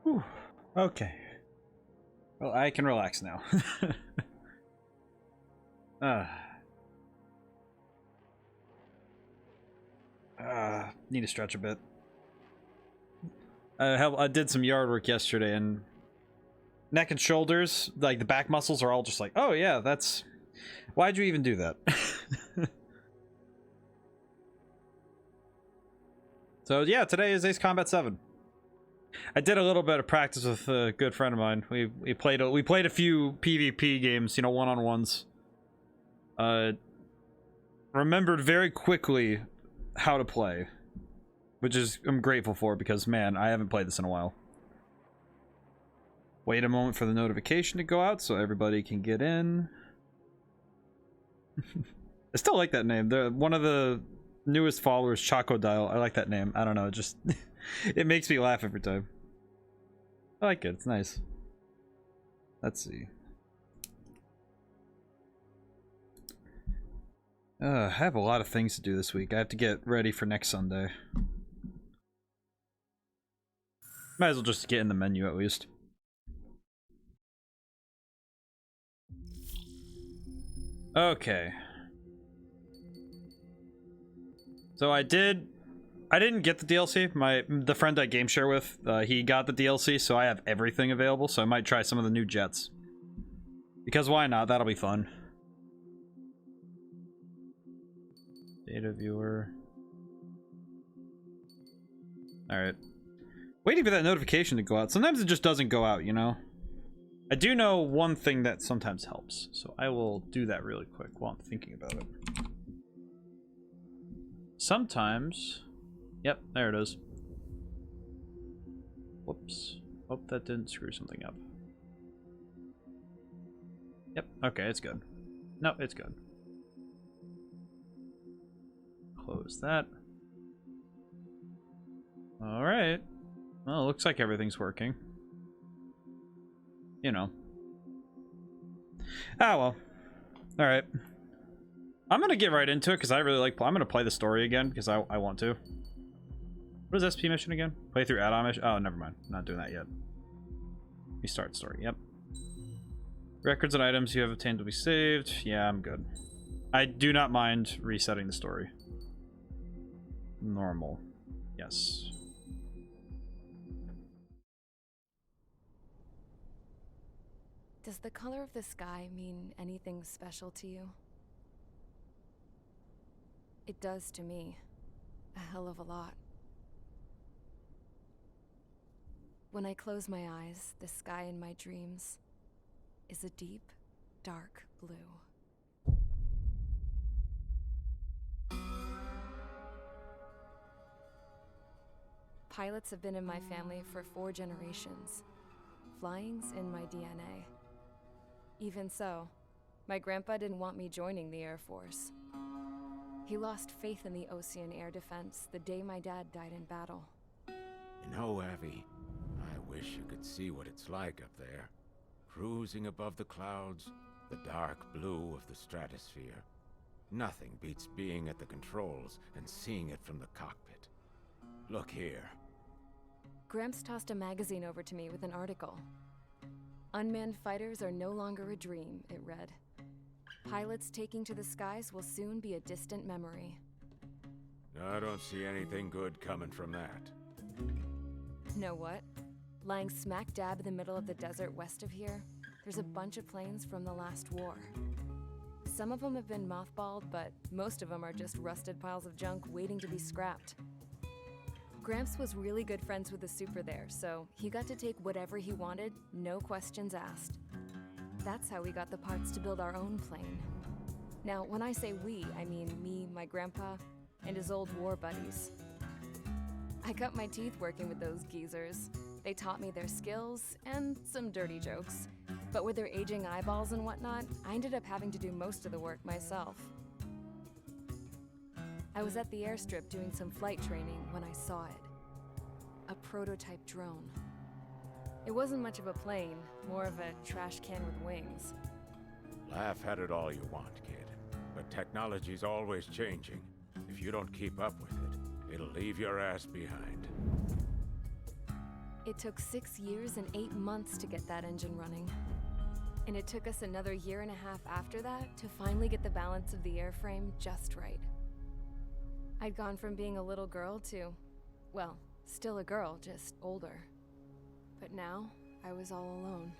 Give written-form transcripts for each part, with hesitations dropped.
Whew. Okay. Well, I can relax now. Need to stretch a bit. I did some yard work yesterday, and neck and shoulders, like the back muscles, are all just like, oh yeah, that's... Why'd you even do that? So yeah, today is Ace Combat 7. I did a little bit of practice with a good friend of mine. We played a few PvP games, you know, one-on-ones. Remembered very quickly how to play, which is I'm grateful for, because man, I haven't played this in a while. Wait a moment for the notification to go out so everybody can get in. I still like that name. One of the newest followers, Chocodile. I like that name. I don't know, it just it makes me laugh every time. I like it. It's nice. Let's see. I have a lot of things to do this week. I have to get ready for next Sunday. Might as well just get in the menu at least. Okay. So I didn't get the DLC. The friend I game share with, he got the DLC, so I have everything available. So I might try some of the new jets. Because why not? That'll be fun. Data viewer. Alright. Waiting for that notification to go out. Sometimes it just doesn't go out, you know? I do know one thing that sometimes helps, so I will do that really quick while I'm thinking about it. Sometimes... Yep, there it is. Whoops. Hope that didn't screw something up. Yep, okay, it's good. No, it's good. Close that. Alright. Well, it looks like everything's working. You know. Ah, well. Alright. I'm gonna get right into it because I really like... I'm gonna play the story again because I want to. What is SP mission again? Play through add-on mission? Oh, never mind. I'm not doing that yet. Restart story. Yep. Records and items you have obtained will be saved. Yeah, I'm good. I do not mind resetting the story. Normal. Yes. Does the color of the sky mean anything special to you? It does to me. A hell of a lot. When I close my eyes, the sky in my dreams is a deep, dark blue. Pilots have been in my family for 4 generations. Flying's in my DNA. Even so, my grandpa didn't want me joining the Air Force. He lost faith in the Ocean Air Defense the day my dad died in battle. You know, Abby, I wish you could see what it's like up there. Cruising above the clouds, the dark blue of the stratosphere. Nothing beats being at the controls and seeing it from the cockpit. Look here. Gramps tossed a magazine over to me with an article. Unmanned fighters are no longer a dream, it read. Pilots taking to the skies will soon be a distant memory. I don't see anything good coming from that. Know what? Lying smack dab in the middle of the desert west of here, there's a bunch of planes from the last war. Some of them have been mothballed, but most of them are just rusted piles of junk waiting to be scrapped. Gramps was really good friends with the super there, so he got to take whatever he wanted, no questions asked. That's how we got the parts to build our own plane. Now, when I say we, I mean me, my grandpa, and his old war buddies. I cut my teeth working with those geezers. They taught me their skills and some dirty jokes. But with their aging eyeballs and whatnot, I ended up having to do most of the work myself. I was at the airstrip doing some flight training when I saw it. A prototype drone. It wasn't much of a plane, more of a trash can with wings. Laugh at it all you want, kid. But technology's always changing. If you don't keep up with it, it'll leave your ass behind. It took 6 years and 8 months to get that engine running. And it took us another 1.5 years after that to finally get the balance of the airframe just right. I'd gone from being a little girl to, well, still a girl, just older. But now, I was all alone.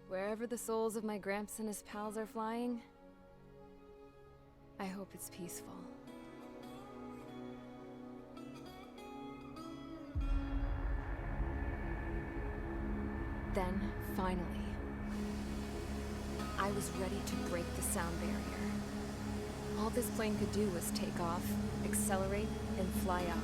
Wherever the souls of my Gramps and his pals are flying, I hope it's peaceful. Then, finally, I was ready to break the sound barrier. All this plane could do was take off, accelerate, and fly up.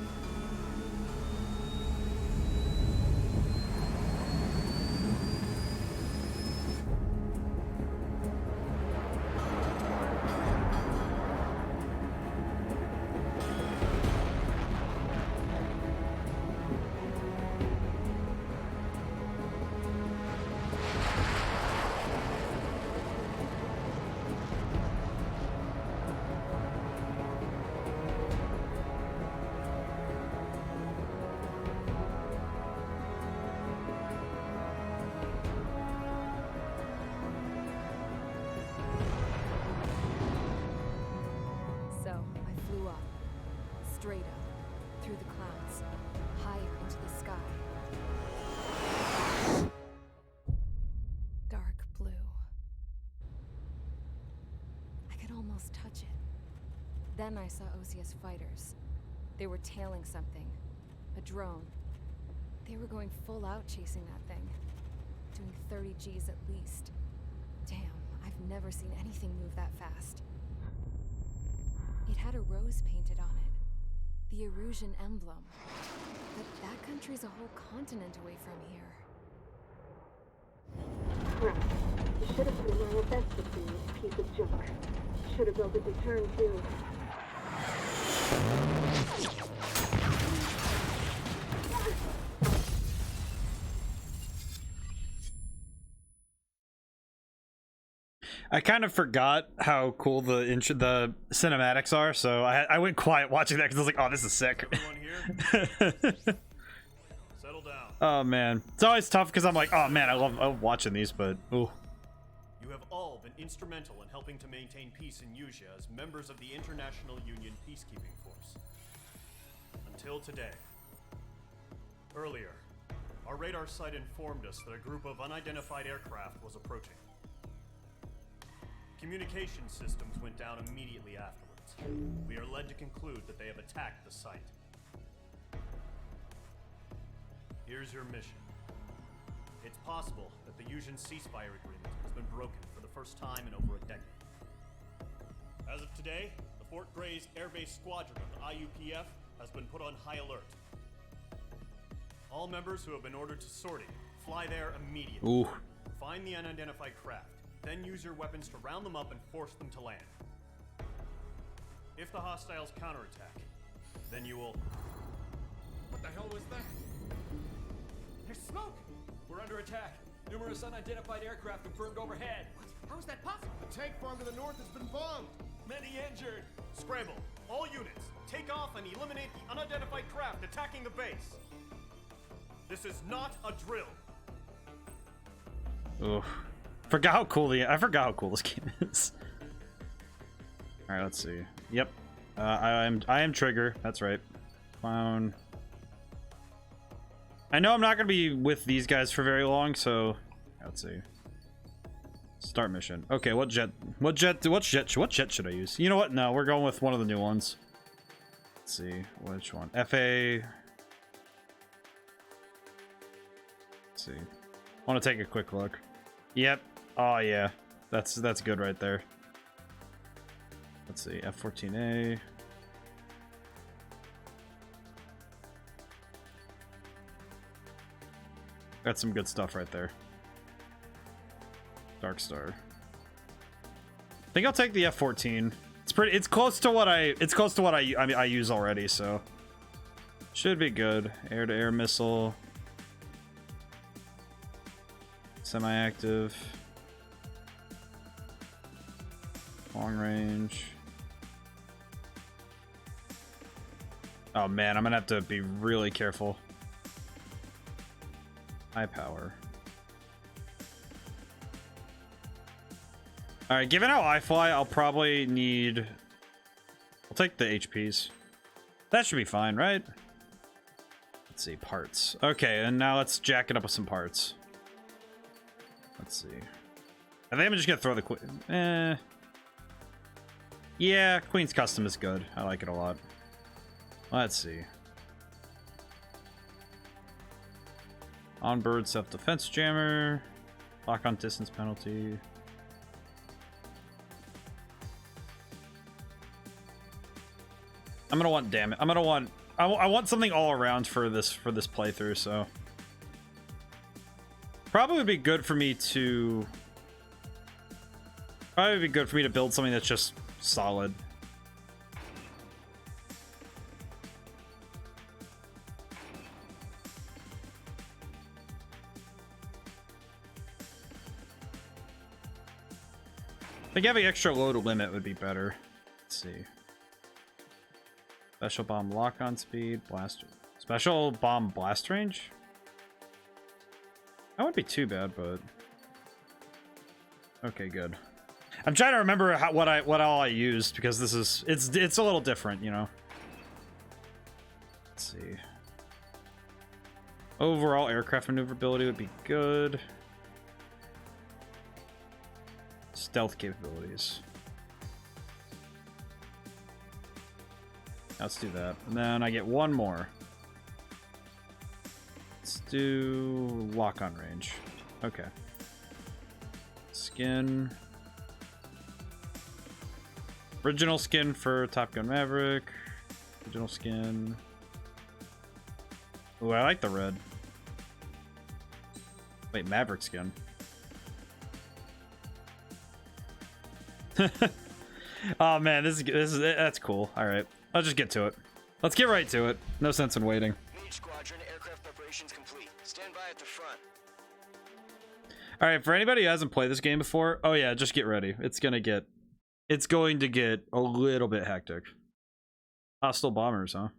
Straight up, through the clouds, higher into the sky. Dark blue. I could almost touch it. Then I saw Osia's fighters. They were tailing something. A drone. They were going full out chasing that thing. Doing 30 Gs at least. Damn, I've never seen anything move that fast. It had a rose painted on it. The Erusian emblem. But that country's a whole continent away from here. Right. You should have been wearing a vest with you, piece of junk. Should have built a deterrent too. I kind of forgot how cool the cinematics are, so I went quiet watching that because I was like, "Oh, this is sick." Settle down. Oh man, it's always tough because I'm like, "Oh man, I love watching these," but ooh. You have all been instrumental in helping to maintain peace in Usea as members of the International Union Peacekeeping Force. Until today. Earlier, our radar site informed us that a group of unidentified aircraft was approaching. Communication systems went down immediately afterwards. We are led to conclude that they have attacked the site. Here's your mission. It's possible that the Usian ceasefire agreement has been broken for the first time in over a decade. As of today, the Fort Grays Air Base Squadron of the IUPF has been put on high alert. All members who have been ordered to sortie, fly there immediately. Ooh. Find the unidentified craft. Then use your weapons to round them up and force them to land. If the hostiles counterattack, then you will... What the hell was that? There's smoke! We're under attack. Numerous unidentified aircraft confirmed overhead. What? How is that possible? The tank farm to the north has been bombed. Many injured. Scramble. All units, take off and eliminate the unidentified craft attacking the base. This is not a drill. Ooh. I forgot how cool this game is. All right, let's see. Yep, I am Trigger. That's right. Clown. I know I'm not gonna be with these guys for very long, so let's see. Start mission. Okay, what jet should I use? You know what? No, we're going with one of the new ones. Let's see which one. FA. Let's see. I want to take a quick look. Yep. Oh yeah, that's good right there. Let's see, F-14A. Got some good stuff right there. Dark Star. I think I'll take the F-14. It's close to what I use already, so should be good. Air-to-air missile. Semi-active. Long range. Oh man, I'm gonna have to be really careful. High power. Alright, given how I fly, I'll probably need... I'll take the HPs. That should be fine, right? Let's see, parts. Okay, and now let's jack it up with some parts. Let's see. I think I'm just gonna throw the queen. Yeah, Queen's Custom is good. I like it a lot. Let's see. Onboard self-defense jammer. Lock on distance penalty. I'm gonna want damage. I'm gonna want. I want something all around for this playthrough. So probably would be good for me to. Probably would be good for me to build something that's just solid. I think having extra load limit would be better. Let's see. Special bomb lock-on speed, blast. Special bomb blast range? That wouldn't be too bad, but okay, good. I'm trying to remember what all I used because this is it's a little different, you know. Let's see. Overall aircraft maneuverability would be good. Stealth capabilities. Let's do that. And then I get one more. Let's do lock-on range. Okay. Skin. Original skin for Top Gun Maverick. Original skin. Ooh, I like the red. Wait, Maverick skin. Oh man, this is that's cool. All right, I'll just get to it. Let's get right to it. No sense in waiting. Mage Squadron, aircraft preparations complete. Stand by at the front. All right, for anybody who hasn't played this game before, oh yeah, just get ready. It's going to get a little bit hectic. Hostile bombers, huh?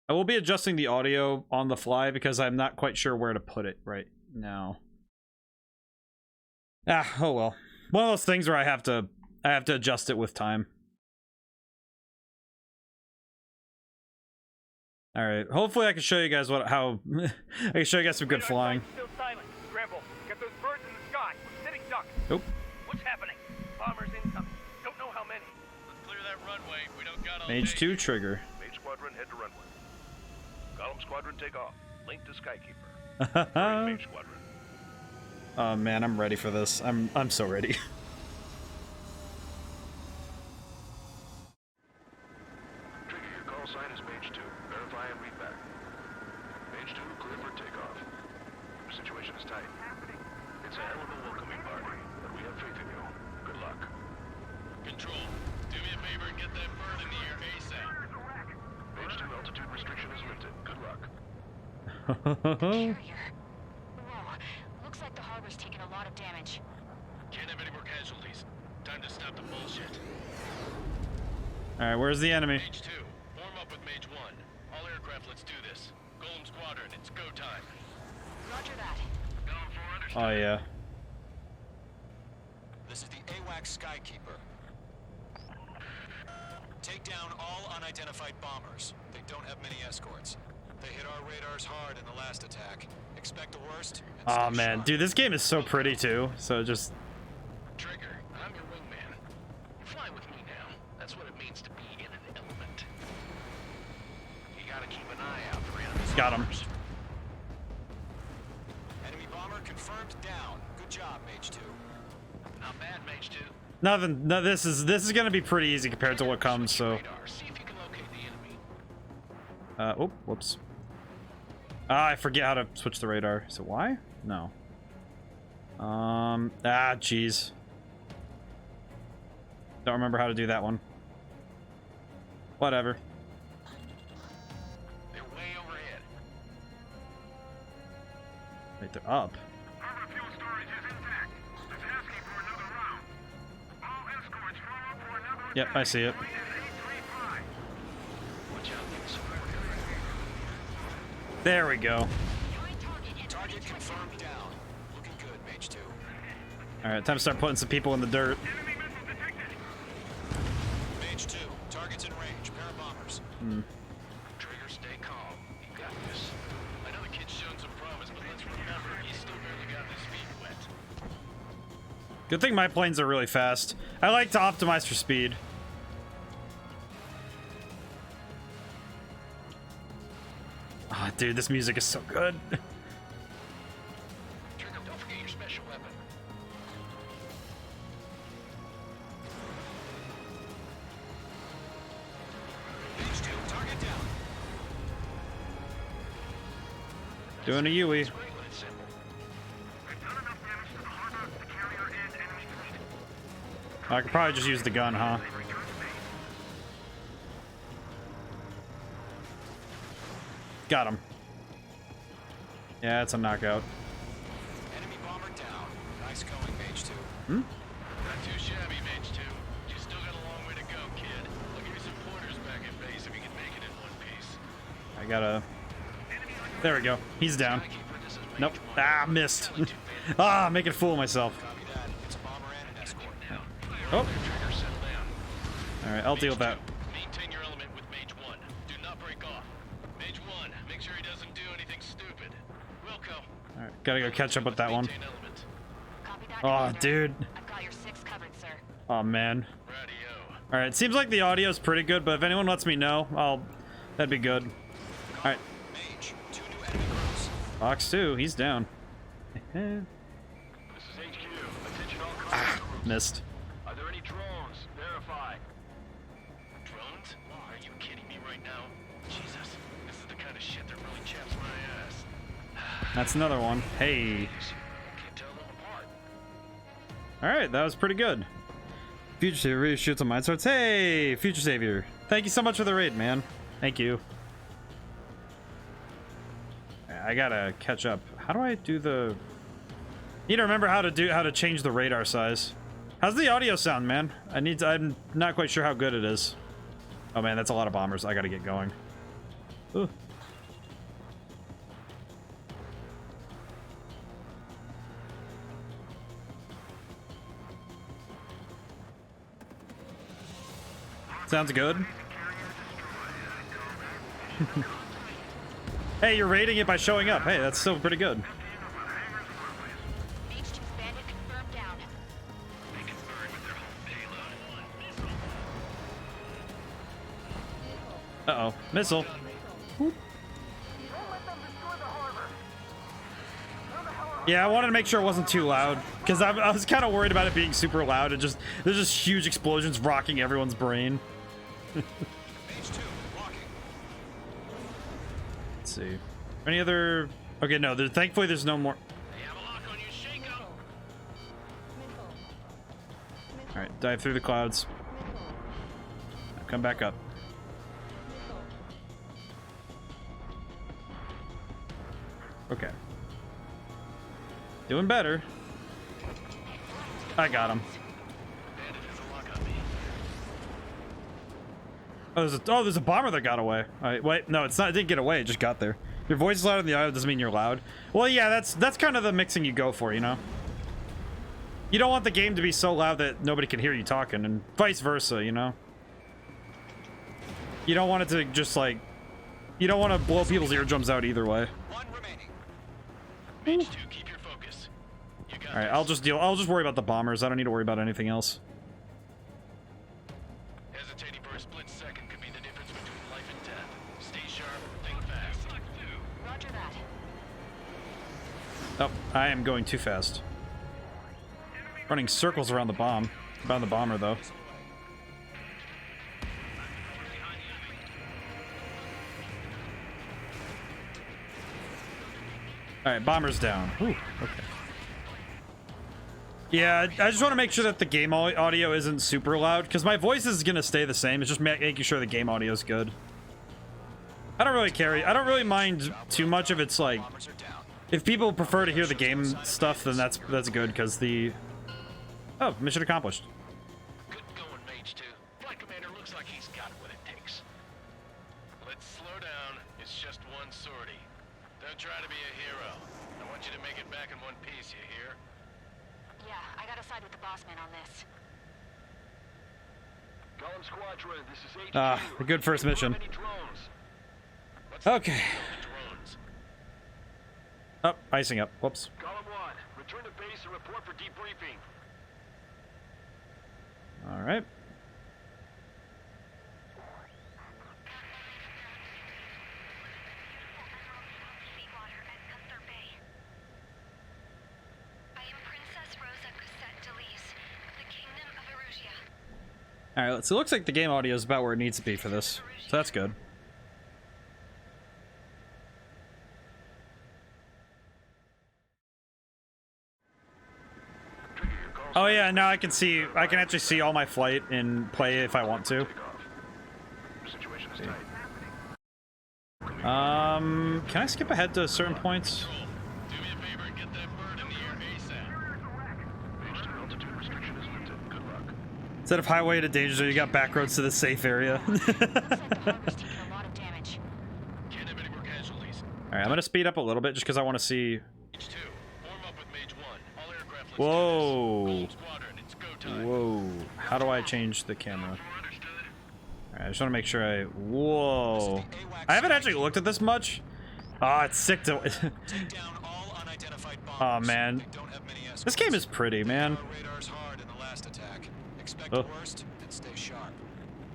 I will be adjusting the audio on the fly because I'm not quite sure where to put it right now. Oh well. One of those things where I have to adjust it with time. All right. Hopefully I can show you guys how I can show you guys some good flying. Still silent. Scramble. Get those birds in the sky. We're sitting ducks. Nope. What's happening? Bombers incoming. Don't know how many. Let's clear that runway. We don't got all Mage day. 2 trigger. Mage Squadron, head to runway. Column Squadron, take off. Link to Skykeeper. Mage Squadron. Oh man, I'm ready for this. I'm so ready. Trigger, your call sign is Mage 2. Verify and read back. Mage 2, clear for takeoff. The situation is tight. It's a hell of a welcoming party, but we have faith in you. Good luck. Control, do me a favor and get that bird in the air ASAP. Mage 2, altitude restriction is lifted. Good luck. Carrier. Whoa. Looks like the harbor's taken a lot of damage. Can't have any more casualties. Time to stop the bullshit. All right, where's the enemy? Mage 2, form up with Mage 1. All aircraft, let's do this. Golem Squadron, it's go time. Roger that. Oh yeah. This is the AWACS Skykeeper. Take down all unidentified bombers. They don't have many escorts. They hit our radars hard in the last attack. Expect the worst. Oh man, dude, this game is so pretty too. So just Trigger, I'm your wingman. You fly with me now. That's what it means to be in an element. You gotta keep an eye out for enemies. got him. Enemy bomber confirmed down. Good job, Mage 2. Not bad, Mage 2. Nothing. No, this is gonna be pretty easy compared to what comes. So. Radar. See if you can locate the enemy. Oh, whoops. Ah, I forget how to switch the radar. So why? No. Jeez. Don't remember how to do that one. Whatever. They're way overhead. Wait, they're up. Harbor fuel storage is intact. It's asking for another round. All escorts form up for another Yep, I see it. There we go. Target confirmed down. Looking good, Mage 2. Alright, time to start putting some people in the dirt. Mage 2, target's in range. Pair of bombers. Trigger, stay calm. You got this. I know the kid's shown some promise, but let's remember, he's still barely got his feet wet. Good thing my planes are really fast. I like to optimize for speed. Ah, dude, this music is so good. Trigger, don't forget your special weapon. Mage 2, target down. Doing a Yui. It's great when it's simple. I could probably just use the gun, huh? Got him. Yeah, it's a knockout. Enemy bomber down. Nice going, Mage 2. Not too shabby, Mage 2. You still got a long way to go, kid. I'll give you some pointers back in base if you can make it in one piece. I gotta... There we go. He's down. Nope. Ah, missed. Ah, making a fool of myself. Copy that. It's a bomber and an escort. Oh. Trigger, settle down. Alright, I'll deal with that. Maintain your element with Mage 1. Do not break off. Mage 1, make sure he doesn't do anything stupid. Wilco. Alright, gotta go catch up with that one. Maintain element. Copy that, Oh, Commander. dude. I've got your 6 covered, sir. Oh, man. Radio. Alright, seems like the audio's pretty good, but if anyone lets me know, that'd be good. Alright. Mage, 2 new enemy crews. Fox 2, he's down. This is HQ. Attention all combat groups. Missed. Are there any drones? Verify. Drones? Are you kidding me right now? Jesus, this is the kind of shit that really chaps my ass. That's another one. Hey. Can't tell them apart. Alright, that was pretty good. Future Savior really shoots on mine swords. Hey, Future Savior. Thank you so much for the raid, man. Thank you. I gotta catch up. How do I do the... Need to remember how to change the radar size. How's the audio sound, man? I'm not quite sure how good it is. Oh man, that's a lot of bombers. I gotta get going. Ooh. Sounds good. Hey, you're rating it by showing up. Hey, that's still pretty good. Mage 2's bandit confirmed down. They can burn with their whole payload. Uh-oh. Missile. Yeah, I wanted to make sure it wasn't too loud. Because I was kind of worried about it being super loud. There's just huge explosions rocking everyone's brain. Mage 2, walking. Let's see. Any other... Okay, no. Thankfully, there's no more... They have a lock on you, shake 'em. Alright, dive through the clouds. Come back up. Okay. Doing better. I got him. Bandit has a lock on me. Oh, there's a bomber that got away. Alright, wait, no, it's not. It didn't get away. It just got there. Your voice is louder than the audio doesn't mean you're loud. Well, yeah, that's kind of the mixing you go for, you know. You don't want the game to be so loud that nobody can hear you talking, and vice versa, you know. You don't want it to just like. You don't want to blow people's eardrums out either way. One remaining. Mage 2, keep your focus. You got All right, this. I'll just worry about the bombers. I don't need to worry about anything else. Hesitating for a split second could be the difference between life and death. Stay sharp, think fast. Roger that. Oh, I am going too fast. Running circles around the bomber though. All right, bomber's down. Ooh, okay. Yeah, I just want to make sure that the game audio isn't super loud, because my voice is going to stay the same. It's just making sure the game audio is good. I don't really care. I don't really mind too much if it's like... Bombers are down. If people prefer to hear the game stuff, then that's good, because the... Oh, mission accomplished. Good going, Mage 2. Flight Commander looks like he's got what it takes. Let's slow down. It's just one sortie. Don't try to be a hero. I want you to make it back in one piece, you hear? Yeah, I gotta side with the boss man on this. Column Squadron, this is HQ. A good first mission. Okay. Oh, icing up. Whoops. Column 1, return to base and report for debriefing. All right. All right, so it looks like the game audio is about where it needs to be for this, so that's good. Oh yeah, now I can see. I can actually see all my flight and play if I want to. Can I skip ahead to certain points? Do me a favor and get that bird in the air ASAP. H2 altitude restriction is lifted. Good luck. Instead of highway to danger zone, you got back roads to the safe area. Looks like the harbor's taking a lot of damage. Can't have any more casualties. All right, I'm gonna speed up a little bit just because I want to see. H2, form up with Mage 1. All aircraft, let's Whoa. do this. Squadron, it's go time. Whoa. How do I change the camera? Alright, I just want to make sure I... Whoa. I haven't actually looked at this much. Oh, it's sick to... Take down all unidentified Oh, bombers. man. They don't have many escorts. This game is pretty, man. Our radar's hard in the last attack. Expect Oh. the worst and stay sharp.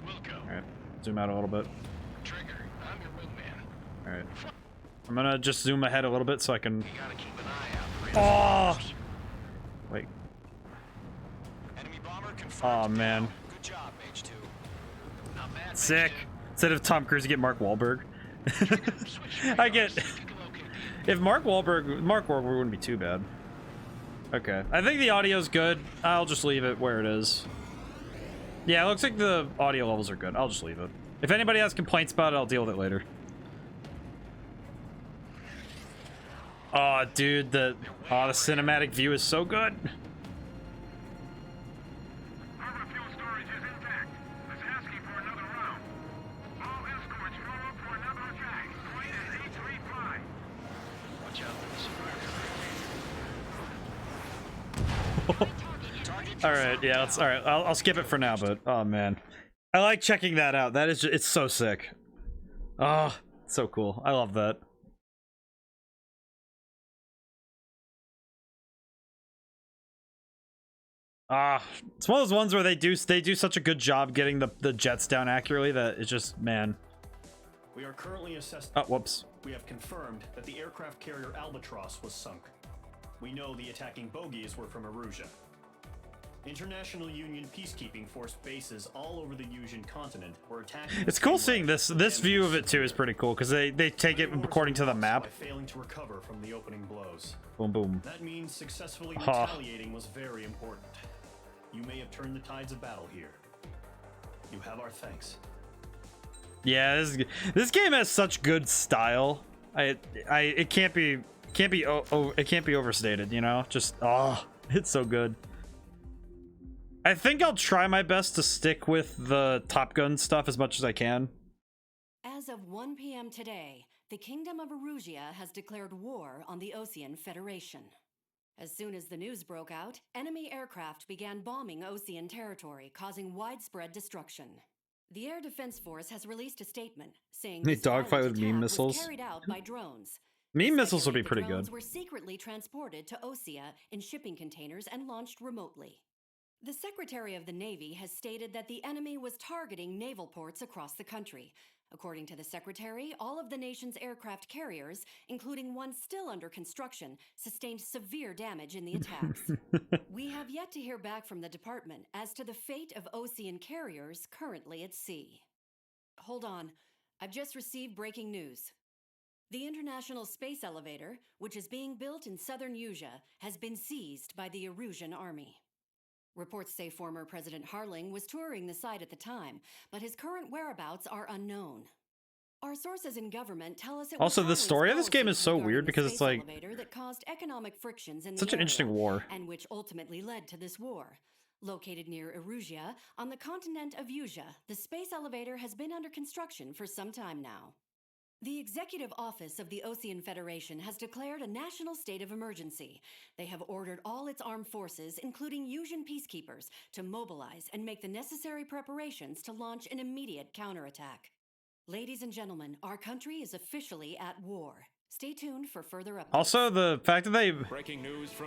Wilco. Alright, zoom out a little bit. Trigger, I'm your wingman. Alright. I'm gonna just zoom ahead a little bit so I can... You gotta keep an eye out for Oh! Wait. enemy bomber confirmed. Oh, man. Good job, Mage 2. Not bad, Mage Sick. 2. Instead of Tom Cruise, you get Mark Wahlberg. I get... If Mark Wahlberg wouldn't be too bad. Okay. I think the audio's good. I'll just leave it where it is. Yeah, it looks like the audio levels are good. I'll just leave it. If anybody has complaints about it, I'll deal with it later. Oh, dude, the cinematic view is so good. Harbor fuel storage is intact. It's asking for another round. All escorts roll up for another attack. Point at 835. Watch out for the All right, yeah, all right. I'll skip it for now, but oh man, I like checking that out. That is, it's so sick. Oh, so cool. I love that. It's one of those ones where they do such a good job getting the jets down accurately that it's just, man. We are currently assessing. Oh, whoops. We have confirmed that the aircraft carrier Albatross was sunk. We know the attacking bogies were from Erusia. International Union peacekeeping force bases all over the Yusian continent were attacked. It's cool seeing this view of it too is pretty cool because they take it according to the map. By failing to recover from the opening blows. Boom, boom. That means successfully retaliating was very important. You may have turned the tides of battle here. You have our thanks. Yeah, this game has such good style. It can't be overstated, you know? Just it's so good. I think I'll try my best to stick with the Top Gun stuff as much as I can. As of 1 p.m. today, the Kingdom of Erusia has declared war on the Osean Federation. As soon as the news broke out, enemy aircraft began bombing Osean territory, causing widespread destruction. The Air Defense Force has released a statement saying They this dogfight violent with meme attack missiles. was carried out by drones. Meme missiles will be The pretty drones good. were secretly transported to Osea in shipping containers and launched remotely. The Secretary of the Navy has stated that the enemy was targeting naval ports across the country. According to the Secretary, all of the nation's aircraft carriers, including one still under construction, sustained severe damage in the attacks. We have yet to hear back from the department as to the fate of Osean carriers currently at sea. Hold on, I've just received breaking news. The International Space Elevator, which is being built in southern Yusia, has been seized by the Erusian army. Reports say former President Harling was touring the site at the time, but his current whereabouts are unknown. Our sources in government tell us it Also, was the story of this game is so regarding weird the because it's space like elevator that caused economic frictions in such the an interesting area, war. and which ultimately led to this war. Located near Erusia, on the continent of Yusia, the space elevator has been under construction for some time now. The Executive Office of the Ocean Federation has declared a national state of emergency. They have ordered all its armed forces, including Yuuzhan peacekeepers, to mobilize and make the necessary preparations to launch an immediate counterattack. Ladies and gentlemen, our country is officially at war. Stay tuned for further updates. Also, the fact that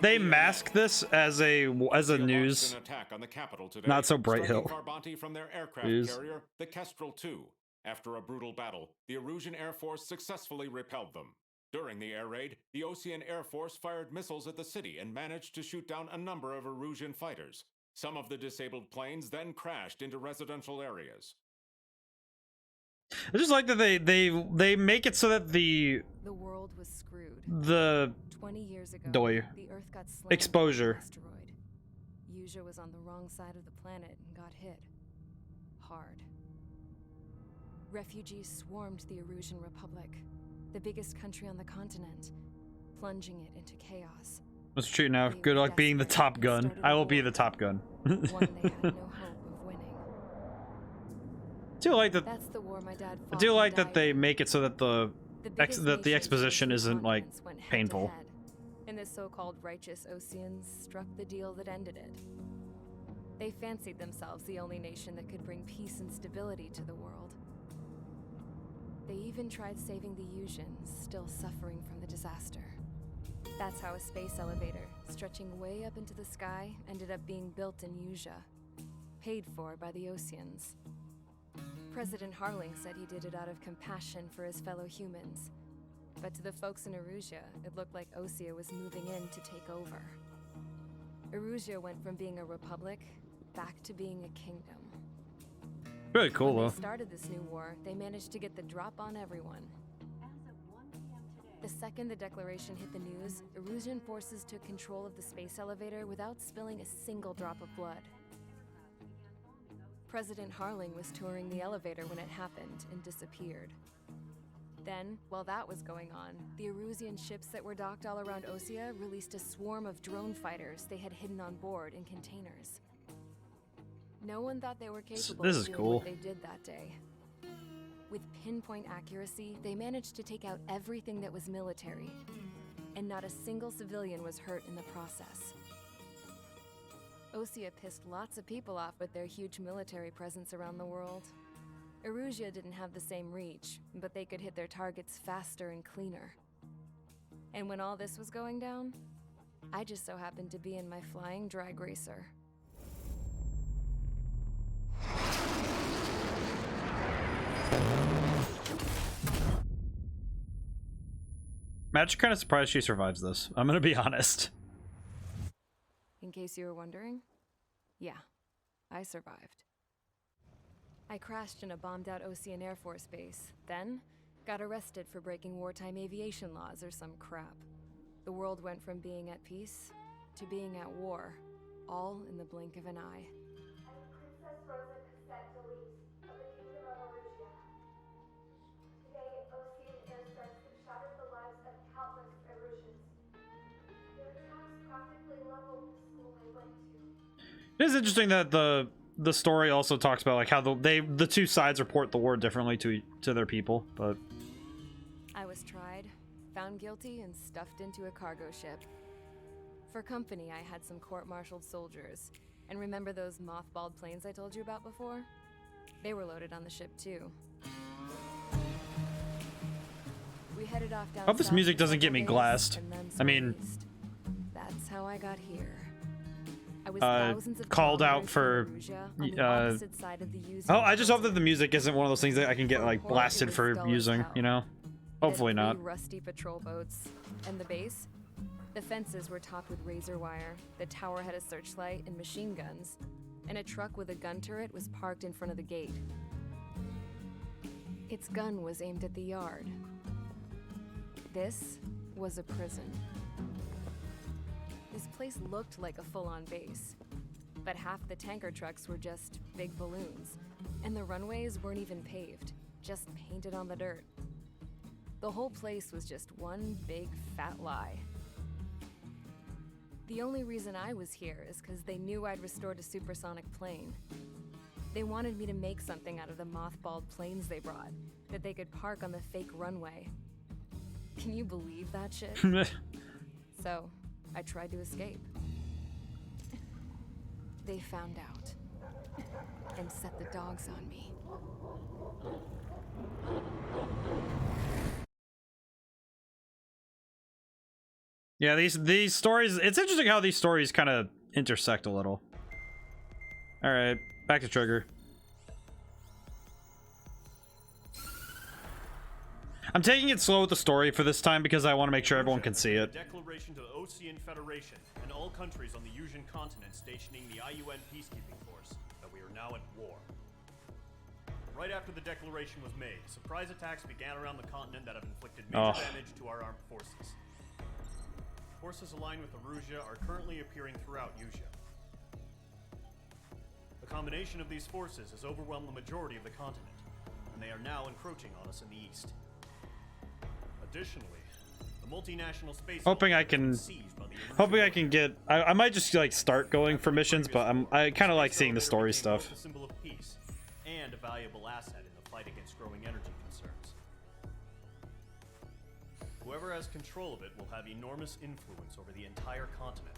they mask this as a news, an attack on the capital today, not so Bright Hill. Farbanti from their aircraft carrier, the Kestrel II. After a brutal battle, the Erusian Air Force successfully repelled them. During the air raid, the Ocean Air Force fired missiles at the city and managed to shoot down a number of Erusian fighters. Some of the disabled planes then crashed into residential areas. I just like that they make it so that the world was screwed. 20 years ago, Doi. The Earth got slammed Exposure. by an asteroid. Yuuzhan was on the wrong side of the planet and got hit hard. Refugees swarmed the Erusian Republic, the biggest country on the continent, plunging it into chaos. What's true now? Good luck being the Top Gun. I will be the Top Gun. One they had no hope of winning. I do like that. That's the war my dad I fought do and like that died they in. make it so that the exposition isn't like Went head to painful. head, and the so-called righteous Oceans struck the deal that ended it. They fancied themselves the only nation that could bring peace and stability to the world. They even tried saving the Yuuzhan, still suffering from the disaster. That's how a space elevator, stretching way up into the sky, ended up being built in Yuuzhan, paid for by the Oceans. President Harling said he did it out of compassion for his fellow humans. But to the folks in Erusia, it looked like Osea was moving in to take over. Erusia went from being a republic back to being a kingdom. Really cool When though. they started this new war, they managed to get the drop on everyone. The second the declaration hit the news, Erusian forces took control of the space elevator without spilling a single drop of blood. President Harling was touring the elevator when it happened and disappeared. Then, while that was going on, the Erusian ships that were docked all around Osea released a swarm of drone fighters they had hidden on board in containers. No one thought they were capable This of is doing cool. what they did that day. With pinpoint accuracy, they managed to take out everything that was military, and not a single civilian was hurt in the process. Osea pissed lots of people off with their huge military presence around the world. Erusia didn't have the same reach, but they could hit their targets faster and cleaner. And when all this was going down, I just so happened to be in my flying drag racer. Magic kind of surprised she survives this. I'm gonna be honest. In case you were wondering, yeah, I survived. I crashed in a bombed-out Ocean Air Force base, then got arrested for breaking wartime aviation laws or some crap. The world went from being at peace to being at war, all in the blink of an eye. Princess Rosa Cassette Delete of the Kingdom of Erusia. Today, Ocean airstrikes have shattered the lives of countless Erusians. Their attacks practically leveled the school I went to. It is interesting that the story also talks about like how the two sides report the war differently to their people, but I was tried, found guilty, and stuffed into a cargo ship. For company, I had some court-martialed soldiers. And remember those mothballed planes I told you about before? They were loaded on the ship too. We headed off down I hope this south music for doesn't get several me days, glassed. and then I mean, east. That's how I got here. I was thousands of called out kilometers for from Erusia, on the opposite side of the Yuuzhan oh, I just hope that continent. the music isn't one of those things that I can get like blasted for using, you know? Hopefully It had not. 3 rusty patrol boats. And the base? The fences were topped with razor wire, the tower had a searchlight and machine guns, and a truck with a gun turret was parked in front of the gate. Its gun was aimed at the yard. This was a prison. This place looked like a full-on base, but half the tanker trucks were just big balloons, and the runways weren't even paved, just painted on the dirt. The whole place was just one big fat lie. The only reason I was here is because they knew I'd restored a supersonic plane. They wanted me to make something out of the mothballed planes they brought, that they could park on the fake runway. Can you believe that shit? So, I tried to escape. They found out and set the dogs on me. Yeah, these stories, it's interesting how these stories kind of intersect a little. All right, back to Trigger. I'm taking it slow with the story for this time because I want to make sure everyone can see it. Declaration to the Ocean Federation and all countries on the Yusian continent stationing the IUN peacekeeping force that we are now at war. Right after the declaration was made, surprise attacks began around the continent that have inflicted major damage to our armed forces. Forces aligned with Erusia are currently appearing throughout Yusia. The combination of these forces has overwhelmed the majority of the continent, and they are now encroaching on us in the east. Additionally, the multinational space hoping I can get I might just like start going for missions, but I kind of like seeing the story stuff. A symbol of peace and a valuable asset in the fight against growing energy concerns. Whoever has control of it will have enormous influence over the entire continent.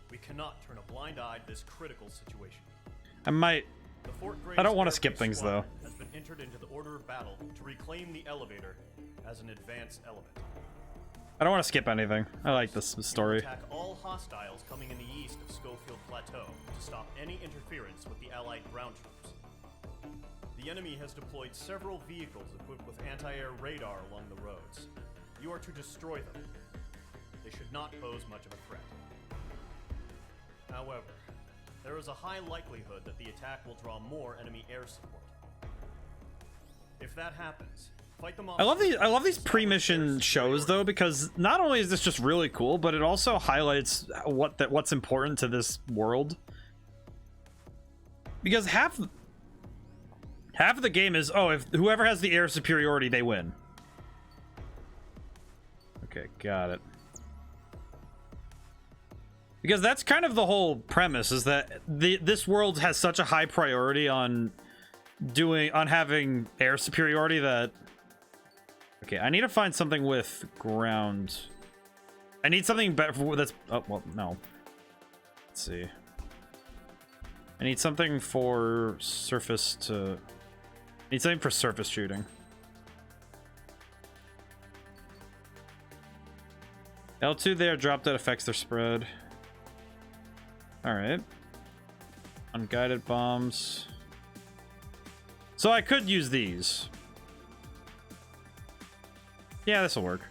We cannot turn a blind eye to this critical situation. I don't want to skip things though. Has been entered into the order of battle to reclaim the elevator as an advanced element. I don't want to skip anything. I like this story. Attack all hostiles coming in the east of Schofield Plateau to stop any interference with the Allied ground troops. The enemy has deployed several vehicles equipped with anti-air radar along the roads. You are to destroy them. They should not pose much of a threat. However, there is a high likelihood that the attack will draw more enemy air support. If that happens, fight them off. I love these pre-mission shows though, because not only is this just really cool, but it also highlights what's important to this world. Because half of the game is, oh, if whoever has the air superiority, they win. Okay, got it. Because that's kind of the whole premise, is that this world has such a high priority on having air superiority that... Okay, I need to find something with ground. I need something better that's... Oh, well, no. Let's see. I need something for surface to... I need something for surface shooting. L2 there, drop that affects their spread. Alright. Unguided bombs. So I could use these. Yeah, this will work.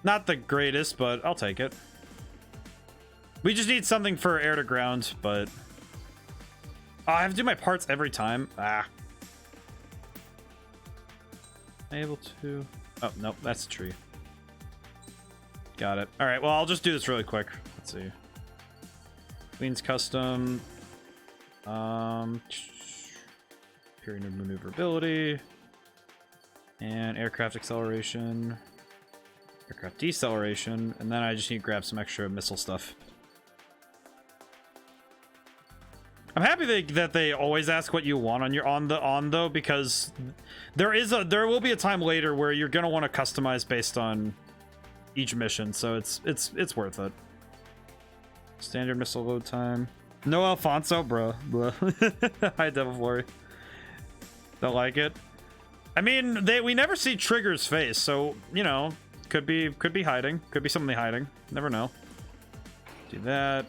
Not the greatest, but I'll take it. We just need something for air to ground, but... Oh, I have to do my parts every time. Ah. Am I able to... Oh, nope, that's a tree. Got it. Alright, well, I'll just do this really quick. Let's see. Queen's Custom. Period of maneuverability. And aircraft acceleration. Aircraft deceleration. And then I just need to grab some extra missile stuff. I'm happy that they always ask what you want on your though, because there will be a time later where you're gonna want to customize based on each mission, so it's worth it. Standard missile load time. No Alfonso, bro. Hi, Devil Flurry. Don't like it. I mean, we never see Trigger's face, so you know, could be hiding. Could be something hiding. Never know. Do that.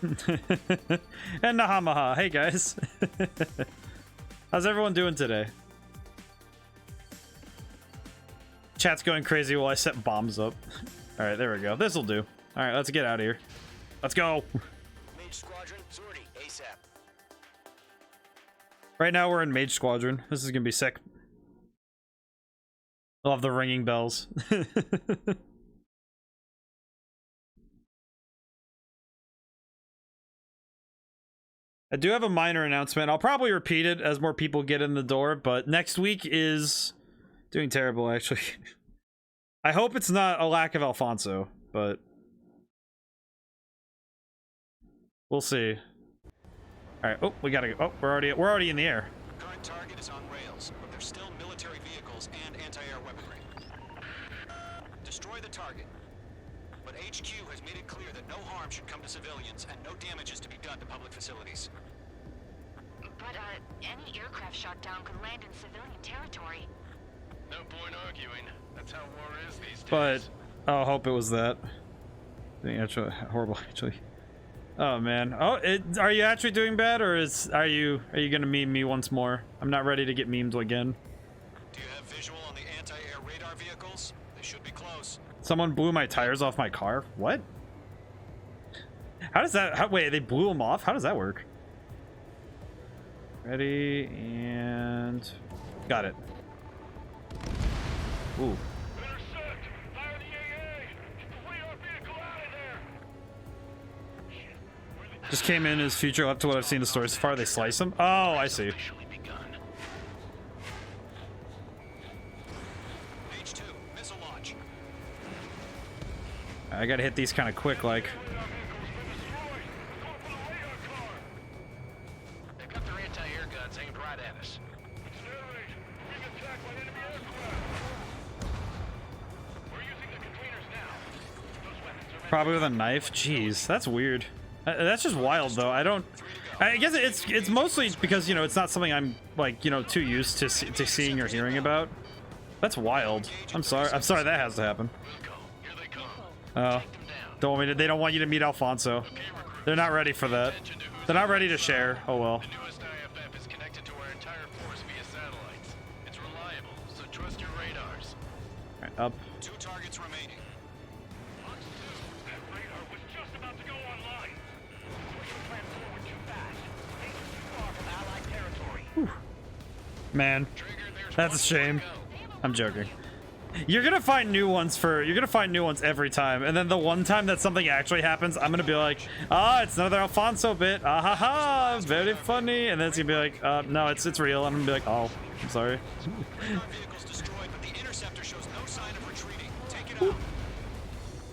And Nahamaha. Hey guys. How's everyone doing today? Chat's going crazy while I set bombs up. All right, there we go. This'll do. All right, let's get out of here. Let's go. Mage Squadron, sortie, ASAP. Right now we're in Mage Squadron. This is gonna be sick. I love the ringing bells. I do have a minor announcement. I'll probably repeat it as more people get in the door, but next week is doing terrible, actually. I hope it's not a lack of Alfonso, but We'll see. All right. Oh, we gotta go. Oh, we're already in the air. Current target is on rails, but there's still military vehicles and anti-air weaponry. Destroy the target. But HQ has made it clear that no harm should come to civilians and no damage is to be done to public facilities. But, any aircraft shot down could land in civilian territory. No point arguing. That's how war is these days. But I hope it was that. Actually, horrible. Actually. Oh man. Oh, are you actually doing bad, or are you gonna meme me once more? I'm not ready to get memed again. Do you have visual on the anti-air radar vehicles? They should be close. Someone blew my tires off my car. What? How does that? Wait, they blew them off? How does that work? Ready and got it. Ooh. Intercept! Fire the AA! Get the radar vehicle out of there! Just came in as future up to what I've seen in the story so far. They slice them. Oh, I see. H2, missile launch. I gotta hit these kind of quick, like. They've got their anti-air guns aimed right at us. Probably with a knife. Jeez, that's weird. That's just wild, though. I guess it's mostly because, you know, it's not something I'm, like, you know, too used to seeing or hearing about. That's wild. I'm sorry that has to happen. Oh, don't want me to. They don't want you to meet Alfonso. They're not ready for that. They're not ready to share. Oh well. The newest IFF is connected to our entire force via satellites. It's reliable, so trust your radars. All right, up. 2 targets remaining. That radar was just about to go online. Push your plan forward too fast. Things are too far from Allied territory. Man, that's a shame. I'm joking. You're gonna find new ones every time, and then the one time that something actually happens, I'm gonna be like, ah, it's another Alfonso bit, ah ha ha, very funny, and then it's gonna be like, no, it's real, and I'm gonna be like, oh, I'm sorry. Radar vehicles destroyed, but the interceptor shows no sign of retreating. Take it out.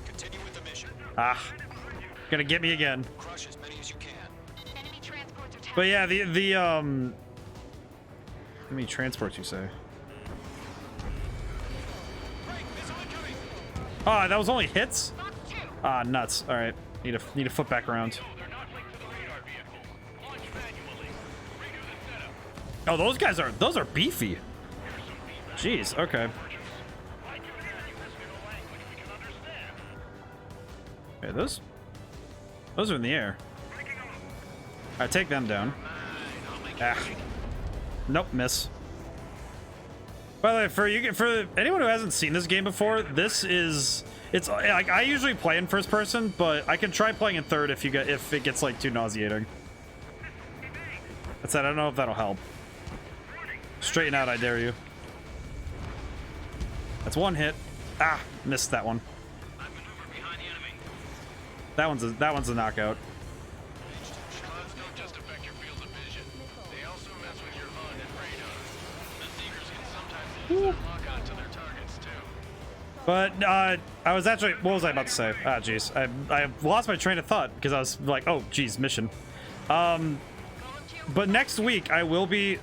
Continue with the mission. Ah, gonna get me again. Crush as many as you can. Enemy transports are But yeah, how many transports you say? Ah, that was only hits? Ah, nuts. All right, need to flip back around. Oh, those are beefy. Jeez. Okay. Okay, those are in the air. All right, take them down. Ah. Nope, miss. By the way, for anyone who hasn't seen this game before, it's like I usually play in first person, but I can try playing in third if it gets like too nauseating. That's it. I don't know if that'll help. Straighten out, I dare you. That's one hit. Ah, missed that one. That one's a knockout. But I was actually, what was I about to say? Ah, jeez, I lost my train of thought because I was like, oh, geez, mission. But next week I will be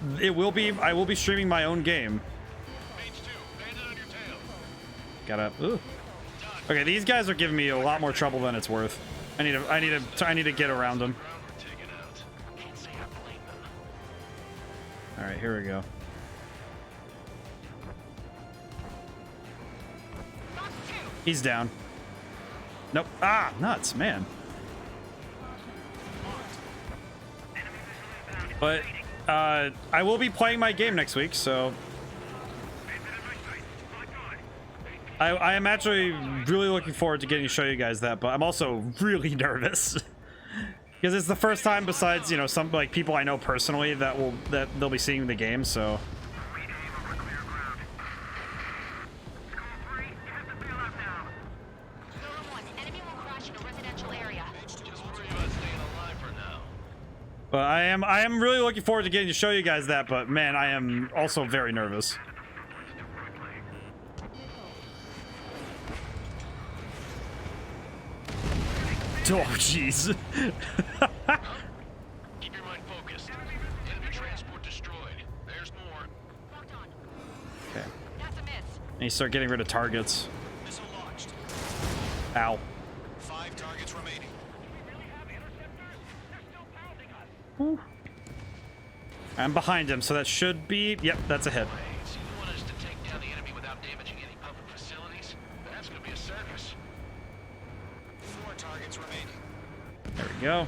streaming my own game. Ooh. Okay, these guys are giving me a lot more trouble than it's worth. I need to get around them. All right, here we go. He's down. Nope. Ah, nuts, man. But I will be playing my game next week, so I am actually really looking forward to getting to show you guys that. But I'm also really nervous because it's the first time, besides, you know, some like people I know personally that they'll be seeing the game. So. But I am really looking forward to getting to show you guys that, but man, I am also very nervous. Oh, jeez. Keep your mind focused. Enemy transport destroyed. There's more. Locked on. Okay. That's a miss. And you start getting rid of targets. Missile launched. Ow. 5 targets remaining. Whew. I'm behind him, so that should be... Yep, that's a hit. So you want us to take down the enemy without damaging any public facilities? That's gonna be a circus. 4 targets remaining. There we go.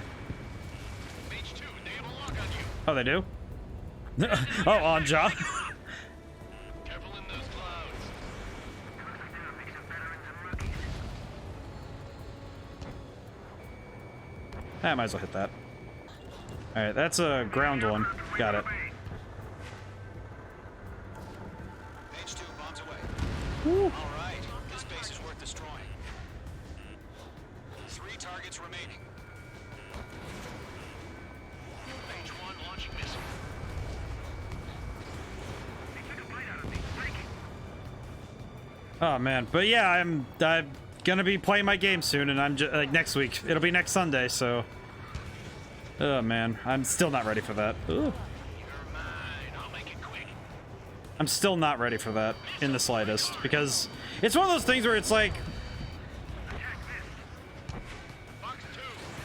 Mage 2, they have a lock on you. Oh, they do? Oh, on job. Careful in those clouds. I might as well hit that. Alright, that's a ground one. Got it. Mage 2 bombs away. All right, this base is worth destroying. 3 targets remaining. Mage 1 launching missile. Oh man, but yeah, I'm gonna be playing my game soon, and I'm just like next week. It'll be next Sunday, so. Oh man, I'm still not ready for that. Ugh. You're mine. I'll make it quick. I'm still not ready for that in the slightest, because it's one of those things where it's like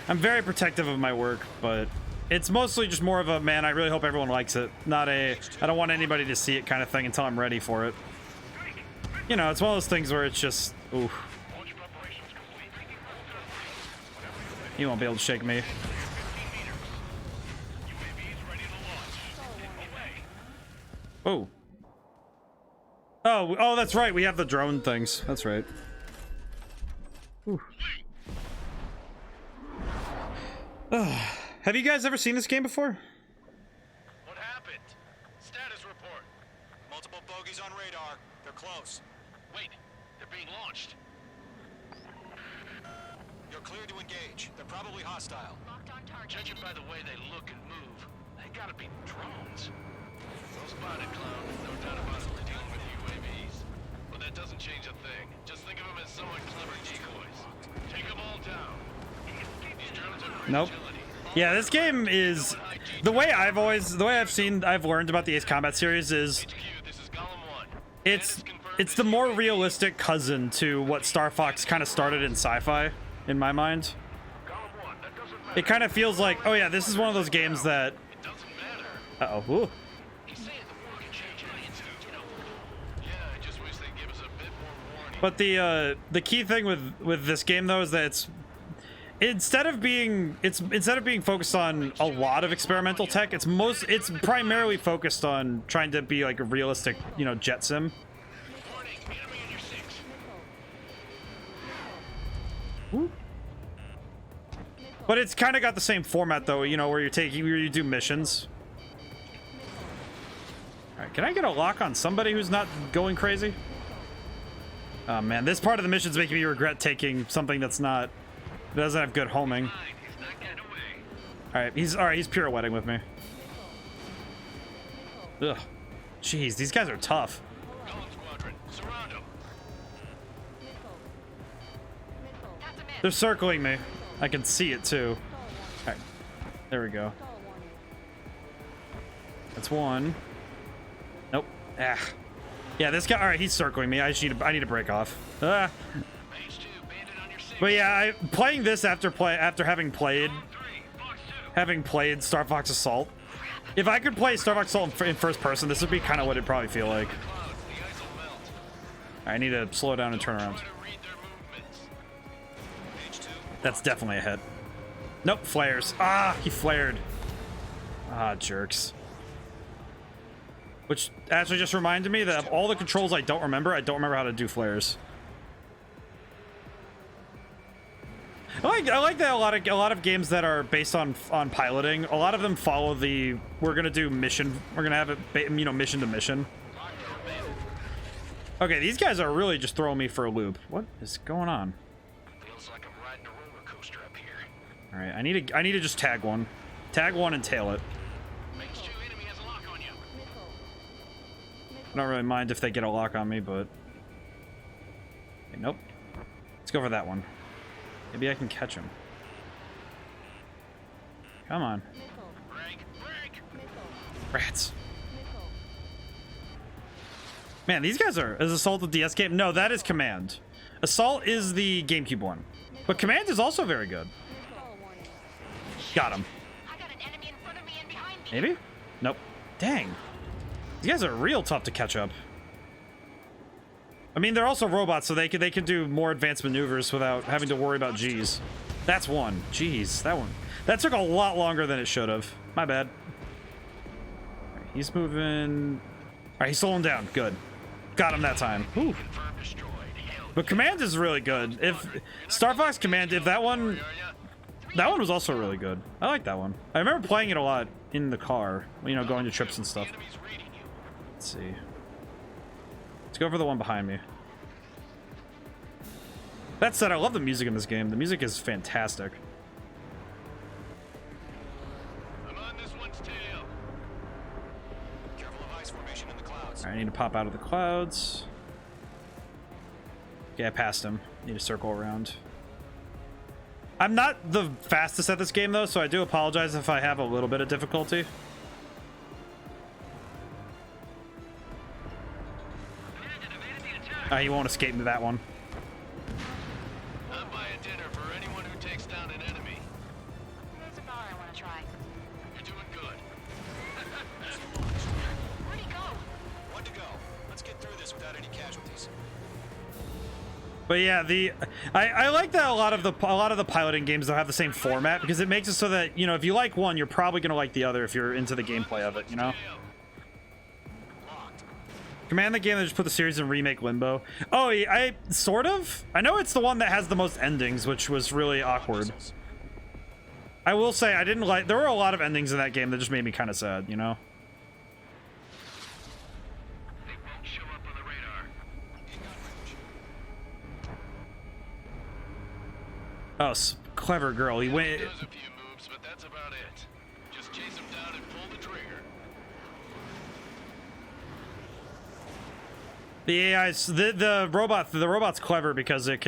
I'm very protective of my work, but it's mostly just more of a man, I really hope everyone likes it, not a I don't want anybody to see it kind of thing until I'm ready for it. You know, it's one of those things where it's just, ooh. You won't be able to shake me. Oh. Oh, that's right. We have the drone things. That's right. Have you guys ever seen this game before? What happened? Status report. Multiple bogeys on radar. They're close. Wait, they're being launched. You're clear to engage. They're probably hostile. Locked on target. Judging by the way they look and move, they gotta be drones. Well spotted, clown. No doubt about it. We're dealing with UAVs. But that doesn't change a thing. Just think of them as somewhat clever decoys. Take them all down. These drones have great Nope. agility. Yeah, this game is the way I've learned about the Ace Combat series is HQ, this is Golem 1. it's the more realistic cousin to what Star Fox kind of started in sci-fi in my mind. Golem 1, that doesn't matter. It kind of feels like, oh yeah, this is one of those games that It doesn't matter. uh-oh. Ooh. He's saying the war can change hands, you know. Yeah, I just wish they'd give us a bit more warning. But the key thing with this game though is that it's instead of being focused on a lot of experimental tech, it's primarily focused on trying to be like a realistic, you know, jet sim. Warning, enemy in your 6. Woo. But it's kind of got the same format though, you know, where you do missions. All right, can I get a lock on somebody who's not going crazy? Oh man, this part of the mission's making me regret taking something that doesn't have good homing. He's not getting away. All right, he's pirouetting with me. Ugh. Jeez, these guys are tough. Golem squadron, surround him. That's a miss. They're circling me. I can see it too. All right, there we go. That's one. Nope. Ah. Yeah, this guy. All right, he's circling me. I need to break off. Ah. Mage 2, bandit on your 6. But yeah, playing this after having played 3, Fox 2. Star Fox Assault. If I could play Star Fox Assault in first person, this would be kind of what it'd probably feel like. Clouds, the ice will melt. I need to slow down and turn around. Try to read their movements. Mage 2. That's definitely a hit. Nope, flares. Ah, he flared. Ah, jerks. Which actually just reminded me that of all the controls I don't remember how to do flares. I like that a lot of games that are based on piloting, a lot of them follow the we're gonna have it mission to mission. Okay, these guys are really just throwing me for a loop. What is going on? Feels like I'm riding a roller coaster up here. All right, I need to just tag one and tail it. Mage 2, enemy has a lock on you. I don't really mind if they get a lock on me, but okay, nope. Let's go for that one. Maybe I can catch him. Come on. Rats. Man, these guys are... Is Assault the DS game? No, that is Command. Assault is the GameCube one. But Command is also very good. Got him. Maybe? Nope. Dang. These guys are real tough to catch up. I mean, they're also robots, so they can do more advanced maneuvers without having to worry about G's. That's one. Jeez, that one. That took a lot longer than it should have. My bad. Right, he's moving... Alright, he's slowing down. Good. Got him that time. Whew. But Command is really good. If Star Fox Command, if that one was also really good. I like that one. I remember playing it a lot in the car, you know, going to trips and stuff. Let's see. Let's go for the one behind me. That said, I love the music in this game. The music is fantastic. I'm on this one's tail. Careful of ice formation in the clouds. Alright, I need to pop out of the clouds. Okay, I passed him. Need to circle around. I'm not the fastest at this game, though, so I do apologize if I have a little bit of difficulty. He won't escape me that one. I'm buying dinner for anyone who takes down an enemy. There's a bar I want to try. You're doing good. Where'd he go? One to go. Let's get through this without any casualties. But yeah, I like that a lot of the piloting games don't have the same format, because it makes it so that, you know, if you like one, you're probably gonna like the other if you're into the gameplay of it, you know? Command the game that just put the series in remake limbo. Oh, I sort of. I know it's the one that has the most endings, which was really awkward. I will say I didn't like. There were a lot of endings in that game that just made me kind of sad, you know. They won't show up on the radar. Oh, clever girl. He went. Does a few moves, but that's about it. Just chase him down and pull the trigger. The AI's the robot's clever because it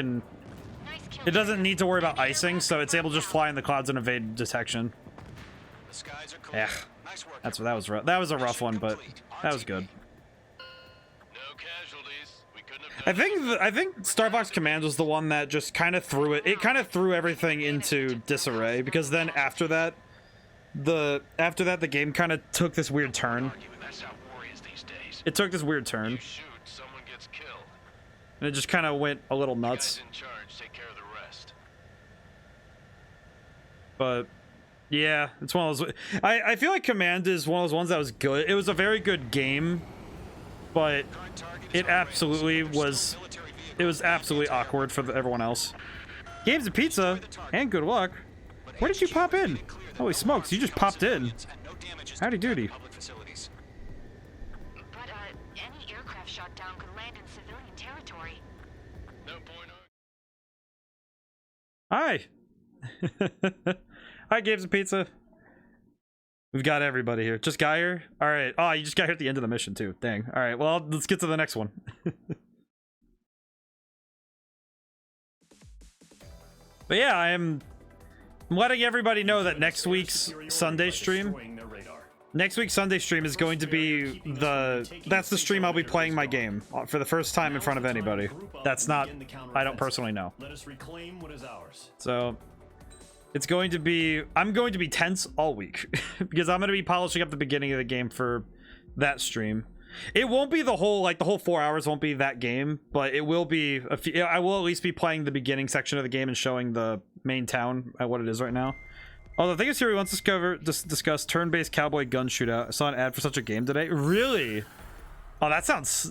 doesn't need to worry about icing, so it's able to just fly in the clouds and evade detection. The skies are clear. Yeah, Nice work. that's what that was. That was a rough one, but that was good. No casualties. We couldn't have done I think Star Fox Command was the one that just kind of threw it. It kind of threw everything into disarray, because then after that, the game kind of took this weird turn. That's how war is these days. It took this weird turn, You shoot, someone gets killed. and it just kind of went a little Guys nuts. in charge take care of the rest. But yeah, it's one of those. I feel like Command is one of those ones that was good. It was a very good game, but it absolutely was. It was absolutely awkward for everyone else. Games of Pizza and good luck. Where did you pop in? Holy smokes, you just popped in. Howdy doody. But any aircraft shot down could land in civilian territory. No point. Hi. Hi, Games of Pizza. We've got everybody here. Just got here? All right. Oh, you just got here at the end of the mission, too. Dang. All right. Well, let's get to the next one. But yeah, I'm letting everybody know that next week's Sunday stream is going to be that's the stream I'll be playing my game for the first time in front of anybody. That's not, I don't personally know. Let us reclaim what is ours. So it's going to be, I'm going to be tense all week because I'm going to be polishing up the beginning of the game for that stream. It won't be the whole 4 hours won't be that game, but it will be a few. I will at least be playing the beginning section of the game and showing the main town at what it is right now. Oh, the thing is here, we want to discuss turn-based cowboy gun shootout. I saw an ad for such a game today. Really? Oh, that sounds...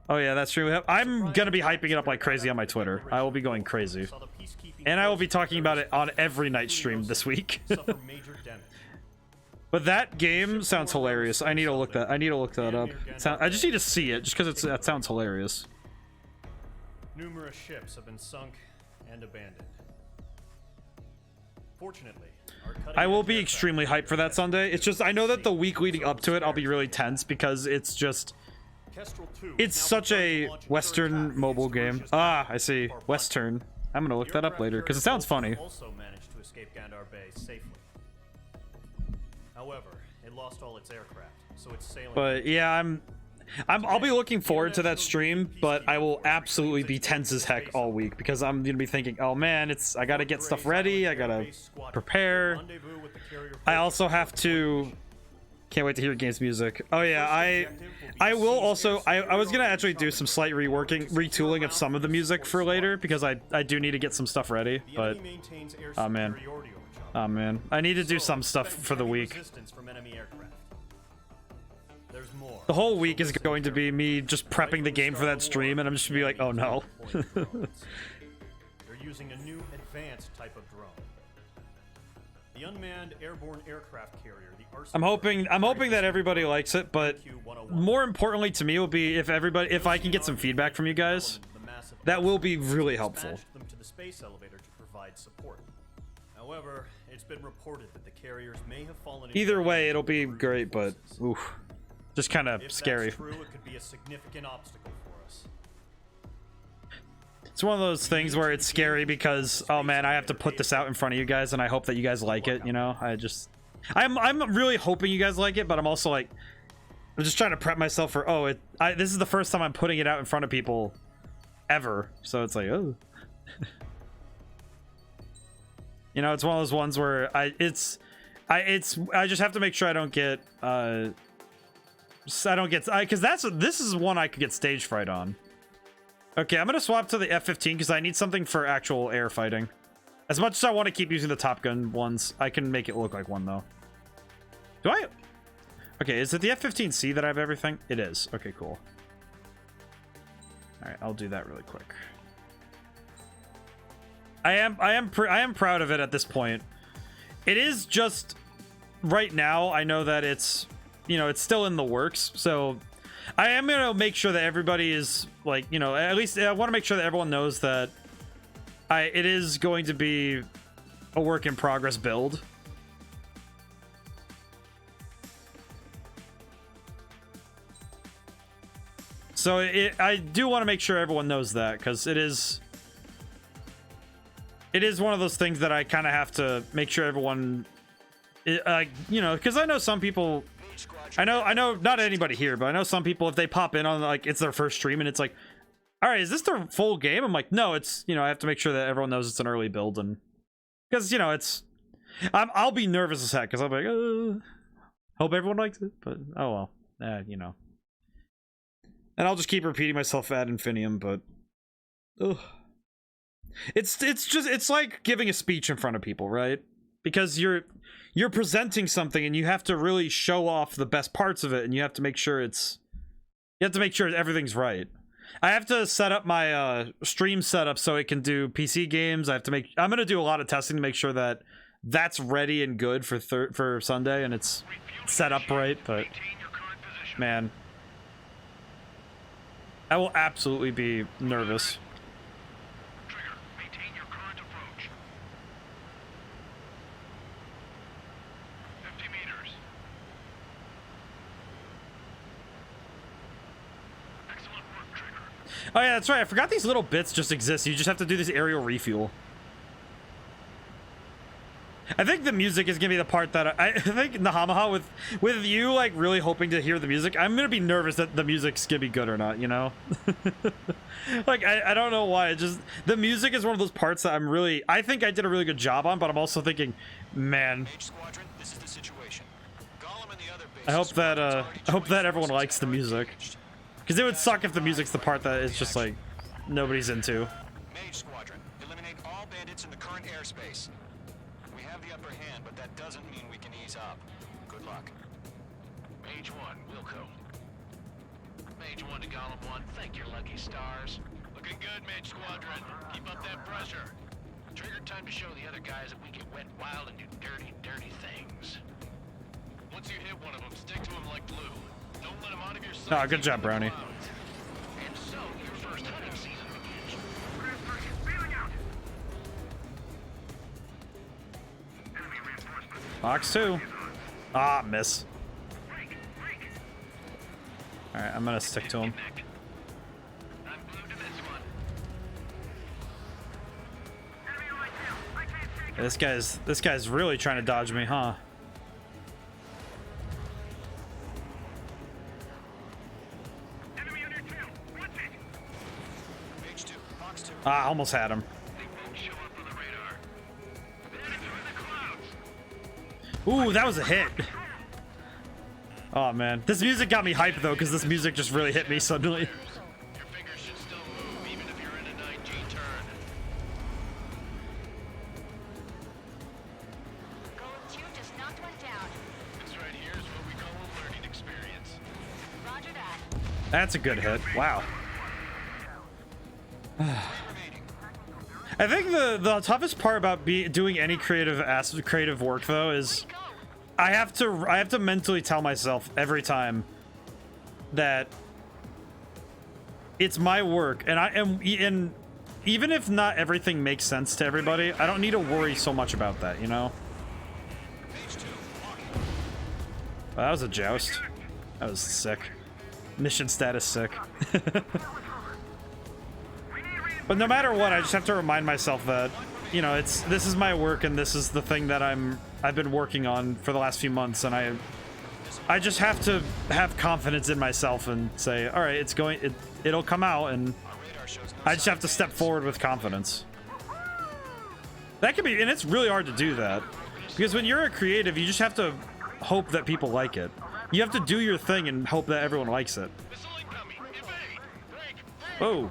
Oh yeah, that's true. I'm gonna be hyping it up like crazy on my Twitter. I will be going crazy. And I will be talking about it on every night stream this week. But that game sounds hilarious. I need to look that up. I just need to see it, just because that sounds hilarious. Numerous ships have been sunk and abandoned. Fortunately, I will be extremely hyped for that Sunday. It's just, I know that the week leading up to it, I'll be really tense because it's just... It's such a Western mobile game. Ah, I see. Western. I'm gonna look that up later, because it sounds funny. Also managed to escape Gandar Bay safely. However, it lost all its aircraft, so it's sailing. But yeah, I'll be looking forward to that stream, but I will absolutely be tense as heck all week because I'm gonna be thinking, oh man, I gotta get stuff ready, I gotta prepare. I also have to. Can't wait to hear games music. Oh yeah, I will also. I was gonna actually do some slight retooling of some of the music for later because I do need to get some stuff ready. But oh man, I need to do some stuff for the week. The whole week is going to be me just prepping the game for that stream, and I'm just gonna be like, oh no. They're using a new advanced type of drone. The unmanned airborne aircraft carrier, the I'm hoping that everybody likes it, but more importantly to me will be if I can get some feedback from you guys. That will be really helpful. Them to the space elevator to provide support. However, it's been reported that the carriers may have fallen. Either way, it'll be great, but oof, just kind of scary. If that's true, it could be a significant obstacle for us. It's one of those things where it's scary because, oh man, I have to put this out in front of you guys, and I hope that you guys like it. You know, I'm really hoping you guys like it, but I'm also like, I'm just trying to prep myself for, this is the first time I'm putting it out in front of people ever, so it's like, oh. You know, it's one of those ones where I just have to make sure I don't get because this is one I could get stage fright on. Okay, I'm gonna swap to the F-15 because I need something for actual air fighting. As much as I want to keep using the Top Gun ones, I can make it look like one though. Do I? Okay, is it the F-15C that I have everything? It is. Okay, cool. All right, I'll do that really quick. I am proud of it at this point. It is just right now. I know that it's, you know, it's still in the works, so I am gonna make sure that everybody is like, you know, at least I want to make sure that everyone knows that it is going to be a work in progress build. So I do want to make sure everyone knows that because it is one of those things that I kind of have to make sure everyone, you know, because I know some people, I know not anybody here, but I know some people, if they pop in on like it's their first stream and it's like, all right, is this their full game? I'm like, no, it's, you know, I have to make sure that everyone knows it's an early build, and because, you know, I'll be nervous as heck because I'll be like, hope everyone likes it, but oh well, you know, and I'll just keep repeating myself ad infinitum, but it's like giving a speech in front of people, right? Because you're presenting something and you have to really show off the best parts of it, and you have to make sure everything's right. I have to set up my stream setup so it can do PC games. I'm gonna do a lot of testing to make sure that that's ready and good for Sunday and it's set up right. But man, I will absolutely be nervous. Oh yeah, that's right. I forgot these little bits just exist. You just have to do this aerial refuel. I think the music is gonna be the part that I think Nahamaha with you like really hoping to hear the music. I'm gonna be nervous that the music's gonna be good or not. You know, like I don't know why. The music is one of those parts that I think I did a really good job on, but I'm also thinking, man. I hope that everyone likes the music. Because it would suck if the music's the part that is just like nobody's into. Mage Squadron, eliminate all bandits in the current airspace. We have the upper hand, but that doesn't mean we can ease up. Good luck. Mage 1, Wilco. Mage 1 to Golem 1, thank your lucky stars. Looking good, Mage Squadron. Keep up that pressure. Trigger time to show the other guys that we get wet wild and do dirty, dirty things. Once you hit one of them, stick to them like glue. Don't let them out of your sight. Oh, good job, Brownie. And so, your first hunting season begins. Box 2. Ah, miss. Alright, I'm gonna stick to him. This guy's really trying to dodge me, huh? Ah, almost had him. Ooh, that was a hit. Oh man, this music got me hyped though, because this music just really hit me suddenly. Your fingers should still move even if you're in a 9G turn. Golem 2 just knocked one down. This right here is what we call a learning experience. Roger that. That's a good hit. Wow. I think the toughest part about doing any creative work though is I have to mentally tell myself every time that it's my work, and even if not everything makes sense to everybody, I don't need to worry so much about that, you know? Well, that was a joust. That was sick. Mission status sick. But no matter what, I just have to remind myself that, you know, this is my work and this is the thing that I've been working on for the last few months, and I just have to have confidence in myself and say, all right, it'll come out, and I just have to step forward with confidence. That can be, and it's really hard to do that, because when you're a creative, you just have to hope that people like it. You have to do your thing and hope that everyone likes it. Oh.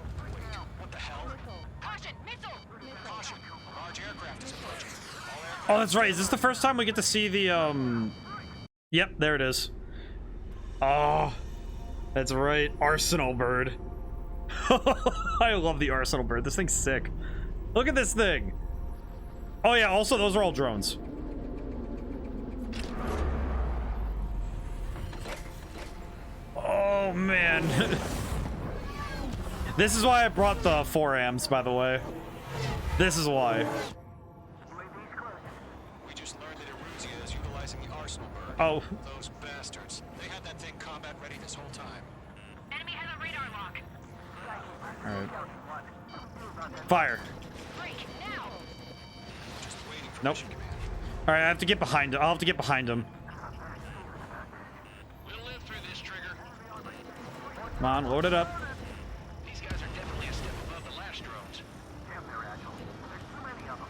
Oh, that's right. Is this the first time we get to see the, Yep, there it is. Oh, that's right. Arsenal bird. I love the Arsenal bird. This thing's sick. Look at this thing. Oh, yeah. Also, those are all drones. Oh, man. This is why I brought the 4AMs, by the way. This is why. Oh. Those bastards. They had that thing combat ready this whole time. Enemy has a radar lock. Alright. Fire. Break now. Nope. Alright, I have to get behind him. I'll have to get behind him. We'll live through this, Trigger. Come on, load it up. These guys are definitely a step above the last drones. Damn, they're agile. There's too many of them.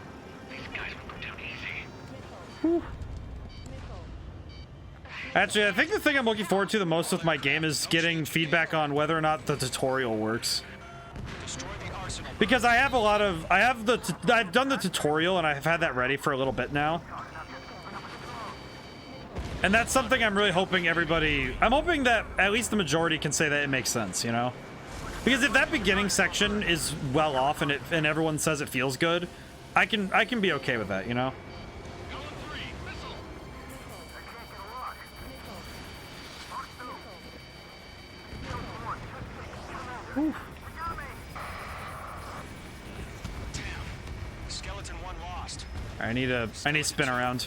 These guys will go down easy. Whew. Actually, I think the thing I'm looking forward to the most with my game is getting feedback on whether or not the tutorial works. Because I have I've done the tutorial and I've had that ready for a little bit now. And that's something I'm really hoping I'm hoping that at least the majority can say that it makes sense, you know? Because if that beginning section is well off and everyone says it feels good, I can be okay with that, you know? Whew. Skeleton 1 lost. I need to spin around.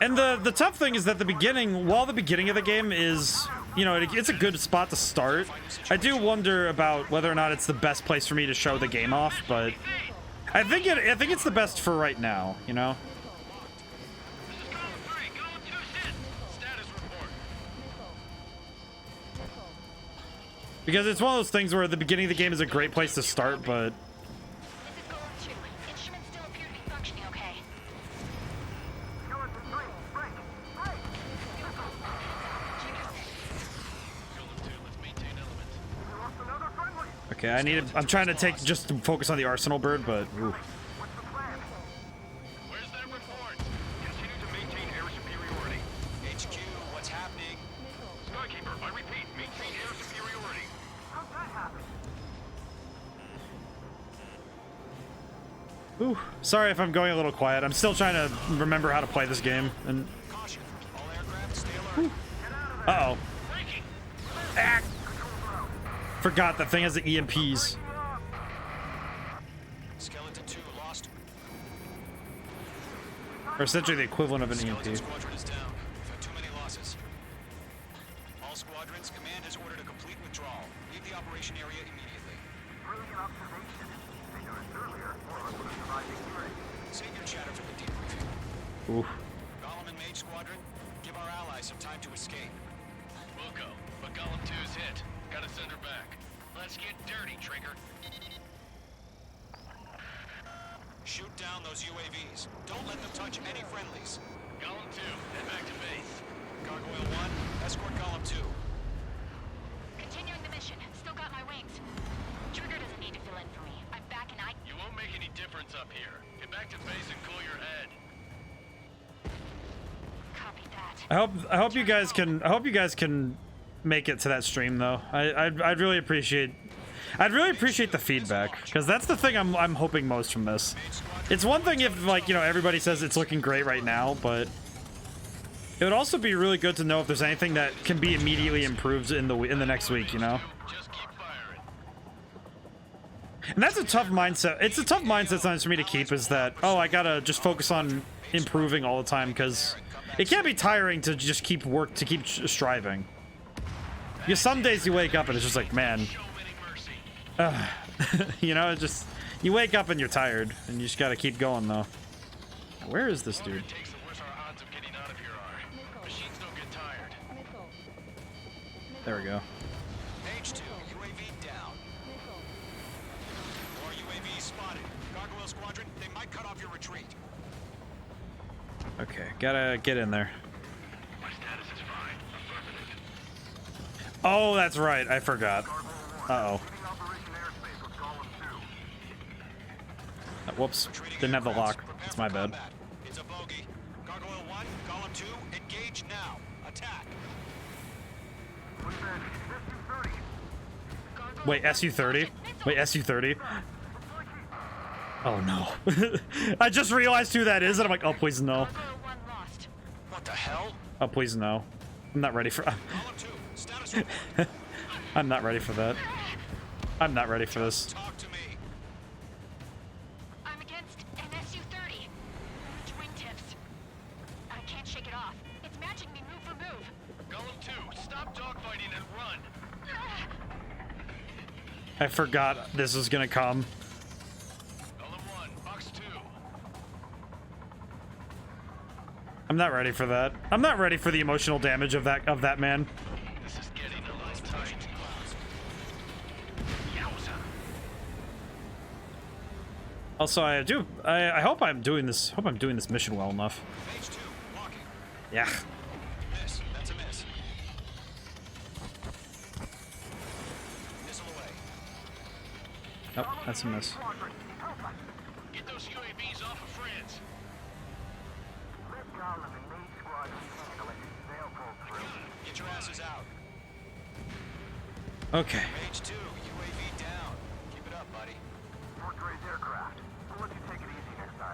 And the tough thing is that while the beginning of the game is, you know, it's a good spot to start, I do wonder about whether or not it's the best place for me to show the game off, but I think it's the best for right now, you know? Because it's one of those things where the beginning of the game is a great place to start, but... This is Golem 2. Instruments still appear to be functioning okay. Okay, I'm trying to just focus on the Arsenal bird, but... Ooh. Where's that report? Continue to maintain air superiority. HQ, what's happening? Skykeeper, I repeat, maintain air superiority. How'd that happen? Ooh. Sorry if I'm going a little quiet. I'm still trying to remember how to play this game. And Caution. All aircraft, stay alert. uh-oh. Ah. Forgot that thing has the EMPs. Skeleton 2 lost. Or essentially the equivalent of an EMP. Skeleton squadron is down. We've had too many losses. All squadrons, command has ordered a complete withdrawal. Leave the operation area immediately. Save your chatter for the debriefing. Oof. Golem and Mage squadron, give our allies some time to escape. We'll go, but Golem 2's hit. Gotta send her back. Let's get dirty, Trigger. Shoot down those UAVs. Don't let them touch any friendlies. Column 2, head back to base. Gargoyle 1, escort Column 2. Continuing the mission. Still got my wings. Trigger doesn't need to fill in for me. I'm back and You won't make any difference up here. Get back to base and cool your head. copy that. I hope you guys can make it to that stream though. I'd really appreciate the feedback, because that's the thing I'm hoping most from this. It's one thing if, like, you know, everybody says it's looking great right now, but it would also be really good to know if there's anything that can be immediately improved in the next week, you know. Just keep firing. And that's a tough mindset. It's a tough mindset sometimes for me to keep, is that, oh, I gotta just focus on improving all the time, because it can't be tiring to just keep striving. Because some days you wake up and it's just like, man, you know, it just, you wake up and you're tired, and you just gotta keep going though. Where is this dude? Takes the worse our odds of getting out of here are. Machines don't get tired. There we go. H2, UAV down. More UAVs spotted. Gargoyle Squadron, they might cut off your retreat. Okay, gotta get in there. My status is fine. Affirmative. Oh, that's right, I forgot. Uh-oh. Operation airspace with Column 2. Whoops, didn't have the lock. It's my bad. It's a bogey. Gargoyle 1, Column 2, engage now. Attack. Wait, SU-30? Wait, SU-30? Oh no. I just realized who that is, and I'm like, oh please no. Gargoyle 1 lost. What the hell? Oh please no. I'm not ready for Column 2, status report. I'm not ready for that. I'm not ready for this. Talk to me. I'm against an SU-30. Wingtips. I can't shake it off. It's matching me move for move. Column 2, stop dogfighting and run. I forgot this was gonna come. Column 1, Box 2. I'm not ready for that. I'm not ready for the emotional damage of that man. This is getting a little tight. Yowza. Also, I hope I'm doing this mission well enough. H2, walking. Yeah. Miss. That's a miss. Missile away. Nope, that's a miss. Get those UAVs off of France. Get your asses out. Okay. H2, UAV down. Keep it up, buddy.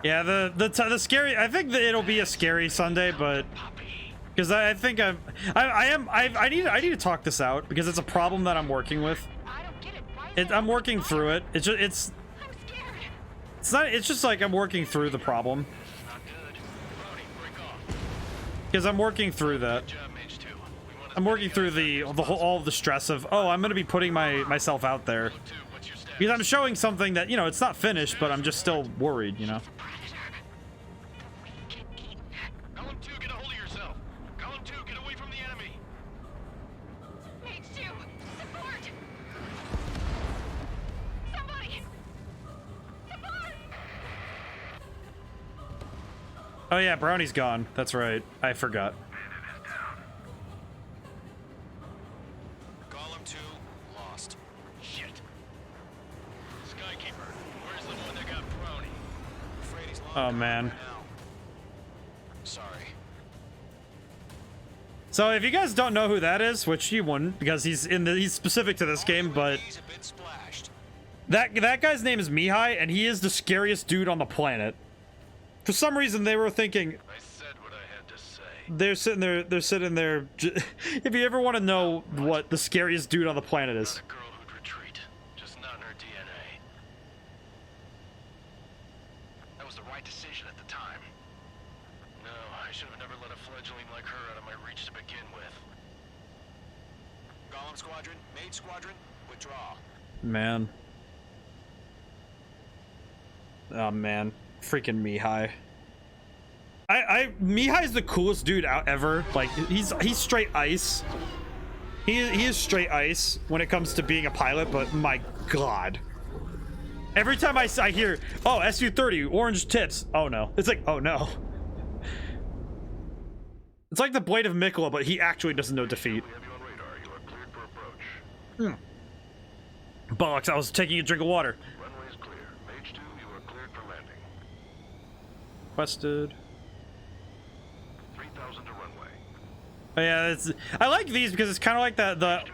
Yeah, the scary. I think that it'll be a scary Sunday, but because I think I need to talk this out, because it's a problem that I'm working with. I don't get it. Why is I'm working through it. It's I'm scared. not. It's just like I'm working through the problem, Not good. Brody, break off. because I'm working through that. Good job, Mage 2. We want I'm working through the whole, all of the stress of, oh, I'm gonna be putting myself out there, 2, what's your status? because I'm showing something that, you know, it's not finished, but I'm just still worried, you know. Column 2, get a hold of yourself. Column 2, get away from the enemy. H2, support. Somebody. Support. Oh yeah, Brownie's gone. That's right. I forgot. Column 2, lost. Shit. Skykeeper, where's the one that got Brownie? Afraid he's long Oh gone man. right now. Sorry. So if you guys don't know who that is, which you wouldn't, because he's specific to this game, but He's a bit splashed. that guy's name is Mihai, and he is the scariest dude on the planet. For some reason, they were thinking I said what I had to say. they're sitting there. If you ever want to know what the scariest dude on the planet is, Not a girl who'd retreat, just not in her DNA. That was the right decision at the time. No, I should have never let a fledgling like her out of my reach to begin with. Golem Squadron, Maid Squadron, withdraw. man. Oh man, freaking Mihai. Mihai's the coolest dude out ever. Like he's straight ice. He is straight ice when it comes to being a pilot, but my god. Every time I hear, oh, SU-30, orange tips. Oh no. It's like, oh no. It's like the Blade of Mikula, but he actually doesn't know defeat. Bollocks, I was taking a drink of water. Runway is clear. Mage 2, you are cleared for landing. Quested. 3,000 to runway. Oh, yeah, I like these because it's kind of like that.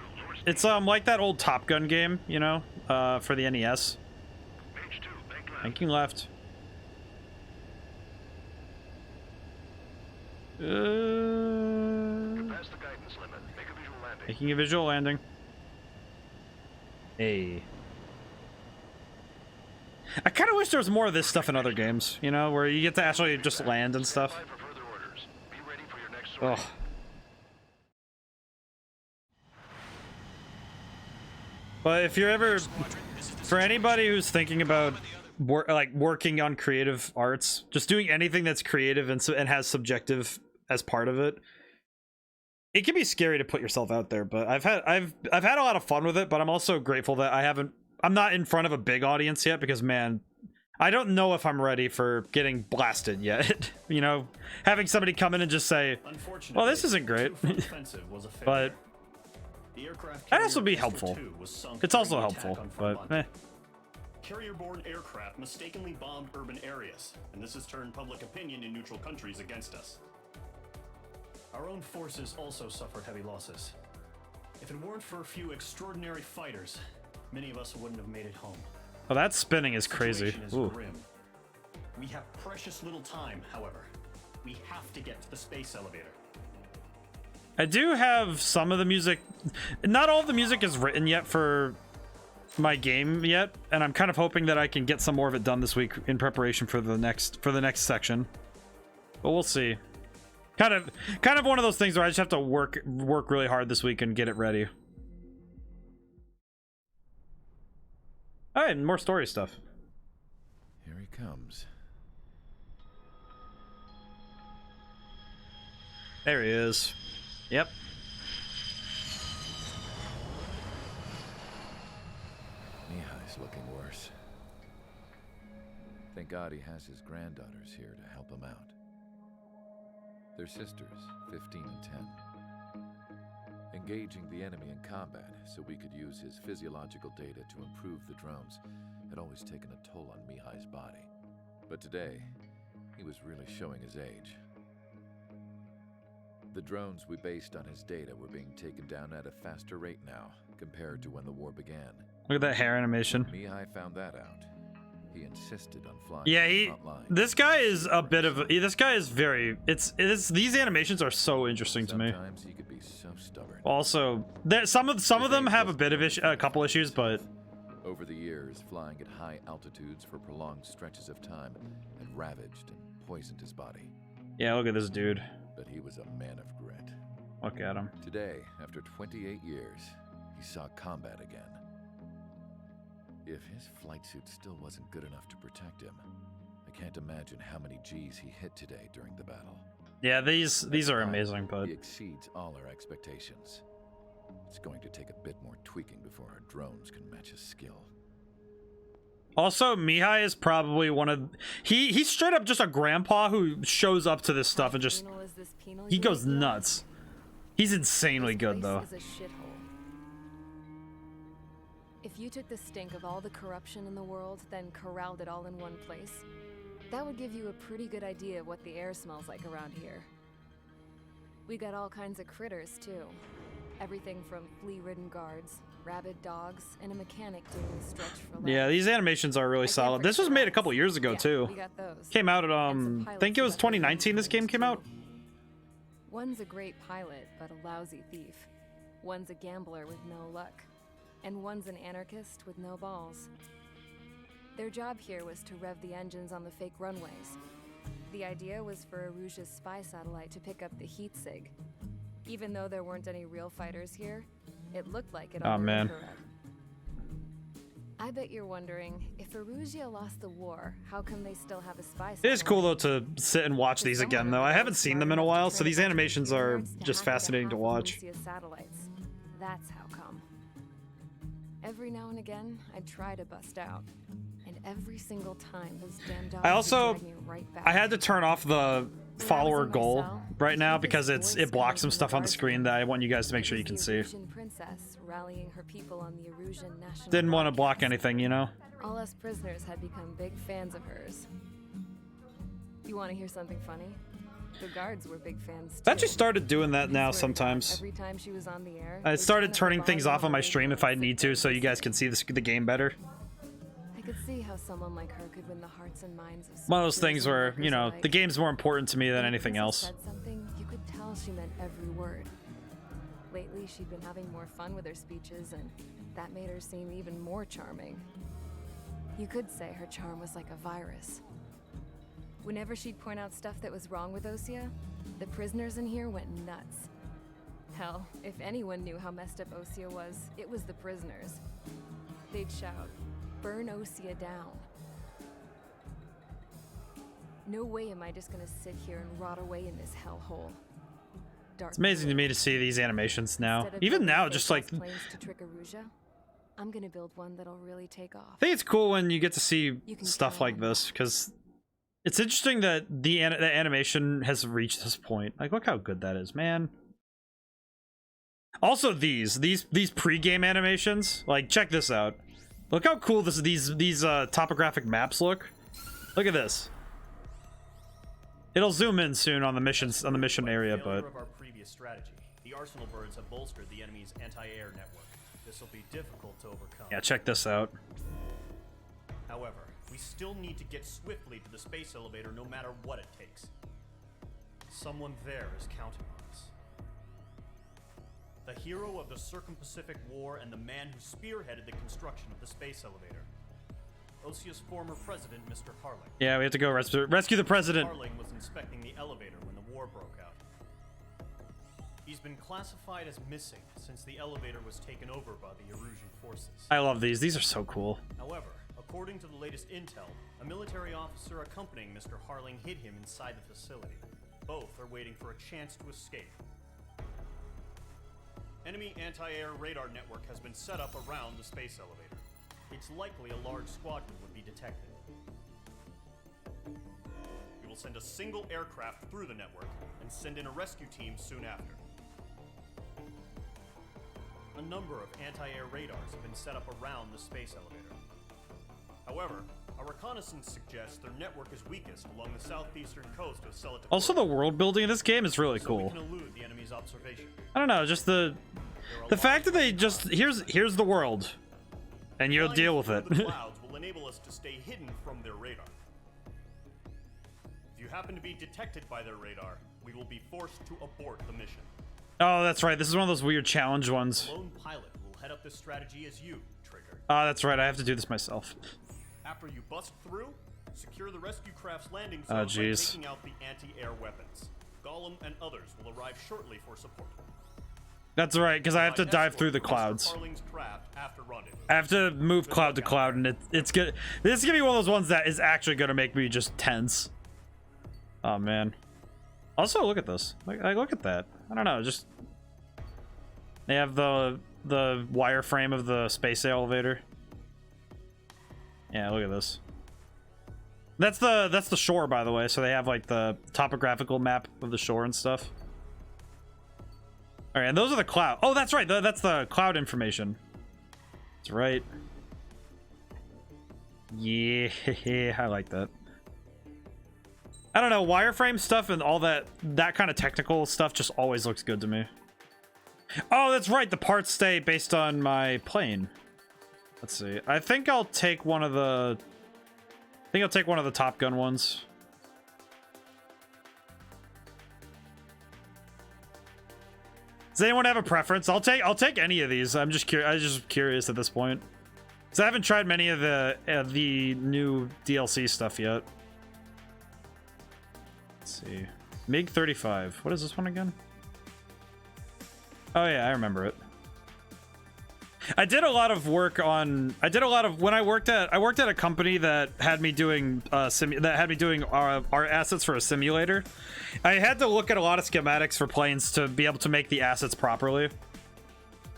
It's like that old Top Gun game, you know, for the NES. Mage 2, bank left. Banking left. Pass the guidance limit. Make a visual landing. Making a visual landing. Hey. I kind of wish there was more of this stuff in other games, you know, where you get to actually just land and stuff. Oh. But if you're ever, for anybody who's thinking about working on creative arts, just doing anything that's creative and has subjective as part of it, it can be scary to put yourself out there. But I've had a lot of fun with it, but I'm also grateful that I'm not in front of a big audience yet, because man, I don't know if I'm ready for getting blasted yet. You know, having somebody come in and just say, well, this isn't great. But that also be helpful. It's also helpful, but eh. Carrier-borne aircraft mistakenly bombed urban areas, and this has turned public opinion in neutral countries against us. Our own forces also suffered heavy losses. If it weren't for a few extraordinary fighters, many of us wouldn't have made it home. Oh, that spinning is crazy. Ooh. Grim. We have precious little time, however. We have to get to the space elevator. I do have some of the music. Not all of the music is written yet for my game yet, and I'm kind of hoping that I can get some more of it done this week in preparation for the next section. But we'll see. Kind of one of those things where I just have to work really hard this week and get it ready. All right, more story stuff. Here he comes. There he is. Yep. Mihai's looking worse. Thank God he has his granddaughters here to help him out. They're sisters, 15 and 10. Engaging the enemy in combat so we could use his physiological data to improve the drones had always taken a toll on Mihai's body. But today, he was really showing his age. The drones we based on his data were being taken down at a faster rate now, compared to when the war began. Look at that hair animation. Mihai found that out. He insisted on flying Yeah, to the front line. this guy is a bit of this guy is very these animations are so interesting to me. Sometimes he could be so stubborn. Also, some of them have a bit of a couple issues, but over the years, flying at high altitudes for prolonged stretches of time had ravaged and poisoned his body. yeah, look at this dude. But he was a man of grit. Look at him. Today, after 28 years, he saw combat again. If his flight suit still wasn't good enough to protect him, I can't imagine how many G's he hit today during the battle. Yeah, these are amazing, but he exceeds all our expectations. It's going to take a bit more tweaking before our drones can match his skill. also Mihai is probably one of he's straight up just a grandpa who shows up to this stuff and just he goes nuts. He's insanely good though. If you took the stink of all the corruption in the world, then corralled it all in one place, that would give you a pretty good idea of what the air smells like around here. We got all kinds of critters, too. Everything from flea-ridden guards, rabid dogs, and a mechanic doing the stretch for legs. Yeah, these animations are really solid. This was made a couple years ago, too. We got those. Came out at, I think it was 2019 this game came out. One's a great pilot, but a lousy thief. One's a gambler with no luck. And one's an anarchist with no balls. Their job here was to rev the engines on the fake runways. The idea was for Aruja's spy satellite to pick up the heat sig. Even though there weren't any real fighters here, it looked like it on the infrared. I bet you're wondering, if Aruja lost the war, how come they still have a spy satellite? It is cool though to sit and watch these again though. I haven't seen them in a while, so these animations are just fascinating to watch. That's how come. Every now and again, I'd try to bust out. And every single time, those damn dogs I also, would drag me right back. I had to turn off the follower in my goal cell, right now this because voice it blocks some coming from stuff the on the guards screen room. that I want you guys to make sure you It can was see. the Erusian princess rallying her people on the Erusian national. Didn't want to block broadcast. anything, you know? All us prisoners had become big fans of hers. You want to hear something funny? The guards were big fans I too. actually started doing that now Swear to God, sometimes. Every time she was on the air, I they'd started turn up the turning things volume off on my the stream if I need to so you guys can see the game better. I could see how someone like her could win the hearts and minds of One of those speakers things and where, workers you know, alike. the game's more important to me than When the anything princess else. said something, you could tell she meant every word. Lately, she'd been having more fun with her speeches, and that made her seem even more charming. You could say her charm was like a virus. Whenever she'd point out stuff that was wrong with Osea, the prisoners in here went nuts. Hell, if anyone knew how messed up Osea was, it was the prisoners. They'd shout, "Burn Osea down." No way am I just gonna sit here and rot away in this hellhole. It's amazing to me to see these animations now. Instead of Even building now, just like, fake-ass planes to trick Aruja, I'm gonna build one that'll really take off. I think it's cool when you get to see You can stuff count like on this because it's interesting that the animation has reached this point. Like, look how good that is, man. Also, these pre-game animations, like, check this out. Look how cool these topographic maps look. Look at this. It'll zoom in soon on the missions on the mission area, but Of our previous strategy, the Arsenal birds have bolstered the enemy's anti-air network. This will be difficult to overcome. yeah, check this out. However, we still need to get swiftly to the space elevator no matter what it takes. Someone there is counting on us. The hero of the Circum-Pacific War and the man who spearheaded the construction of the space elevator. Osea's former president, Mr. Harling. Yeah, we have to go rescue the president. Harling was inspecting the elevator when the war broke out. He's been classified as missing since the elevator was taken over by the Erusian forces. I love these. These are so cool. However, according to the latest intel, a military officer accompanying Mr. Harling hid him inside the facility. Both are waiting for a chance to escape. Enemy anti-air radar network has been set up around the space elevator. It's likely a large squadron would be detected. We will send a single aircraft through the network and send in a rescue team soon after. A number of anti-air radars have been set up around the space elevator. However, our reconnaissance suggests their network is weakest along the southeastern coast of Selator. Also, the world building in this game is really So cool. we can elude the enemy's observation. I don't know, just the fact that they just here's the world, and you'll deal with it. The clouds will enable us to stay hidden from their radar. If you happen to be detected by their radar, we will be forced to abort the mission. Oh, that's right. This is one of those weird challenge ones. The lone pilot will head up this strategy as you, Trigger. Oh, that's right. I have to do this myself. After you bust through, secure the rescue craft's landing Oh, zone by jeez. taking out the anti-air weapons. Gollum and others will arrive shortly for support. That's right, because I have to Provide dive escort through the to Mr. clouds. Harling's craft after rendezvous. I have to move cloud to cloud, and it's good. This is gonna be one of those ones that is actually gonna make me just tense. Oh man. Also, look at this. Like, look at that. I don't know. Just they have the wireframe of the space elevator. Yeah, look at this. That's the shore, by the way. So they have like the topographical map of the shore and stuff. All right, and those are the cloud. Oh, that's right. That's the cloud information. That's right. Yeah, I like that. I don't know, wireframe stuff and all that kind of technical stuff just always looks good to me. Oh, that's right. The parts stay based on my plane. Let's see. I think I'll take one of the Top Gun ones. Does anyone have a preference? I'll take any of these. I'm just curious at this point. Cuz I haven't tried many of the new DLC stuff yet. Let's see. MiG-35. What is this one again? Oh yeah, I remember it. I did a lot of work on. When I worked at a company that had me doing our assets for a simulator. I had to look at a lot of schematics for planes to be able to make the assets properly.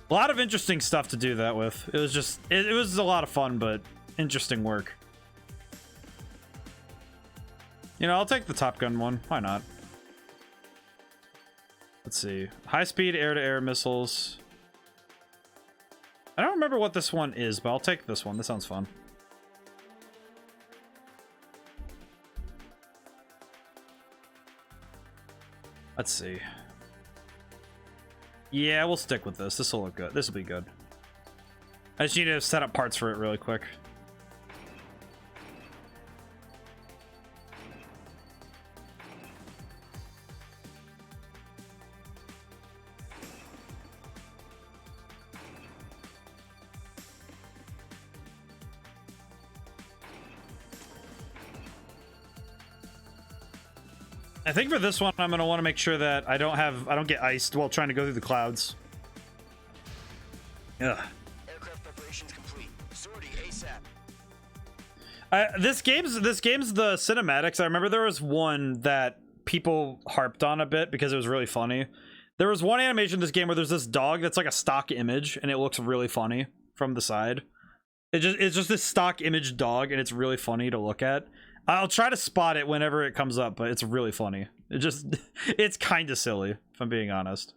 A lot of interesting stuff to do that with. It was just, it was a lot of fun, but interesting work. You know, I'll take the Top Gun one. Why not? Let's see. High-speed air-to-air missiles. I don't remember what this one is, but I'll take this one. This sounds fun. Let's see. Yeah, we'll stick with this. This will look good. This will be good. I just need to set up parts for it really quick. I think for this one, I'm gonna want to make sure that I don't get iced while trying to go through the clouds. Ugh. Aircraft preparations complete. Sortie ASAP. This game's the cinematics. I remember there was one that people harped on a bit because it was really funny. There was one animation in this game where there's this dog that's like a stock image and it looks really funny from the side. It's just this stock image dog and it's really funny to look at. I'll try to spot it whenever it comes up, but it's really funny. It's kind of silly, if I'm being honest.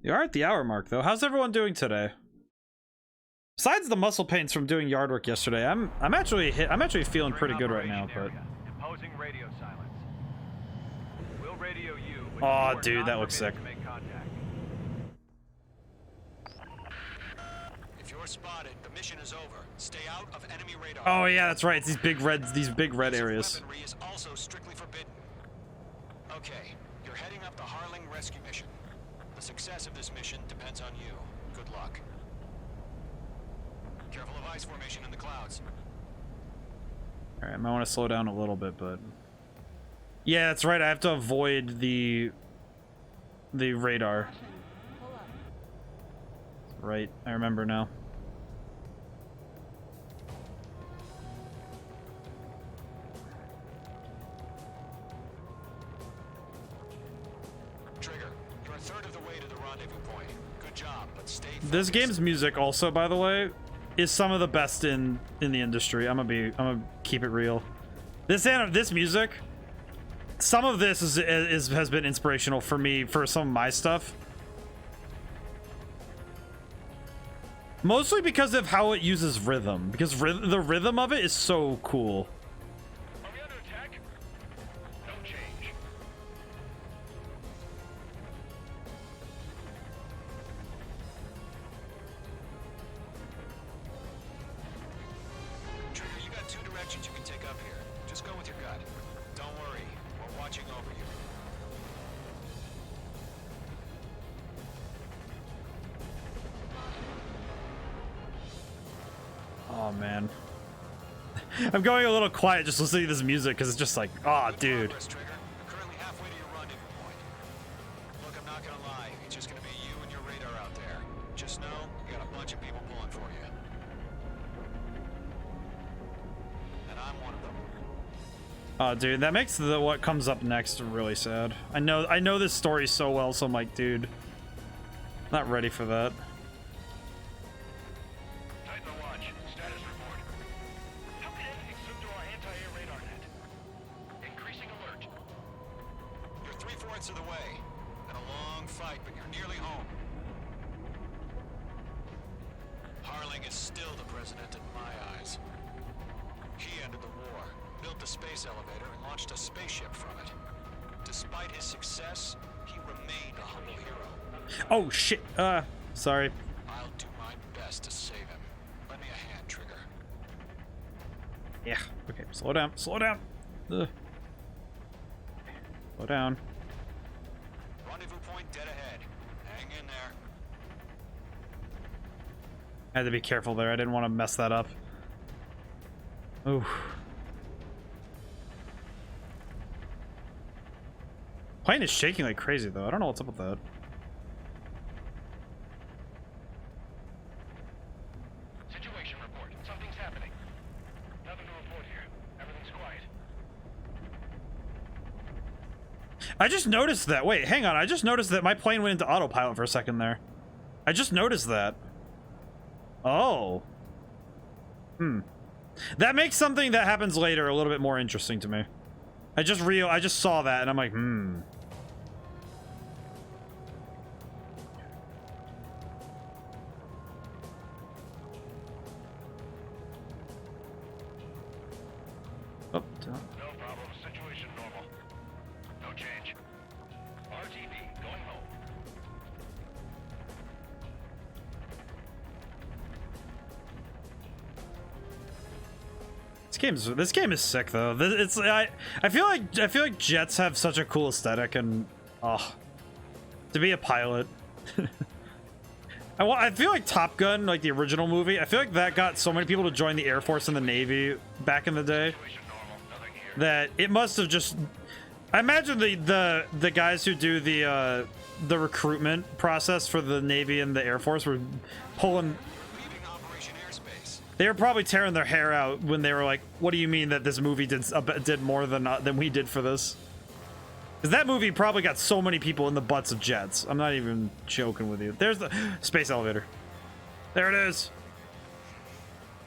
You are at the hour mark, though. How's everyone doing today? Besides the muscle pains from doing yard work yesterday, I'm actually feeling pretty good right now. But Imposing radio silence. We'll radio you. oh, dude, that looks sick. If you're spotted, the mission is over. Stay out of enemy radar. Oh yeah, that's right. It's these big red areas. Weaponry is also strictly forbidden. Okay, you're heading up the Harling rescue mission. The success of this mission depends on you. Good luck. Careful of ice formation in the clouds. All right, I might want to slow down a little bit, but yeah, that's right. I have to avoid the radar. Right, I remember now. Trigger, you're a third of the way to the rendezvous point. Good job, but stay focused. This game's music also, by the way, is some of the best in the industry. I'm gonna keep it real. This music, some of this has been inspirational for me for some of my stuff. Mostly because of how it uses rhythm, because the rhythm of it is so cool. Are we under attack? No change. Trigger, you got two directions you can take up here. Just go with your gut. Don't worry, we're watching over you. Oh man, I'm going a little quiet just listening to this music because it's just like, oh dude. Currently halfway to your rendezvous point. Look, I'm not gonna lie, it's just gonna be you and your radar out there. Just know you got a bunch of people pulling for you. And I'm one of them. Oh dude, that makes what comes up next really sad. I know this story so well, so I'm like, dude, not ready for that. Of the way. Been a long fight, but you're nearly home. Harling is still the president in my eyes. He ended the war, built the space elevator, and launched a spaceship from it. Despite his success, he remained a humble hero. Oh shit, sorry. I'll do my best to save him. Lend me a hand, Trigger. Yeah, okay, slow down. Ugh. Slow down. Rendezvous point dead ahead. Hang in there. I had to be careful there. I didn't want to mess that up. Ooh. Plane is shaking like crazy though. I don't know what's up with that. Situation report. Something's happening. Nothing to report here. Everything's quiet. I just noticed that. Wait, hang on. I just noticed that my plane went into autopilot for a second there. I just noticed that. Oh. That makes something that happens later a little bit more interesting to me. I just saw that and I'm like, Oh, No problem. Situation normal. No change. RTB, going home. this game is sick though. I feel like jets have such a cool aesthetic, and to be a pilot. I feel like Top Gun, like the original movie, I feel like that got so many people to join the Air Force and the Navy back in the day that it must have just. I imagine the guys who do the recruitment process for the Navy and the Air Force were pulling. They were probably tearing their hair out when they were like, "What do you mean that this movie did more than we did for this?" Because that movie probably got so many people in the butts of jets. I'm not even joking with you. There's the space elevator. There it is.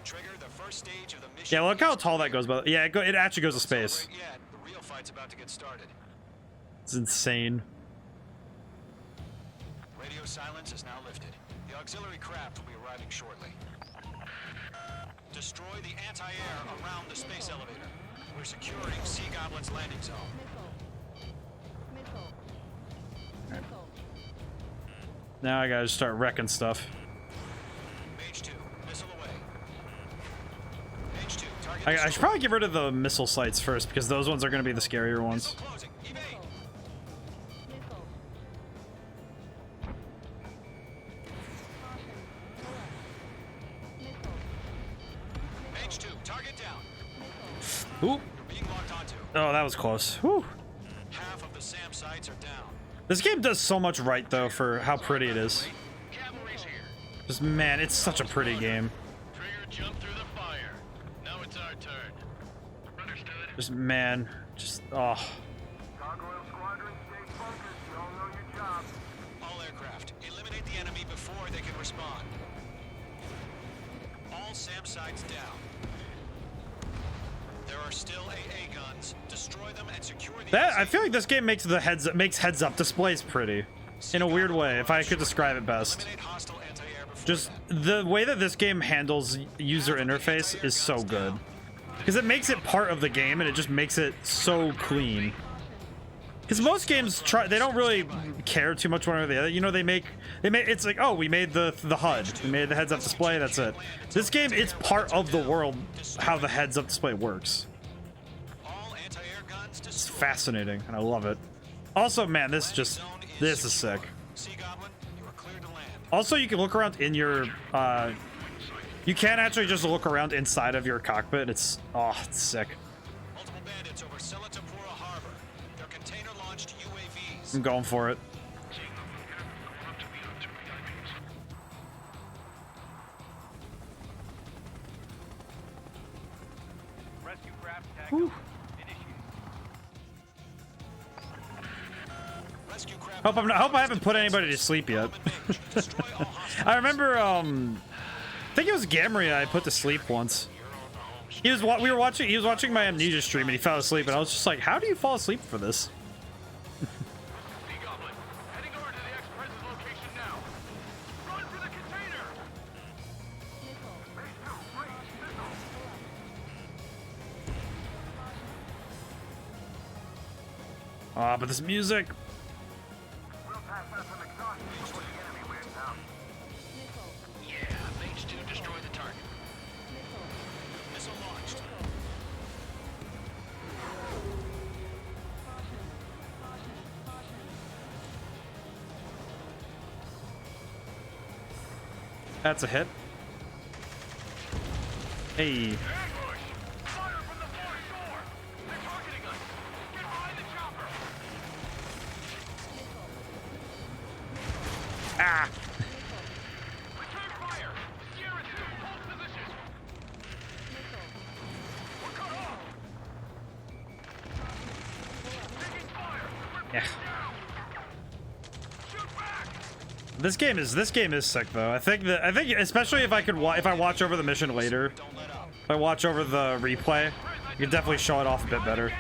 Trigger the first stage of the mission. Yeah, look how tall that goes. But yeah, it actually goes to space. Yet, the real fight's about to get started. It's insane. Radio silence is now lifted. The auxiliary craft will be arriving shortly. Destroy the anti-air around the space elevator. We're securing Sea Goblin's landing zone. Now I gotta start wrecking stuff. Mage 2, missile away. Mage 2, target I should probably get rid of the missile sites first, because those ones are gonna be the scarier ones. closing. Evade. Mage 2, target down. Ooh. You're being locked onto. Oh, that was close. Whew. Half of the SAM sites are down. This game does so much right, though, for how pretty it is. Cavalry's here. Just, man, it's such a pretty game. Trigger jumped through the fire. Now it's our turn. Understood. Just, man, just, oh. Gargoyle Squadron, stay focused. You all know your job. All aircraft, eliminate the enemy before they can respond. All SAM sites down. There are still AA guns. Destroy them and secure the I feel like this game makes heads up displays pretty, in a weird way, if I could describe it best. Eliminate hostile anti-air before Just the way that this game handles user interface is so good, because it makes it part of the game and it just makes it so clean. Because most games they don't really care too much one or the other. You know, they make it's like, oh, we made the HUD, we made the heads-up display, that's it. This game, it's part of the world how the heads-up display works. all anti-air guns It's destroyed. fascinating and I love it. Also, man, this is sick. Sea Goblin, you are cleared to land. Also, you can look around in your you can actually just look around inside of your cockpit. It's sick. Multiple bandits over Selatapura Harbor. They're container-launched UAVs. I'm going for it. Rescue craft tag up. Initiate. Rescue craft. I hope I haven't put anybody to sleep yet. Destroy all hostile. I remember I think it was Gamria I put to sleep once. He was watching my Amnesia stream and he fell asleep and I was just like, how do you fall asleep for this? Sea Goblin, heading over to the Express's location now. Run for the container. But this music. We'll pass out some exhaust before the enemy wears out. Yeah, Mage 2, destroy the target. Missile launched. That's a hit. Hey. Ambush! Fire from the forward shore! They're targeting us! Get behind the chopper! Ah. Return fire! Sierra 2, hold position! We're cut off! Taking fire! Yeah. This game is sick though. I think especially if I watch over the mission later, if I watch over the replay, you can definitely show it off a bit better.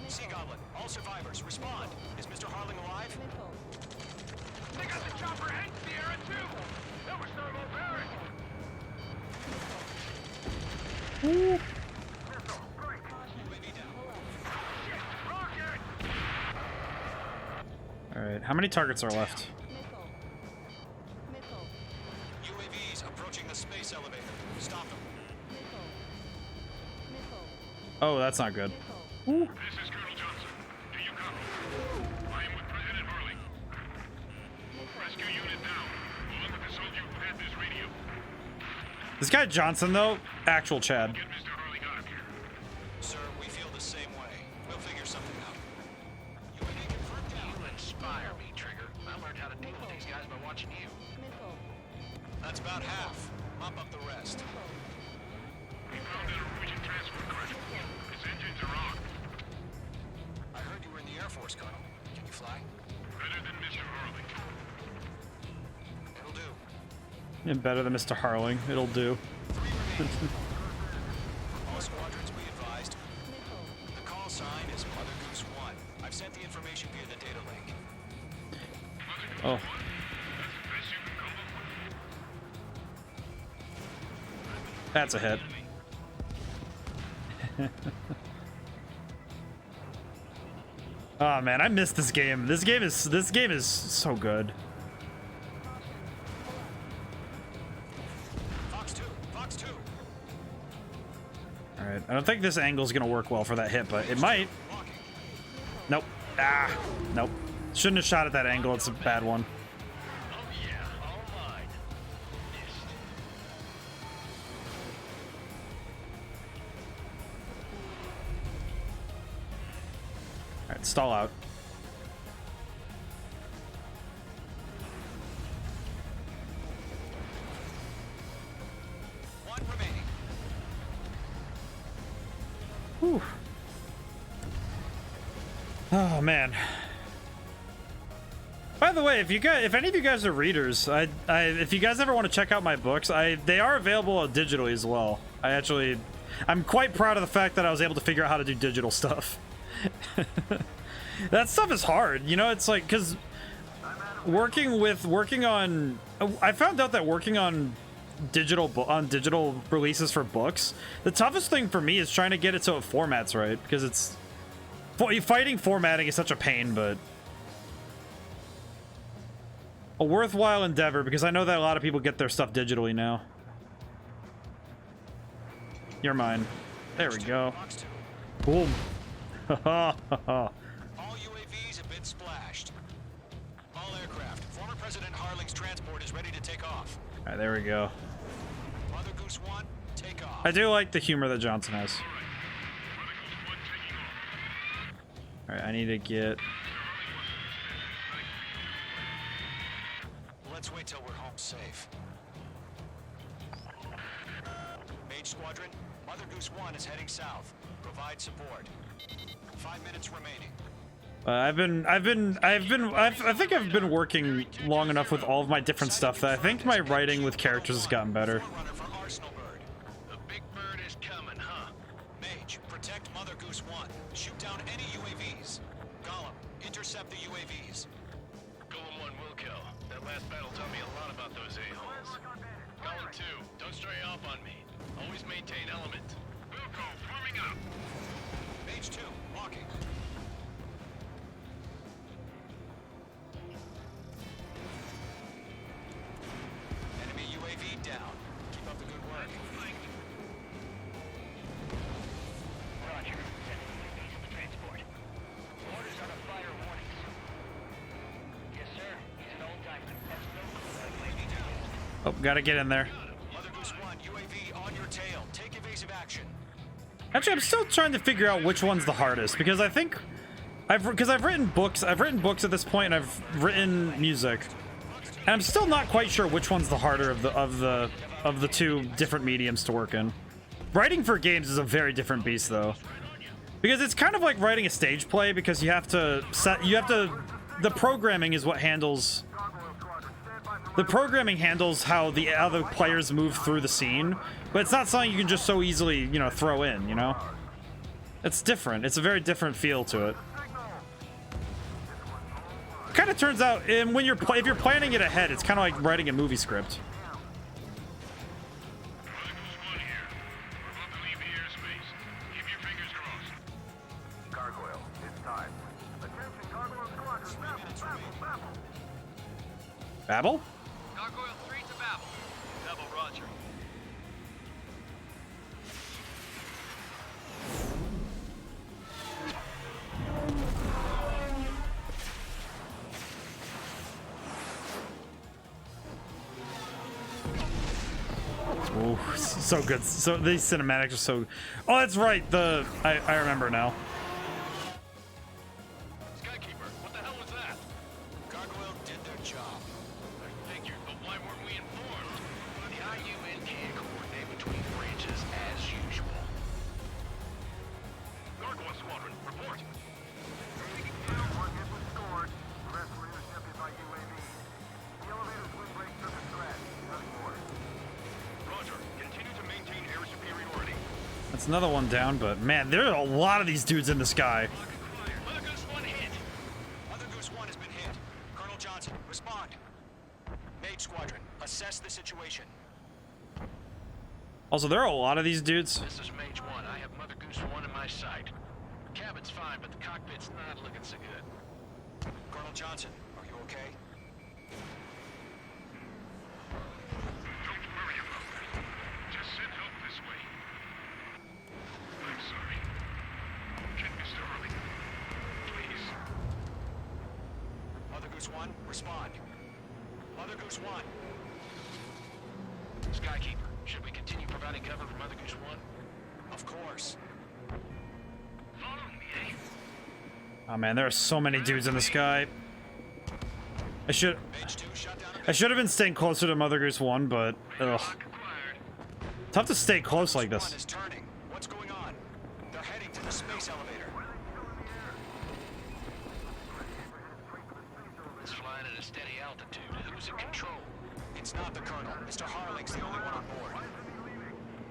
Sea Goblin, all survivors, respond. Is Mr. Harling alive? They got the chopper and Sierra too! That was thermal barracks! All right, how many targets are left? UAVs approaching the space elevator. Stop them. Oh, that's not good. This is Colonel Johnson. Do you copy? I am with President Harling. Rescue unit down, along with the soldier who had this radio. This guy Johnson though, actual Chad. Get Mr. Harling out of here. Sir, we feel the same way. We'll figure something out. UAV confirmed down. You inspire me, Trigger. I learned how to deal with these guys by watching you. That's about half. Mop up the rest. We found an Norwegian transport crash. His engines are on. I heard you were in the Air Force, Colonel. Can you fly? Better than Mr. Harling. It'll do. And better than Mr. Harling, it'll do. 3 remaining. All squadrons, be advised. The call sign is Mother Goose 1. I've sent the information via the data link. Oh. That's a hit. Oh man, I missed this game. This game is so good. Fox 2, Fox 2. All right, I don't think this angle is gonna work well for that hit, but it might. Nope. Ah, nope. Shouldn't have shot at that angle. It's a bad one. Oh yeah, all mine. Missed. All right, stall out. One remaining. Whew. Oh man. By the way, if any of you guys are readers, if you guys ever want to check out my books, they are available digitally as well. I'm quite proud of the fact that I was able to figure out how to do digital stuff. That stuff is hard, you know. It's like, because I found out that working on digital releases for books, the toughest thing for me is trying to get it so it formats right, because fighting formatting is such a pain, but a worthwhile endeavor, because I know that a lot of people get their stuff digitally now. You're mine. There we go. Boom. All UAVs have been splashed. All aircraft. Former President Harling's transport is ready to take off. All right, there we go. Mother Goose 1, take off. I do like the humor that Johnson has. All right, I need to get... Let's wait till we're home safe. Mage Squadron, Mother Goose 1 is heading south. Provide support. 5 minutes remaining. I think I've been working long enough with all of my different stuff that I think my writing with characters has gotten better. The big bird is coming, huh? Mage, protect Mother Goose 1. Shoot down any UAVs. Gollum, intercept the UAVs. Golem 1 will kill. That last battle taught me a lot about those a-holes. Golem 2, don't stray off on me. Always maintain element. Wilco, forming up. Mage 2, walking. Enemy UAV down. Keep up the good work. Roger. Sending UAVs to transport. Orders on a fire warnings. Yes, sir. He's an old-timer. That's no clue. Oh, gotta get in there. Mother Goose 1, UAV on your tail. Take evasive action. Actually, I'm still trying to figure out which one's the hardest, because I think because I've written books at this point, and I've written music, and I'm still not quite sure which one's the harder of the two different mediums to work in. Writing for games is a very different beast, though, because it's kind of like writing a stage play, because you have to the programming is what handles. The programming handles how the other players move through the scene, but it's not something you can just so easily, you know, throw in, you know? It's different. It's a very different feel to it. Kind of turns out, and when if you're planning it ahead, it's kind of like writing a movie script. Babel? Gargoyle 3 to Babel. Babel, roger. Ooh, so good. So these cinematics are so. Oh, that's right. I remember now. Skykeeper, what the hell was that? Gargoyle did their job. I figured, but why weren't we informed? The IUN can't coordinate between branches as usual. Gargoyle Squadron, report. One hit was scored. Press leadership is by UAV. The elevator's wind break took a threat. Nothing more. Roger. Continue to maintain air superiority. That's another one down, but man, there are a lot of these dudes in the sky. Mother Goose 1 hit. Mother Goose 1 has been hit. Colonel Johnson, respond. Mage Squadron, assess the situation. Also, there are a lot of these dudes. This is Mage 1. I have Mother Goose 1 in my sight. The cabin's fine, but the cockpit's not looking so good. Colonel Johnson, are you okay? Don't worry about that. Just send help this way. I'm sorry. Can Mr. Hurley, please? Mother Goose 1, respond. Mother Goose 1. Skykeeper, should we continue providing cover for Mother Goose 1? Of course. Following me, eh? Oh man, there are so many dudes in the sky. I should Mage 2 shut down I should have been staying closer to Mother Goose 1, but ugh. Tough to stay close like One this. is turning. What's going on? They're heading to the space elevator. It's flying at a steady altitude. Who's in control? It's not the Colonel. Mr. Harling's the only one on board.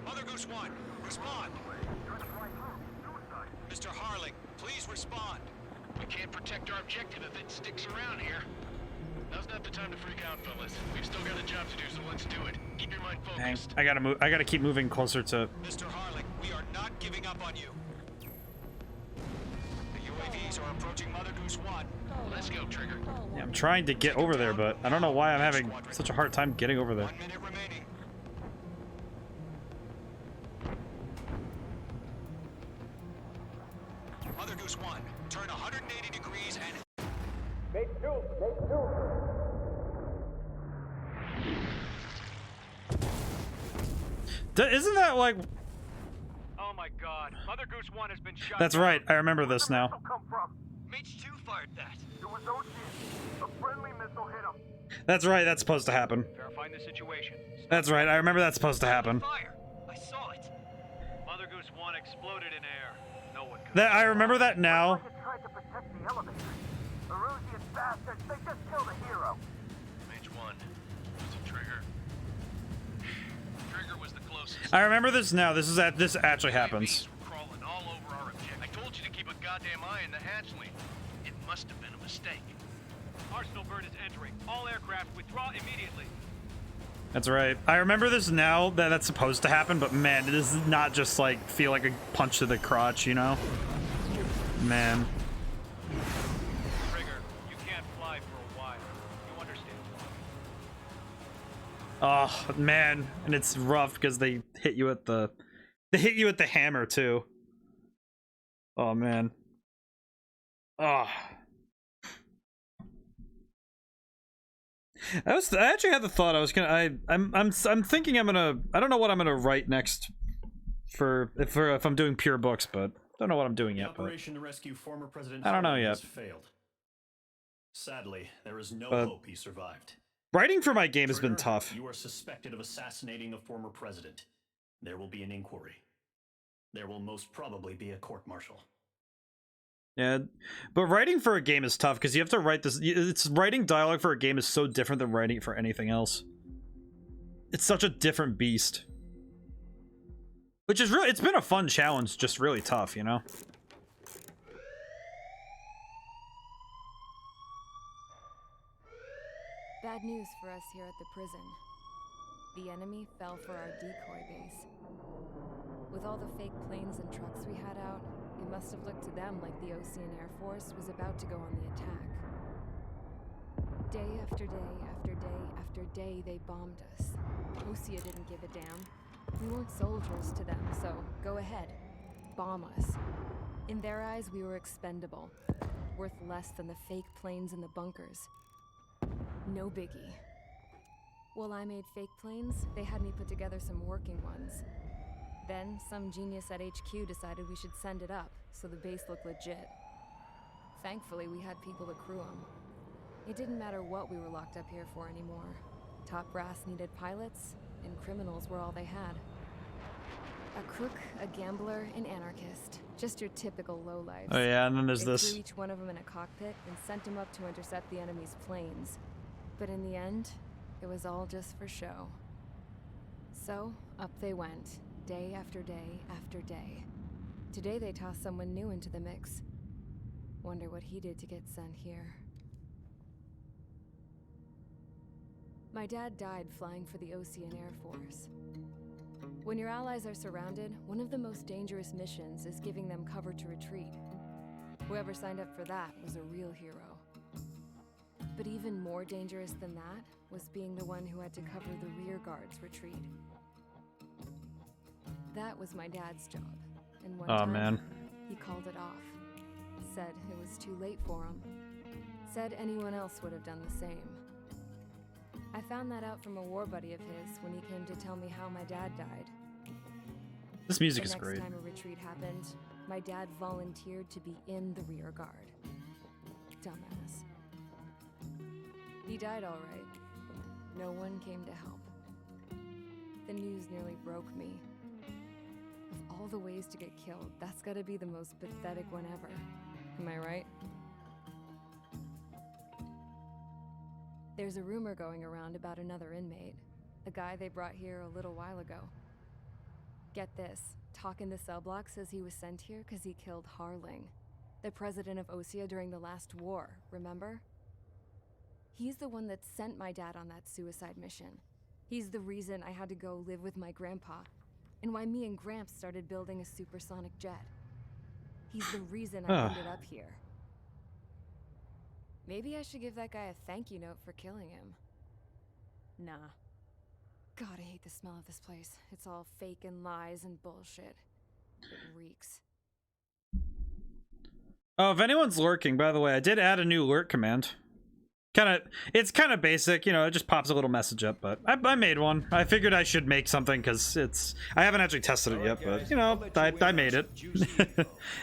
Mother Goose 1, respond. Mr. Harling, please respond. We can't protect our objective if it sticks around here. Now's not the time to freak out, fellas. We've still got a job to do, so let's do it. Keep your mind Dang, focused. I gotta move. I gotta keep moving closer to. Mr. Harling, we are not giving up on you. The UAVs are approaching Mother Goose 1. Let's go, Trigger. Yeah, I'm trying to get over there, but I don't know why I'm having such a hard time getting over there. 1 minute remaining. Mother Goose 1, turn 180 degrees and... Isn't that like? Oh my god. Mother Goose 1 has been shot. That's right. I remember this now. Come from? Mage 2 fired that. It was ODaM. A friendly missile hit him. That's right. That's supposed to happen. Verifying the situation. That's right. I remember that's supposed to happen. Fire! I saw it. Mother Goose 1 exploded in air. No one could. That I remember that now. You tried to protect the elevator. Erusian bastards, they just killed a hero. Mage 1. Was it Trigger? Trigger was the closest. I remember this now. This actually happens. UAVs were crawling all over our objective. I told you to keep a goddamn eye in the hatchling. It must have been a mistake. Arsenal bird is entering. All aircraft withdraw immediately. That's right. I remember this now that that's supposed to happen, but man, this is not just like feel like a punch to the crotch, you know? Man. Trigger, you can't fly for a while. You understand? Oh man, and it's rough because they hit you at the hammer too. Oh man. Oh. I actually had the thought I was gonna I'm thinking I don't know what I'm gonna write next for if I'm doing pure books, but Don't know what I'm doing The yet, but operation to rescue former President I don't know Harlan yet. has failed. Sadly, there is no But hope he survived. writing for my game has been Trigger, tough. You are suspected of assassinating a former president. There will be an inquiry. There will most probably be a court-martial. Yeah, but writing for a game is tough because you have to write this. It's writing dialogue for a game is so different than writing it for anything else. It's such a different beast. Which is really, it's been a fun challenge, just really tough, you know? Bad news for us here at the prison. The enemy fell for our decoy base. With all the fake planes and trucks we had out, it must have looked to them like the Ocean Air Force was about to go on the attack. Day after day after day after day, they bombed us. Osea didn't give a damn. We weren't soldiers to them, so go ahead. Bomb us. In their eyes, we were expendable. Worth less than the fake planes in the bunkers. No biggie. While I made fake planes, they had me put together some working ones. Then, some genius at HQ decided we should send it up, so the base looked legit. Thankfully, we had people to crew them. It didn't matter what we were locked up here for anymore. Top brass needed pilots, and criminals were all they had. A crook, a gambler, an anarchist. Just your typical lowlifes. Oh yeah, and then there's They this. threw each one of them in a cockpit and sent them up to intercept the enemy's planes. But in the end, it was all just for show. So, up they went, day after day after day. Today they tossed someone new into the mix. Wonder what he did to get sent here. My dad died flying for the Ocean Air Force. When your allies are surrounded, one of the most dangerous missions is giving them cover to retreat. Whoever signed up for that was a real hero. But even more dangerous than that was being the one who had to cover the rear guard's retreat. That was my dad's job, and one time, Man. he called it off. Said it was too late for him. Said anyone else would have done the same. I found that out from a war buddy of his when he came to tell me how my dad died. This music is The great. next time a retreat happened, my dad volunteered to be in the rear guard. Dumbass. He died all right. No one came to help. The news nearly broke me. Of all the ways to get killed, that's gotta be the most pathetic one ever. Am I right? There's a rumor going around about another inmate. A guy they brought here a little while ago. Get this, talk in the cell block says he was sent here because he killed Harling, the president of Osea during the last war, remember? He's the one that sent my dad on that suicide mission. He's the reason I had to go live with my grandpa, and why me and Gramps started building a supersonic jet. He's the reason I ended up here. Maybe I should give that guy a thank you note for killing him. Nah. God, I hate the smell of this place. It's all fake and lies and bullshit. It reeks. Oh, if anyone's lurking, by the way, I did add a new lurk command. It's kind of basic, you know, it just pops a little message up, but I made one. I figured I should make something because I haven't actually tested it yet, but, you know, I made it.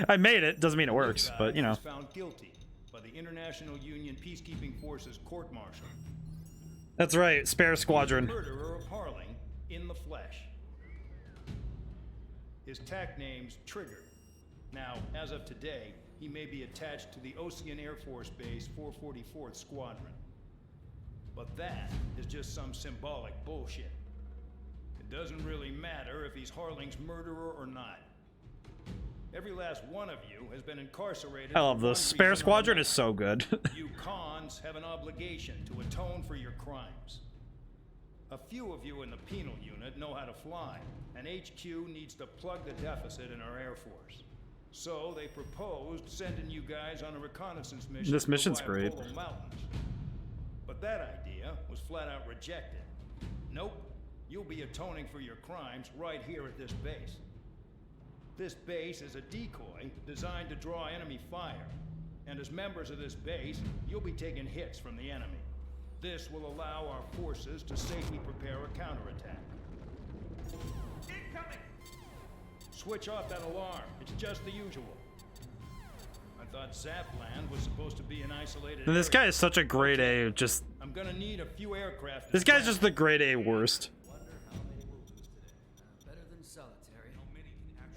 I made it, doesn't mean it works, but, you know. Found guilty by the International Union Peacekeeping Forces court-martial. That's right, Spare Squadron. Murderer of Harling in the flesh. His tag name's Trigger. Now, as of today, he may be attached to the Ocean Air Force Base 444th Squadron. But that is just some symbolic bullshit. It doesn't really matter if he's Harling's murderer or not. Every last one of you has been incarcerated. I love this. Spare Squadron is so good. You cons have an obligation to atone for your crimes. A few of you in the penal unit know how to fly, and HQ needs to plug the deficit in our Air Force. So they proposed sending you guys on a reconnaissance mission. This mission's great. Mountains. But that idea was flat out rejected. Nope, you'll be atoning for your crimes right here at this base. This base is a decoy designed to draw enemy fire. And as members of this base, you'll be taking hits from the enemy. This will allow our forces to safely prepare a counterattack. Incoming! Switch off that alarm. It's just the usual. I thought Zapland was supposed to be an isolated And this area. guy is such a grade A, just... I'm gonna need a few aircraft. This guy's just the grade A worst. Better than solitary.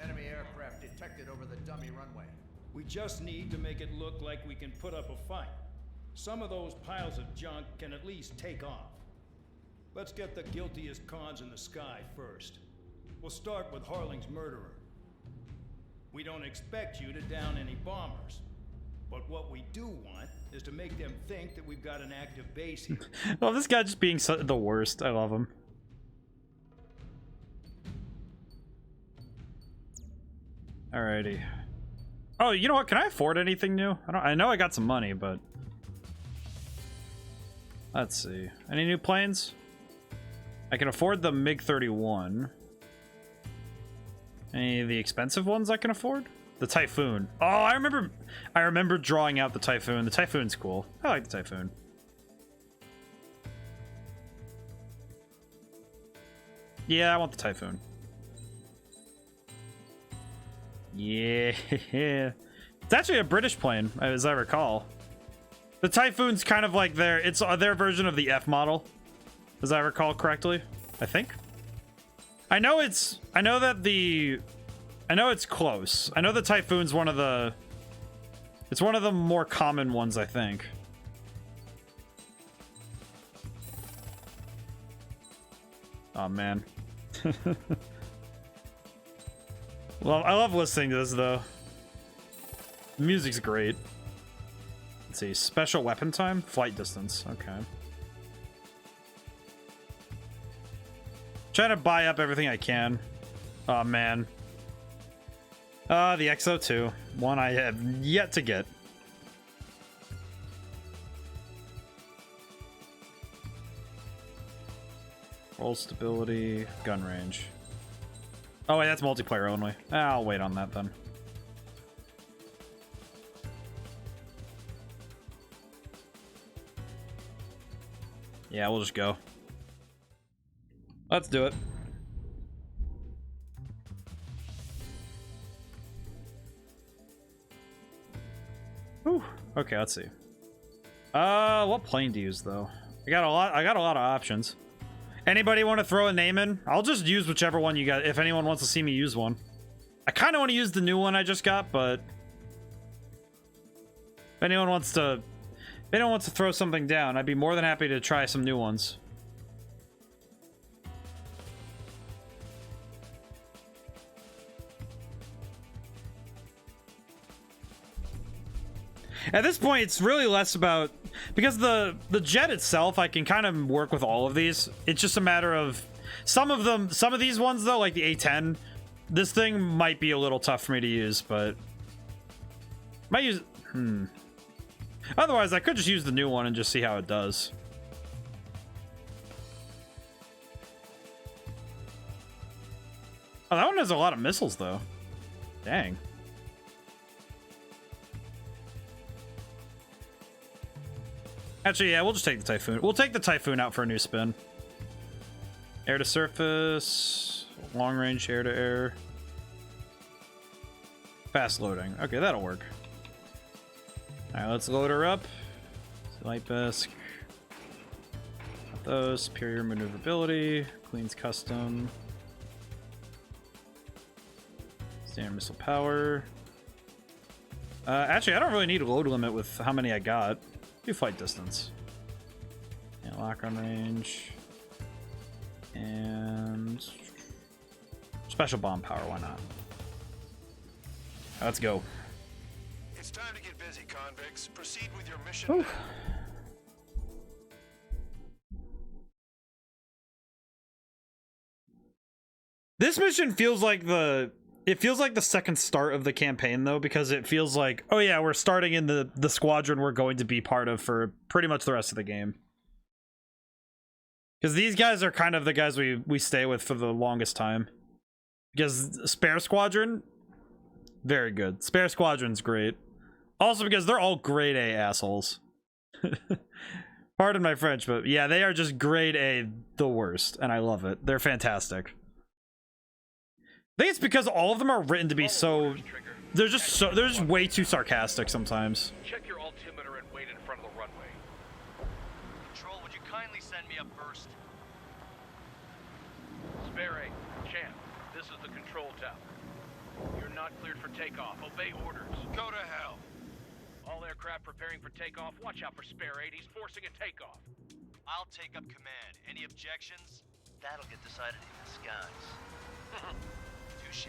Enemy aircraft detected over the dummy runway. We just need to make it look like we can put up a fight. Some of those piles of junk can at least take off. Let's get the guiltiest cons in the sky first. We'll start with Harling's murderer. We don't expect you to down any bombers. But what we do want is to make them think that we've got an active base here. Well, this guy just being the worst. I love him. Alrighty. Oh, you know what? Can I afford anything new? I know I got some money, but... Let's see. Any new planes? I can afford the MiG-31. Any of the expensive ones I can afford? The Typhoon. Oh, I remember drawing out the Typhoon. The Typhoon's cool. I like the Typhoon. Yeah, I want the Typhoon. Yeah. It's actually a British plane, as I recall. The Typhoon's kind of like it's their version of the F model, as I recall correctly. I think. I know it's close. I know the Typhoon's one of the more common ones, I think. Oh man. Well, I love listening to this though. The music's great. Let's see, special weapon time, flight distance. Okay. Trying to buy up everything I can. Oh man. The XO2, one I have yet to get. Roll stability, gun range. Oh wait, that's multiplayer only. I'll wait on that then. Yeah, we'll just go. Let's do it. Whew. Okay, let's see. What plane to use though? I got a lot of options. Anybody want to throw a name in? I'll just use whichever one you got if anyone wants to see me use one. I kind of want to use the new one I just got, but if anyone wants to throw something down, I'd be more than happy to try some new ones. At this point, it's really less about... Because the jet itself, I can kind of work with all of these. It's just a matter of... Some of these ones, though, like the A-10, this thing might be a little tough for me to use, but... Might use... Otherwise, I could just use the new one and just see how it does. Oh, that one has a lot of missiles, though. Dang. Actually, yeah, we'll just take the Typhoon. We'll take the Typhoon out for a new spin. Air to surface, long range air to air. Fast loading. Okay, that'll work. Alright, let's load her up. Light bisque. Got those. Superior maneuverability. Cleans custom. Standard missile power. Actually, I don't really need a load limit with how many I got. Do flight distance. Yeah, lock on range. And special bomb power, why not? Let's go. It's time to get busy, convicts. Proceed with your mission. Whew. This mission feels like the second start of the campaign though, because it feels like, oh yeah, we're starting in the squadron we're going to be part of for pretty much the rest of the game. Because these guys are kind of the guys we stay with for the longest time. Because Spare Squadron, very good. Spare Squadron's great. Also because they're all grade A assholes. Pardon my French, but yeah, they are just grade A the worst, and I love it. They're fantastic. think it's because all of them are written to be so... They're just way too sarcastic sometimes. Check your altimeter and wait in front of the runway. Control, would you kindly send me up first? Spare 8, Champ, this is the control tower. You're not cleared for takeoff. Obey orders. Go to hell. All aircraft preparing for takeoff. Watch out for Spare 8. He's forcing a takeoff. I'll take up command. Any objections? That'll get decided in the skies. Touche.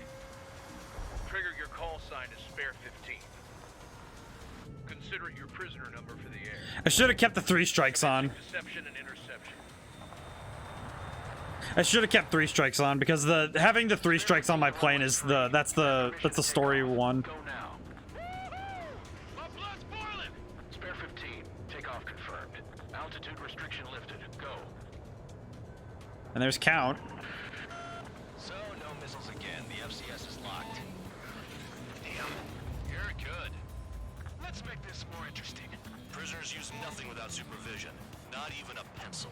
Trigger, your call sign is Spare 15. Consider it your prisoner number for the air. I should have kept the 3 strikes on. Deception and interception. I should have kept 3 strikes on because having the 3 strikes on my plane is that's the story one. Go now. My blood's boiling. Spare 15. Takeoff confirmed. Altitude restriction lifted. Go. And there's Count. So, no missiles again. The FCS is locked. Damn. You're good. Let's make this more interesting. Prisoners use nothing without supervision. Not even a pencil.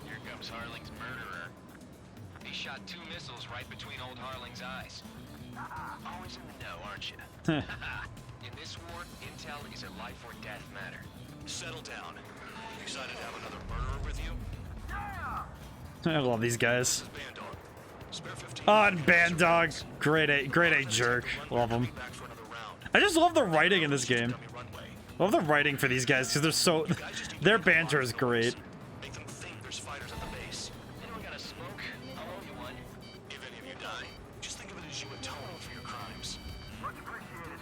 Here comes Harling's murderer. He shot 2 missiles right between old Harling's eyes. Always in the know, aren't you? In this war, intel is a life or death matter. Settle down. Excited to have another murderer with you? I love these guys. Band Dog. Spare 15. Oh, and Band Dog. Grade A jerk. Love them. I just love the writing in this game. Love the writing for these guys because they're so... Their banter is great. Make them think there's fighters at the base. Anyone got a smoke? I'll owe you one. If any of you die, just think of it as you atone for your crimes. Much appreciated.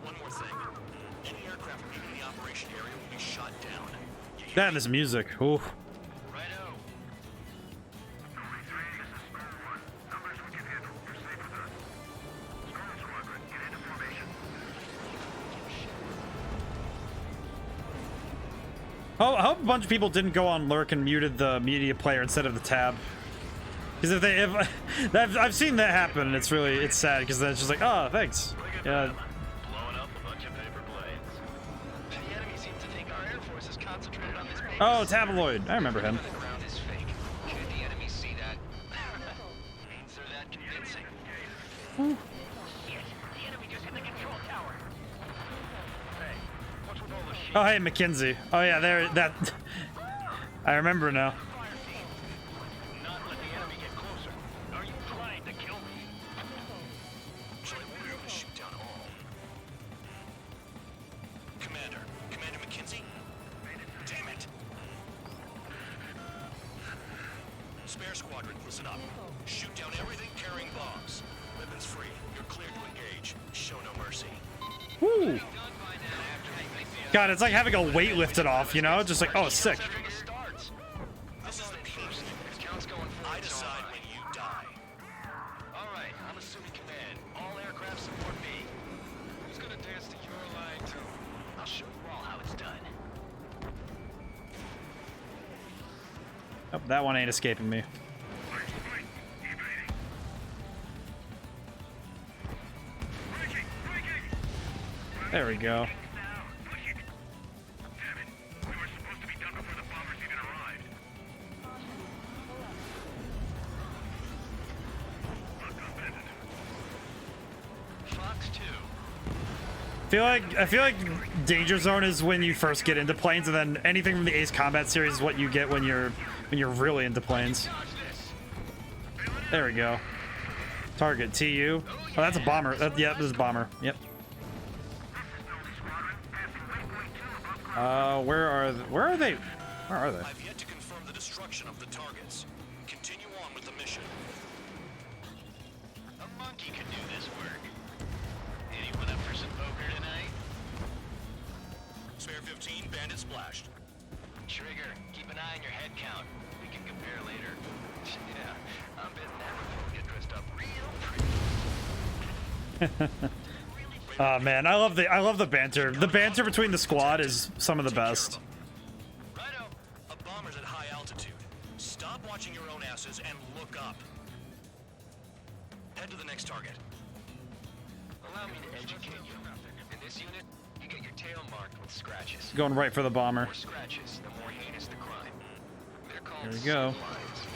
One more thing. Any aircraft leaving the operation area will be shot down. Damn, this music. Ooh. Righto. Numbers we can handle. You're safe with us. Storm Squadron, get into formation. Oh, I hope a bunch of people didn't go on lurk and muted the media player instead of the tab. Because if I've seen that happen, and it's sad because then it's just like, oh, thanks. Yeah. Blowing up a bunch of paper planes. The enemy seems to think our air force is concentrated on this base. Oh, Tabloid. I remember him. The ground is fake. Should the enemy see that? Means they're that convincing. Yes, the enemy just hit the control tower. Hey, what's with all the shit? Oh, hey, McKinsey. Oh, yeah, that... I remember now. Not let the enemy get closer. Are you trying to kill me? Shall I order you to shoot down all? Commander McKinsey? Damn it! Spare squadron, listen up. Shoot down everything carrying bombs. Weapons free. You're cleared to engage. Show no mercy. Woo! God, it's like having a weight lifted off, you know? Just like, oh, sick. This is the peace. I decide when you die. All right, I'm assuming command. All aircraft support me. Who's gonna dance to your line too? I'll show you all how it's done. Oh, that one ain't escaping me. There we go. I feel like Danger Zone is when you first get into planes, and then anything from the Ace Combat series is what you get when you're really into planes. There we go. Target TU. Oh, that's a bomber. Yeah, this is a bomber. Yep. Where are they? Where are they? I've yet to confirm the destruction of the targets. Continue on with the mission. A monkey could do this work. Anyone up for some poker tonight? Spare 15, bandit splashed. Trigger, keep an eye on your head count. We can compare later. Yeah, I'm betting that report get dressed up real pretty. Oh man, I love the banter. The banter between the squad is some of the best. Righto. A bomber's at high altitude. Stop watching your own asses and look up. Head to the next target. Allow me to educate you. In this unit, you get your tail marked with scratches. Going right for the bomber. The more scratches, the more heinous the crime. They're called There we go. sight lines.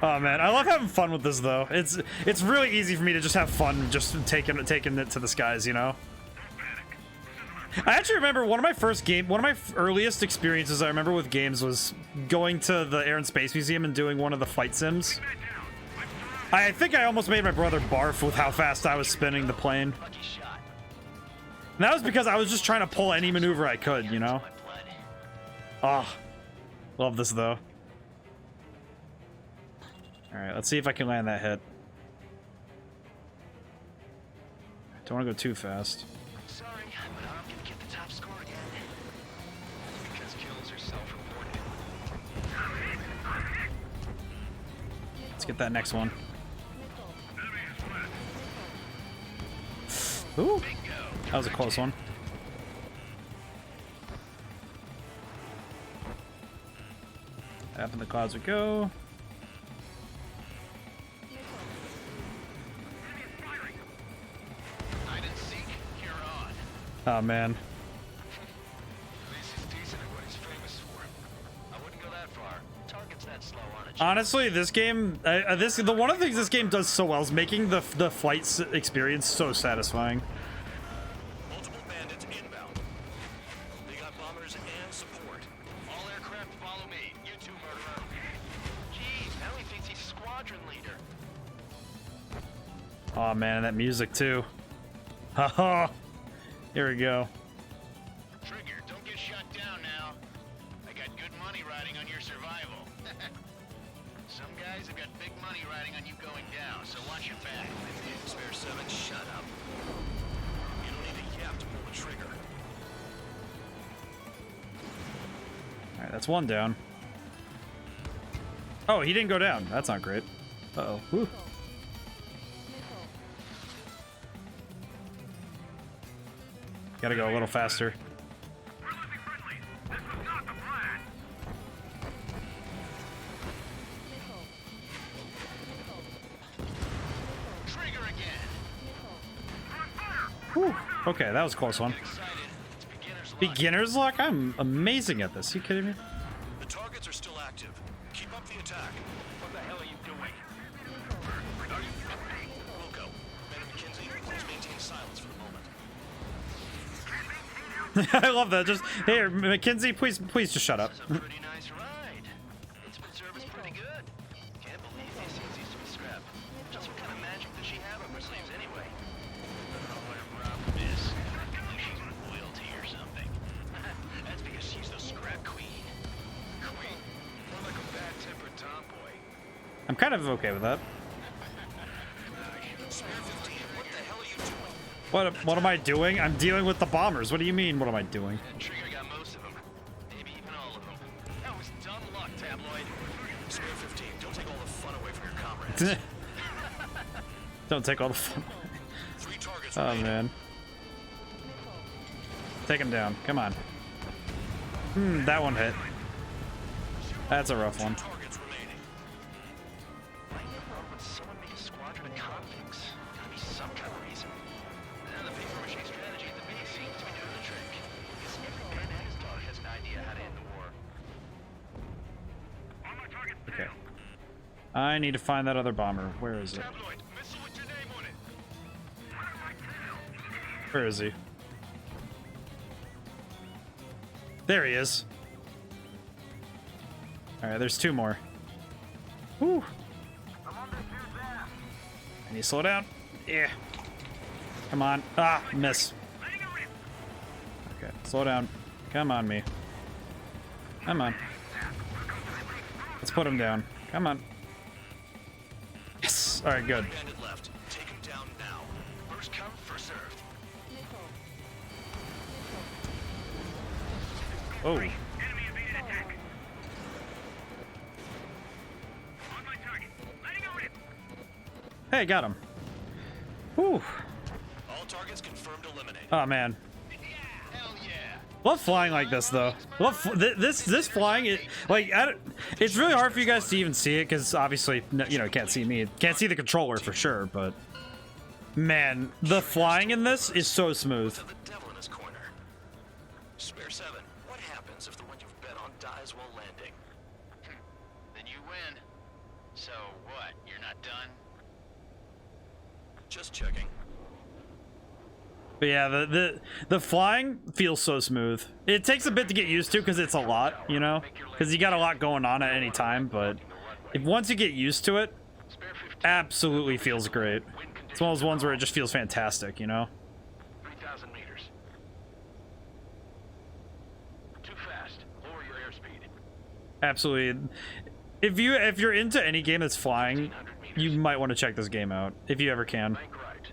Oh man, I love having fun with this though. It's really easy for me to just have fun just taking it to the skies, you know? I actually remember one of my earliest experiences I remember with games was going to the Air and Space Museum and doing one of the flight sims. I think I almost made my brother barf with how fast I was spinning the plane. And that was because I was just trying to pull any maneuver I could, you know? Oh, love this though. Alright, let's see if I can land that hit. Don't want to go too fast. Sorry, but I'm gonna get the top score again. Because kills are self-reported. Let's get that next one. Ooh, that was a close one. Up in the clouds we go. Oh man. Honestly, this game, the one of the things this game does so well is making the flight experience so satisfying. Multiple bandits inbound. They got bombers and support. All aircraft follow me. You two, murderer. Jeez, now he thinks he's squadron leader. Oh man, that music too. Haha. Here we go. Trigger, don't get shut down now. I got good money riding on your survival. Some guys have got big money riding on you going down, so watch your back. Spare 7, shut up. You don't need a yap to pull the trigger. Alright, that's one down. Oh, he didn't go down. That's not great. Uh-oh. Whew. Gotta go a little faster. Whew. Okay, that was a close one. Beginner's luck? I'm amazing at this. Are you kidding me? The targets are still active. Keep up the attack. What the hell are you doing? We'll go. Man and McKenzie, please maintain silence for the moment. I love that. Just here, Mackenzie, please just shut up. Pretty nice ride. It's been service pretty good. Can't believe these things used to be scrap. Just what kind of magic does she have up her sleeves anyway? I don't know what her problem is. Like she's royalty or something. That's because she's the scrap queen. Queen? More like a bad-tempered tomboy. I'm kind of okay with that. What am I doing? I'm dealing with the bombers. What do you mean, what am I doing? Trigger got most of them. Maybe even all of them. That was dumb luck, tabloid. Spare 15, don't take all the fun away from your comrades. Don't take all the fun. 3 targets Oh remaining. man. Take him down. Come on. That one hit. That's a rough one. Targets remaining. Why in the world would someone make a squadron of convicts? Gotta be some kind of reason. Now the paper-mache strategy at the base seems to be doing the trick. Guess every gun and his dog has an idea how to end the war. Okay. I need to find that other bomber. Where is it? Tabloid, missile with your name on it. Where is he? There he is. Alright, there's 2 more. Whew. I need to slow down. Yeah. Come on. Ah, miss. Okay, slow down. Come on, me. Come on. Let's put him down. Come on. Yes. Alright, good. Bandit left. Take him down now. First come, first served. Oh. Hey, got him. Whew. All targets confirmed eliminated. Oh man. Hell yeah. Love flying like this though. Love this flying. It's really hard for you guys to even see it because obviously you can't see me. Can't see the controller for sure. But man, the flying in this is so smooth. The devil in his corner. Spare 7. What happens if the one you've bet on dies while landing? Then you win. So what? You're not done? Just checking. But yeah, the flying feels so smooth. It takes a bit to get used to because it's a lot, you know? Because you got a lot going on at any time, but if once you get used to it, absolutely feels great. It's one of those ones where it just feels fantastic, you know? 3,000 meters. Too fast. Lower your airspeed. Absolutely. If you're into any game that's flying, you might want to check this game out if you ever can. Bank right.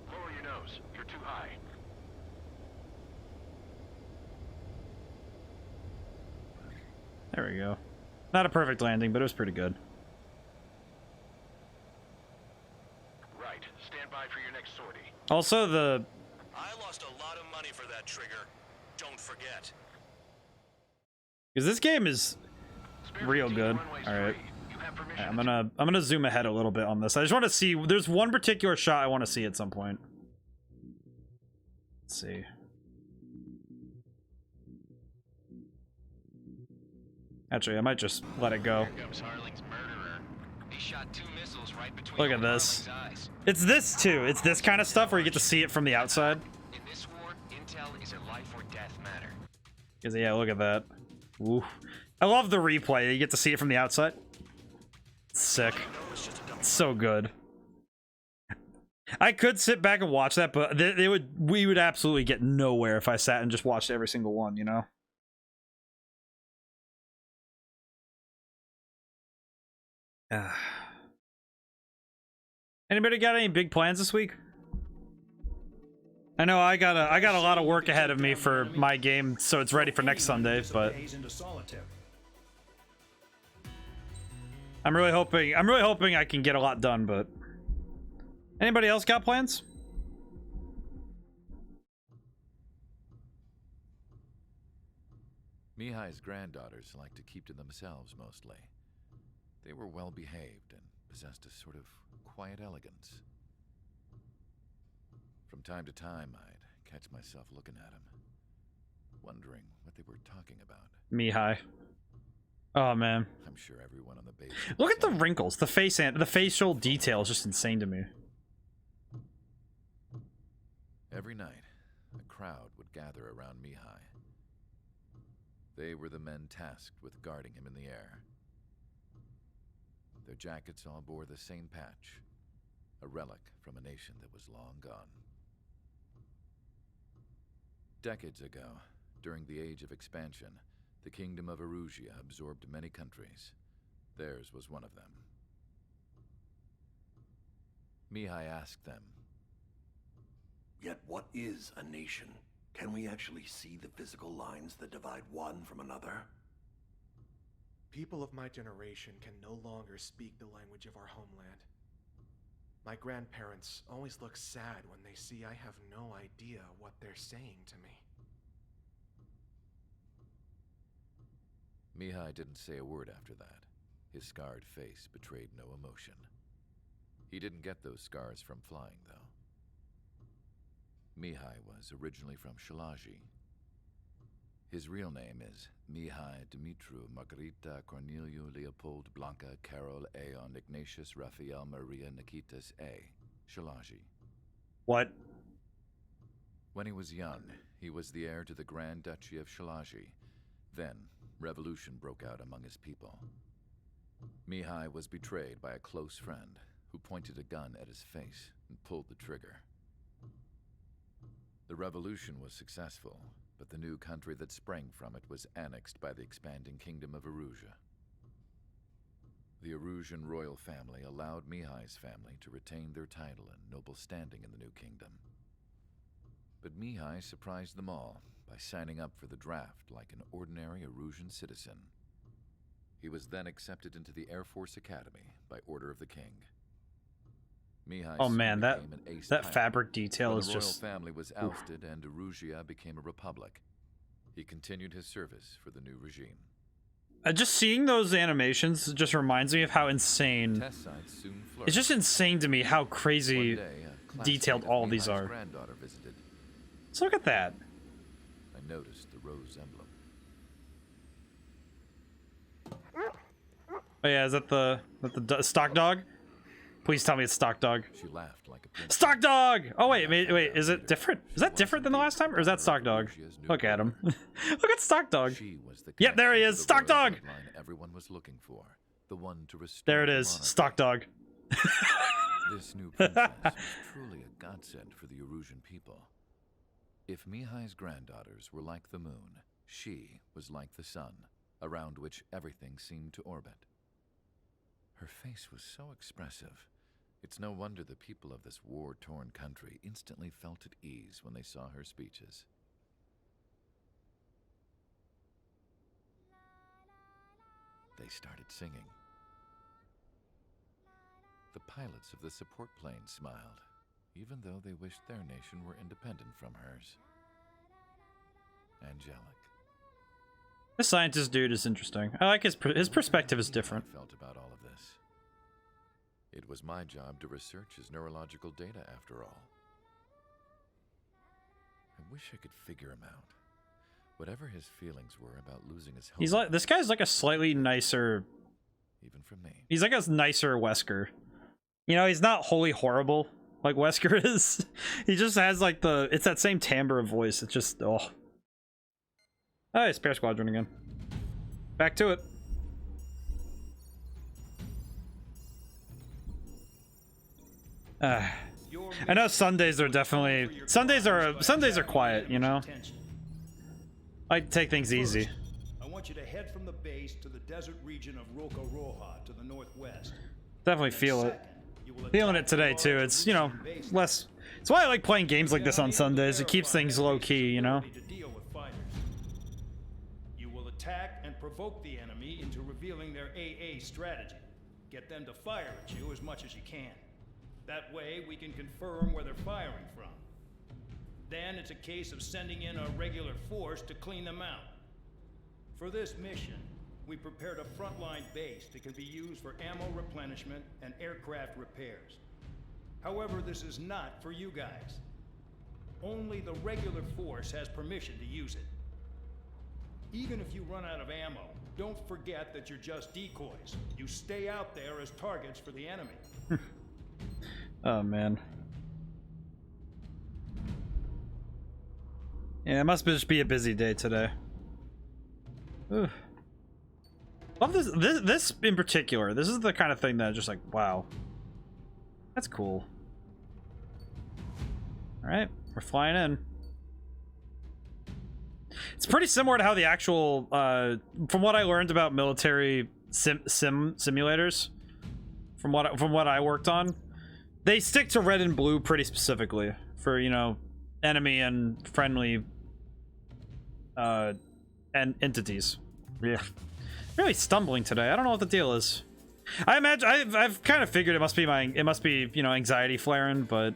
Lower your nose. You're too high. There we go. Not a perfect landing, but it was pretty good. Right. Stand by for your next sortie. Also, I lost a lot of money for that trigger. Don't forget. because this game is real good. All right. I'm gonna zoom ahead a little bit on this. I just want to see. There's one particular shot I want to see at some point. Let's see. Actually, I might just let it go. Here comes Harling's murderer. He shot 2 missiles right between Look at this. It's this too. It's this kind of stuff where you get to see it from the outside. In this war, intel is a life or death matter. Because yeah, look at that. Ooh. I love the replay. You get to see it from the outside. It's sick. It's so good. I could sit back and watch that, but we would absolutely get nowhere if I sat and just watched every single one, you know? Anybody got any big plans this week? I know I got a lot of work ahead of me for my game, so it's ready for next Sunday, but I'm really hoping I can get a lot done, but anybody else got plans? Mihai's granddaughters like to keep to themselves mostly. They were well behaved and possessed a sort of quiet elegance. From time to time, I'd catch myself looking at them, wondering what they were talking about. Mihai. Oh man. I'm sure everyone on the base. Look at the wrinkles, the facial detail is just insane to me. Every night, a crowd would gather around Mihai. They were the men tasked with guarding him in the air. Their jackets all bore the same patch, a relic from a nation that was long gone. Decades ago, during the Age of Expansion, the Kingdom of Erusia absorbed many countries. Theirs was one of them. Mihai asked them, "Yet what is a nation? Can we actually see the physical lines that divide one from another?" People of my generation can no longer speak the language of our homeland. My grandparents always look sad when they see I have no idea what they're saying to me. Mihai didn't say a word after that. His scarred face betrayed no emotion. He didn't get those scars from flying, though. Mihai was originally from Shalaji. His real name is Mihai Dumitru Margarita Corneliu Leopold Blanca Carol Aeon Ignatius Raphael Maria Nikitas A. Shalaji. What? When he was young, he was the heir to the Grand Duchy of Shalaji. Then, revolution broke out among his people. Mihai was betrayed by a close friend who pointed a gun at his face and pulled the trigger. The revolution was successful, but the new country that sprang from it was annexed by the expanding Kingdom of Erusia. The Erusian royal family allowed Mihai's family to retain their title and noble standing in the new kingdom. But Mihai surprised them all by signing up for the draft like an ordinary Erusian citizen. He was then accepted into the Air Force Academy by order of the king. Mihai oh man, that pilot. fabric detail When is the just royal family was ousted and Erusia became a republic, he continued his service for the new regime. Just seeing those animations just reminds me of how insane. Test sites soon flourished. It's just insane to me how crazy One day, a detailed classmate of all of these Mihai's are. granddaughter visited. Let's look at that. I noticed the rose emblem. Oh yeah, is that the stock dog? Please tell me it's stock dog. She laughed like a stock dog. Oh wait, wait, is it different? Is that different than the last time, or is that stock dog? Look at him. Look at stock dog. Yep, there he is, stock dog. Everyone was looking for, the one to restore. There it is, stock dog. This new princess was truly a godsend for the Erusian people. If Mihai's granddaughters were like the moon, she was like the sun, around which everything seemed to orbit. Her face was so expressive. It's no wonder the people of this war-torn country instantly felt at ease when they saw her speeches. They started singing. The pilots of the support plane smiled, even though they wished their nation were independent from hers. Angelic. The scientist dude is interesting. I like his perspective is different. I felt about all of this. It was my job to research his neurological data after all. I wish I could figure him out. Whatever his feelings were about losing his home. He's like, this guy's like a slightly nicer, even from me. He's like a nicer Wesker. You know, he's not wholly horrible like Wesker is. He just has like it's that same timbre of voice. It's just, oh. Oh, Spare Squadron again. Back to it. I know Sundays are definitely Sundays are quiet, you know. I take things easy. I want you to head from the base to the desert region of Roca-Roja to the northwest. Definitely feel it. Feeling it today too. It's, you know, less. It's why I like playing games like this on Sundays. It keeps things low key, you know. You will attack and provoke the enemy into revealing their AA strategy. Get them to fire at you as much as you can. That way we can confirm where they're firing from. Then it's a case of sending in a regular force to clean them out. For this mission, we prepared a frontline base that can be used for ammo replenishment and aircraft repairs. However, this is not for you guys. Only the regular force has permission to use it. Even if you run out of ammo, don't forget that you're just decoys. You stay out there as targets for the enemy. Oh man. Yeah, it must just be a busy day today. Ooh. Love this in particular. This is the kind of thing that just like, wow. That's cool. Alright, we're flying in. It's pretty similar to how the actual, from what I learned about military simulators, from what I worked on, they stick to red and blue pretty specifically for, you know, enemy and friendly and entities. Yeah, really stumbling today. I don't know what the deal is. I imagine I've kind of figured it must be you know, anxiety flaring, but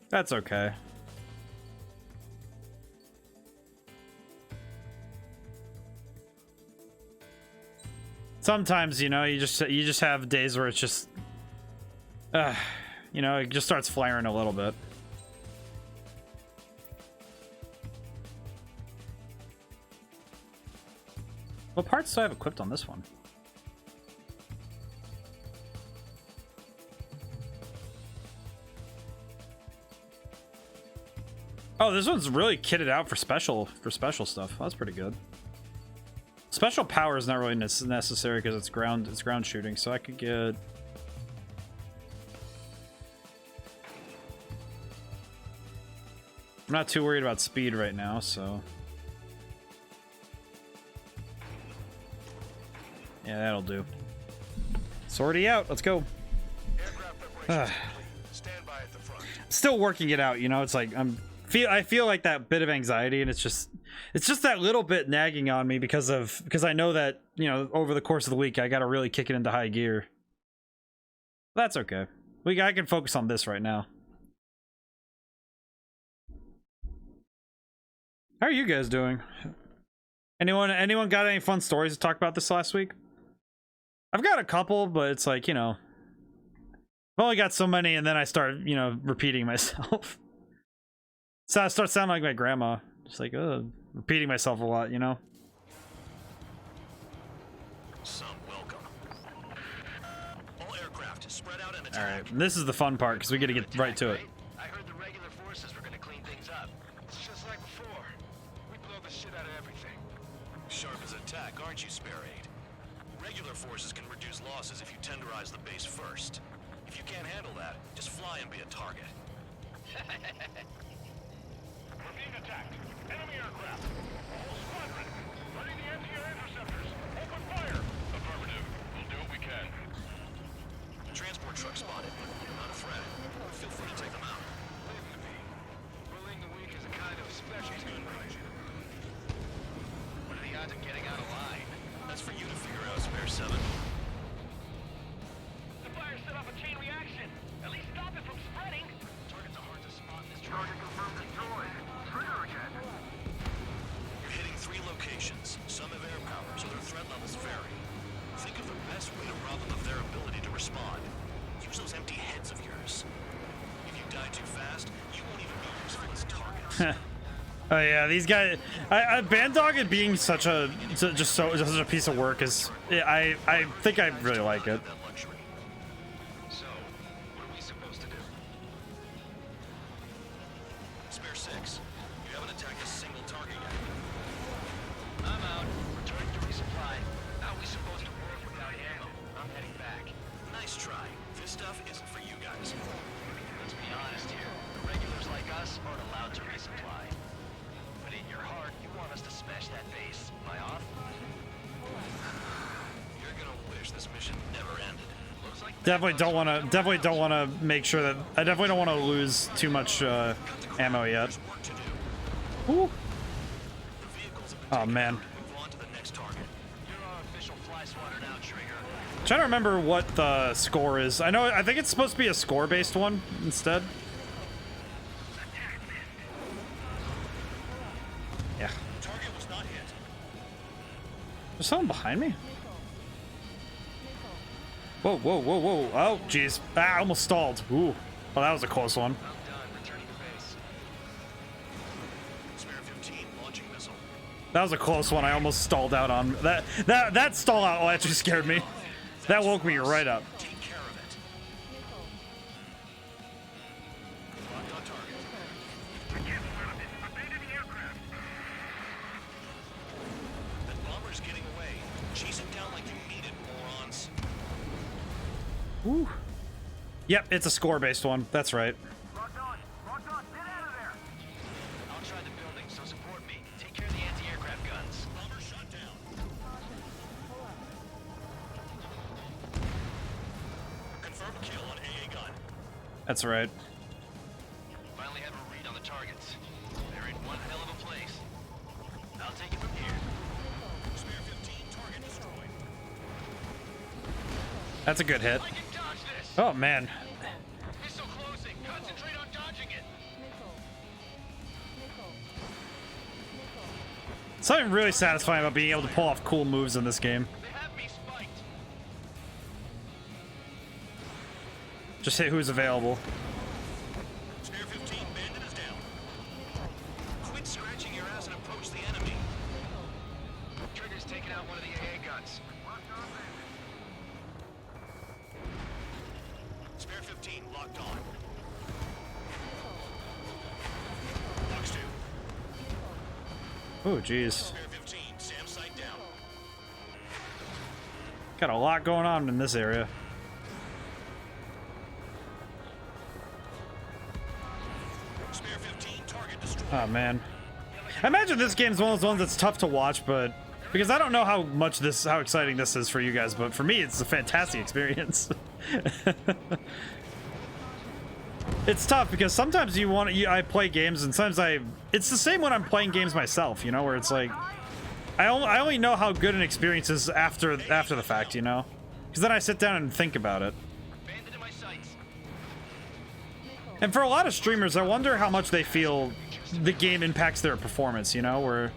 that's okay. Sometimes, you know, you just have days where it's just you know, it just starts flaring a little bit. What parts do I have equipped on this one? Oh, this one's really kitted out for special stuff. That's pretty good. Special power is not really necessary because it's ground shooting, so I could get. I'm not too worried about speed right now, so yeah, that'll do. Sortie out. Let's go. Still working it out, you know. It's like I feel like that bit of anxiety, and it's just that little bit nagging on me because I know that, you know, over the course of the week I got to really kick it into high gear. That's okay. I can focus on this right now. How are you guys doing? Anyone got any fun stories to talk about this last week? I've got a couple, but it's like, you know, I've only got so many, and then I start, you know, repeating myself. So I start sounding like my grandma. Just like, ugh. repeating myself a lot, you know? Some welcome. All aircraft spread out and All attack. right, this is the fun part because we got to get right to it. I heard the regular forces were gonna clean things up. It's just like before. We blow the shit out of everything. Sharp as a tack, aren't you, Spare Aid? Regular forces can reduce losses if you tenderize the base first. If you can't handle that, just fly and be a target. We're being attacked. Enemy aircraft. A whole squadron. Ready the anti-air interceptors. Open fire. Affirmative. We'll do what we can. Transport truck spotted. Not a threat. Feel free to take them out. Leave them to me. Bullying the weak is a kind of specialty. What are the odds of getting out of line? That's for you to figure out, Spare 7. The fire set off a chain reaction. At least stop it from spreading. Targets are hard to spot in this Target confirmed destroyed. Trigger again. You're hitting 3 locations. Some have air power, so their threat levels vary. Think of the best way to rob them of their ability to respond. Use those empty heads of yours. If you die too fast, you won't even be useful as targets. Oh yeah, these guys. Bandog being such a such a piece of work is. I think I really like it. So, what are we supposed to do? Spare 6, you haven't attacked a single target yet. I'm out. Returning to resupply. How are we supposed to work without ammo? I'm heading back. Nice try. This stuff isn't for you guys. Let's be honest here. The regulars like us aren't allowed to resupply. But in your heart, you want us to smash that base. Am I off? You're gonna wish this mission never ended. Looks like Definitely don't want to make sure that I definitely don't want to lose too much ammo yet. Woo. Oh man. Move on to the next target. you're our official fly swatter now, Trigger. Trying to remember what the score is. I think it's supposed to be a score-based one instead. Yeah. Target was not hit. There's someone behind me. Whoa, whoa, whoa, whoa. Oh, jeez. Ah, I almost stalled. Ooh. Well, that was a close one. I'm done. Returning to base. Spare 15, launching missile. That was a close one. I almost stalled out on. That stall out actually scared me. That woke me right up. Take care of it. Locked on target. That bomber's getting away. Chase it down like you mean it, morons. Woo. Yep, it's a score-based one. That's right. Locked on. Locked on. Get out of there. I'll try the building, so support me. Take care of the anti-aircraft guns. Bomber shot down. Confirmed kill on AA gun. That's right. Finally have a read on the targets. They're in one hell of a place. I'll take it from here. Spare 15, target destroyed. That's a good hit. I can dodge this! Oh man. Missile closing. Concentrate on dodging it. Something really satisfying about being able to pull off cool moves in this game. They have me spiked. Just hit who's available. Spare 15, bandit is down. Quit scratching your ass and approach the enemy. Trigger's taking out one of the AA guns. Spare 15, locked on. Box 2. Oh jeez. Spare 15, SAM site down. Got a lot going on in this area. Spare 15, target destroyed. Oh man. I imagine this game's one of those ones that's tough to watch, but because I don't know how exciting this is for you guys, but for me it's a fantastic experience. It's tough because sometimes I play games and sometimes it's the same when I'm playing games myself, you know, where it's like I only know how good an experience is after the fact, you know, because then I sit down and think about it. Bandit in my sights. And for a lot of streamers, I wonder how much they feel the game impacts their performance, you know, where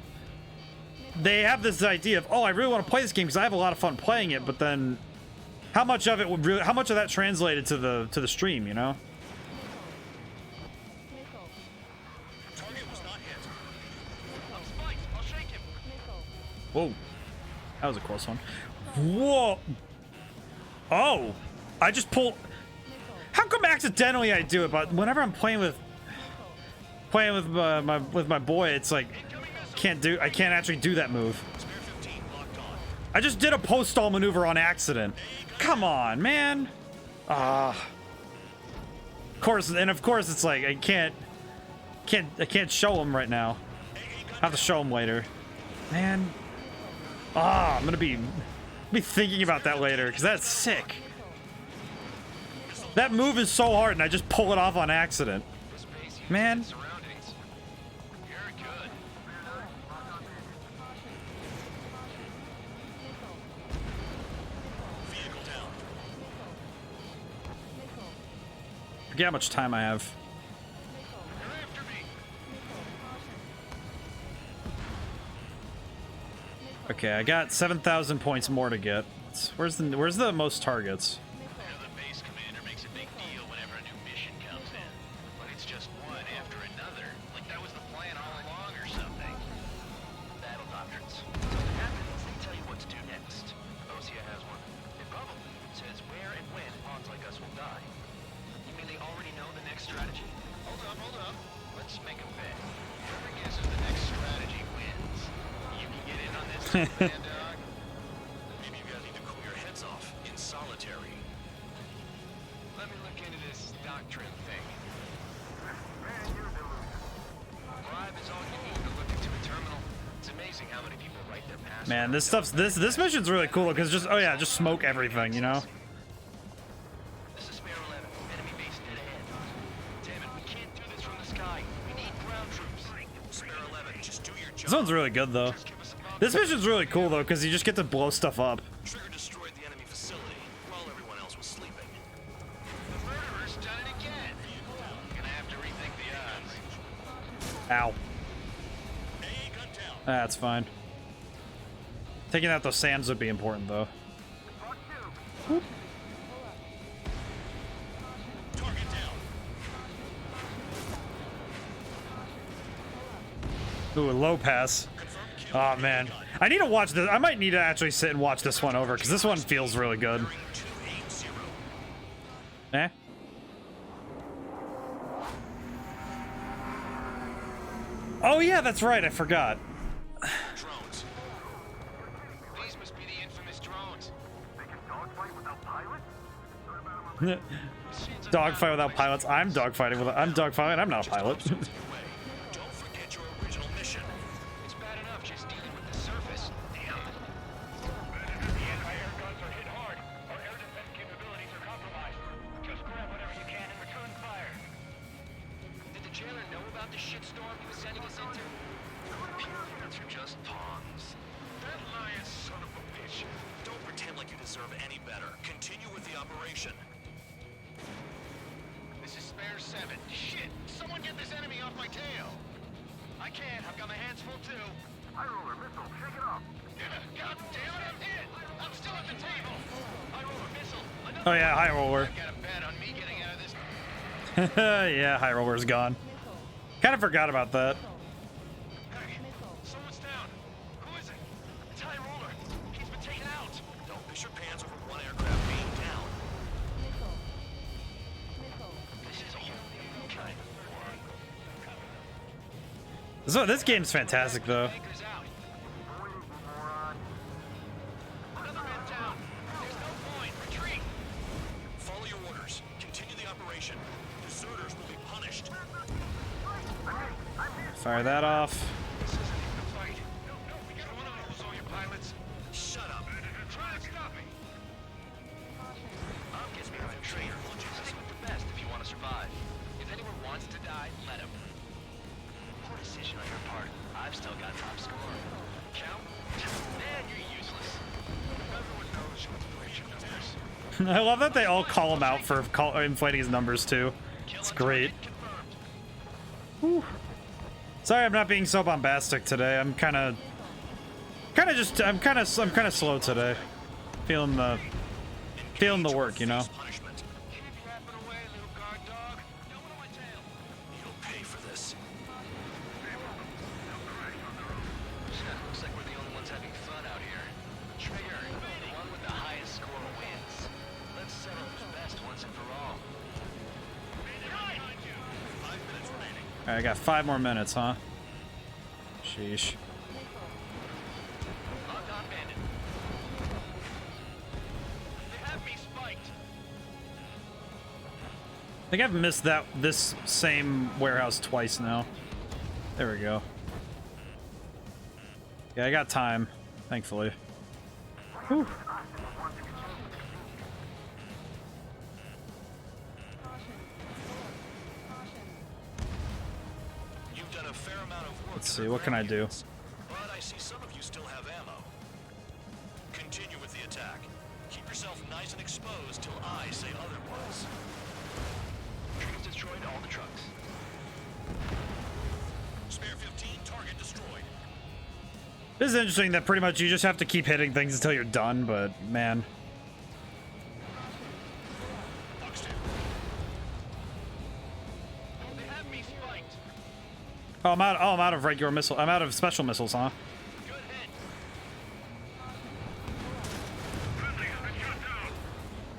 they have this idea of, oh, I really want to play this game because I have a lot of fun playing it, but then how much of that translated to the stream, you know? Target was not hit. I'm spiked. Whoa. That was a close one. Whoa. Oh. I just pulled... How come accidentally I do it, but whenever I'm playing with my boy, it's like I can't actually do that move. I just did a post-stall maneuver on accident. Come on, man. Of course, it's like I can't show him right now. I have to show him later. Man. I'm gonna be thinking about that later because that's sick. That move is so hard, and I just pull it off on accident. Man. Forget how much time I have. Okay, I got 7,000 points more to get. Where's the most targets? Maybe you guys need to cool your heads off in solitary. Let me look into this doctrine thing. Bribe is all you need to look into a terminal. It's amazing how many people write their password. Man, this mission's really cool because just just smoke everything, you know. This is Spare 11, enemy base dead ahead. Damn it, we can't do this from the sky. We need ground troops. Spare 11, just do your job. This one's really good though. This mission's really cool though, because you just get to blow stuff up. Trigger destroyed the enemy facility while everyone else was sleeping. The murderer's done it again. Gonna have to rethink the odds. Ow. That's fine. Taking out those sands would be important though. Whoop. Target down. Ooh, a low pass. Oh man, I need to watch this. I might need to actually sit and watch this one over because this one feels really good. Eh? Oh yeah, that's right. I forgot. Drones. These must be the infamous drones. They can dogfight without pilots? Dogfight without pilots. I'm dogfighting. I'm not a pilot. Don't forget your original mission. It's bad enough just dealing with the surface. Damn. The anti-air guns are hit hard. Our air defense capabilities are compromised. Just grab whatever you can and return fire. Did the jailer know about the shitstorm he was sending us into? Pyramids are just pawns. That lying son of a bitch. Don't pretend like you deserve any better. Continue with the operation. This is Spare 7. Shit! Someone get this enemy off my tail! I can't. I've got my hands full too. High roller missile, shake it off. God damn it, I'm hit! I'm still at the table! High roller missile. Oh yeah, high roller. Got a bet on me getting out of this. Yeah, high roller's gone. Kind of forgot about that. Hey, someone's down. Who is it? It's High Roller. He's been taken out. Don't piss your pants over one aircraft being down. This is a whole new kind of war. So this game's fantastic though. Anchor's out. Another man down. There's no point. Retreat. Follow your orders. Continue the operation. Deserters will be punished. Fire that off. This isn't even a fight. No, we gotta lose all your pilots. Shut up. Try to stop me. Gets me with a traitor. Stick with the best if you want to survive. If anyone wants to die, let him. Poor decision on your part. I've still got top score. Count? Man, you're useless. Everyone knows you inflate your numbers. I love that they all call him out for inflating his numbers too. It's great. Whew. Sorry, I'm not being so bombastic today. I'm kind of slow today. Feeling the work, you know. You'll pay for this. Looks like we're the only ones having fun. Alright, I got 5 more minutes, huh? Sheesh. I think I've missed this same warehouse twice now. There we go. Yeah, I got time, thankfully. Whew. You've done a fair amount of work. Let's see, what can I do? But I see some of you still have ammo. Continue with the attack. Keep yourself nice and exposed till I say otherwise. Trees destroyed all the trucks. Spare 15, target destroyed. This is interesting that pretty much you just have to keep hitting things until you're done, but man. Oh, I'm out of regular missile. I'm out of special missiles, huh?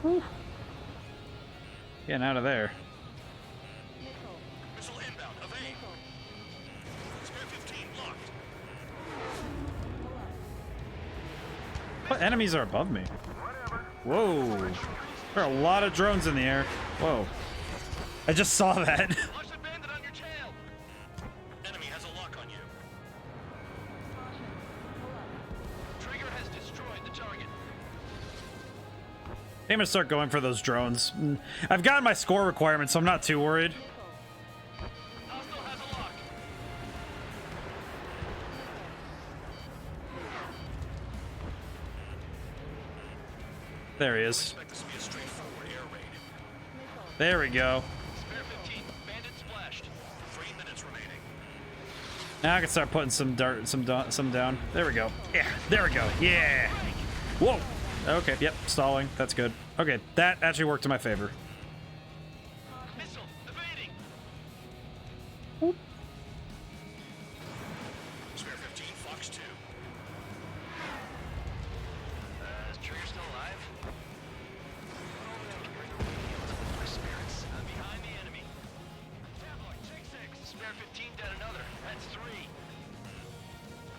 Whew. Getting out of there. Missile inbound, evade. Spare 15 locked. What enemies are above me? Whoa. There are a lot of drones in the air. Whoa. I just saw that. Enemy has a lock on you. Trigger has destroyed the target. I'm gonna start going for those drones. I've gotten my score requirements, so I'm not too worried. There he is. There we go. Now I can start putting some dirt, some down. There we go. Yeah, there we go. Yeah. Whoa. Okay. Yep. Stalling. That's good. Okay, that actually worked in my favor. Missile evading. Whoop. Spare 15, Fox 2. Is Trigger still alive? My spirits. Behind the enemy. Tabloid, take 6. Spare 15 dead another. That's 3.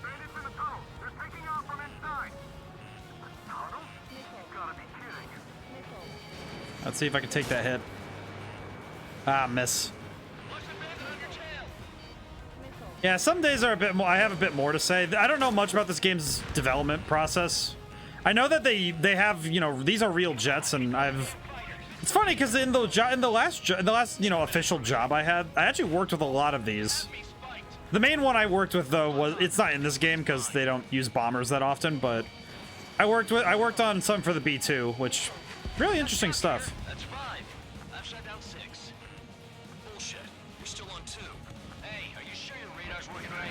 Bandits in the tunnel. They're taking off from inside. Tunnel? You gotta be kidding. Let's see if I can take that hit. Ah, miss. Yeah, some days are a bit more. I have a bit more to say. I don't know much about this game's development process. I know that they have, you know, these are real jets, and I've. It's funny because in the last you know official job I had, I actually worked with a lot of these. The main one I worked with though was it's not in this game because they don't use bombers that often, but I worked on some for the B2, which really interesting stuff. That's 5. I've shut down 6. Bullshit. You're still on 2. Hey, are you sure your radar's working right?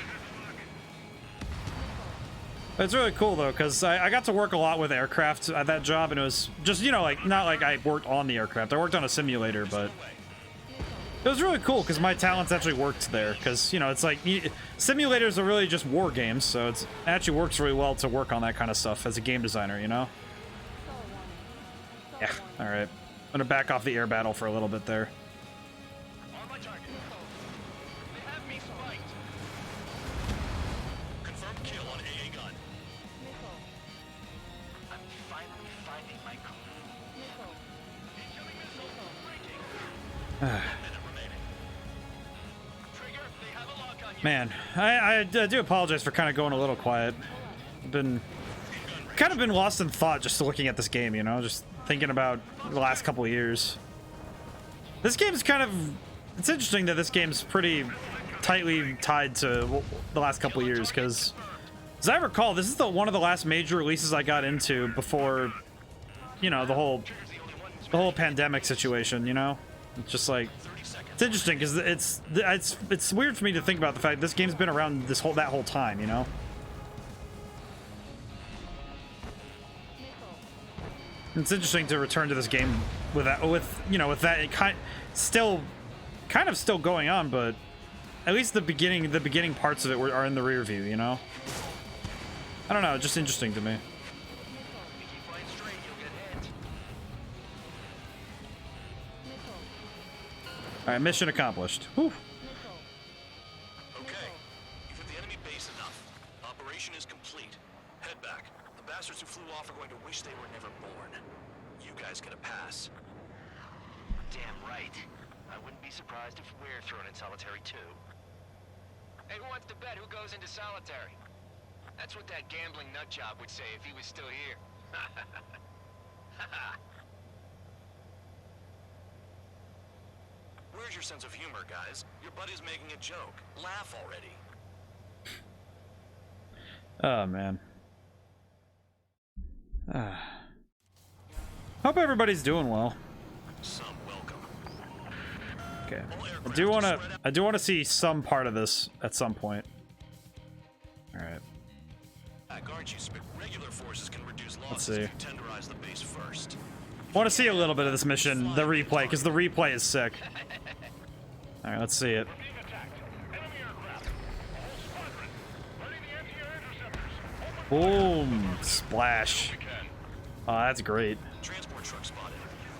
It's really cool though, because I got to work a lot with aircraft at that job, and it was just, you know, like not like I worked on the aircraft. I worked on a simulator, but it was really cool because my talents actually worked there. Because, you know, it's like simulators are really just war games, so it actually works really well to work on that kind of stuff as a game designer, you know. Yeah. All right. I'm gonna back off the air battle for a little bit there. On my target. They have me spiked. Confirmed kill on AA gun. I'm finally finding my crew. Incoming missile. Breaking. Trigger, they have a lock on you. Man, I do apologize for kind of going a little quiet. I've been kind of been lost in thought just looking at this game, you know, just thinking about the last couple of years. This game's kind of, it's interesting that this game's pretty tightly tied to the last couple of years, because as I recall, this is one of the last major releases I got into before, you know, the whole pandemic situation, you know. It's just like, it's interesting because it's weird for me to think about the fact this game's been around that whole time, you know. It's interesting to return to this game with that it kind of still going on, but at least the beginning parts of it are in the rear view, you know. I don't know, just interesting to me. All right, mission accomplished. Whew. you guys get a pass. Damn right. I wouldn't be surprised if we're thrown in solitary too. Hey, who wants to bet who goes into solitary? That's what that gambling nutjob would say if he was still here. Where's your sense of humor, guys? Your buddy's making a joke. Laugh already. Oh, man. Hope everybody's doing well. Some welcome. Okay. I do wanna see some part of this at some point. Alright. Aren't you? Regular forces can reduce Let's losses see. if you tenderize the base first. I want to see a little bit of this mission, the replay, because the replay is sick. Alright, let's see it. Boom! Splash. Oh, that's great. Transport truck spotted.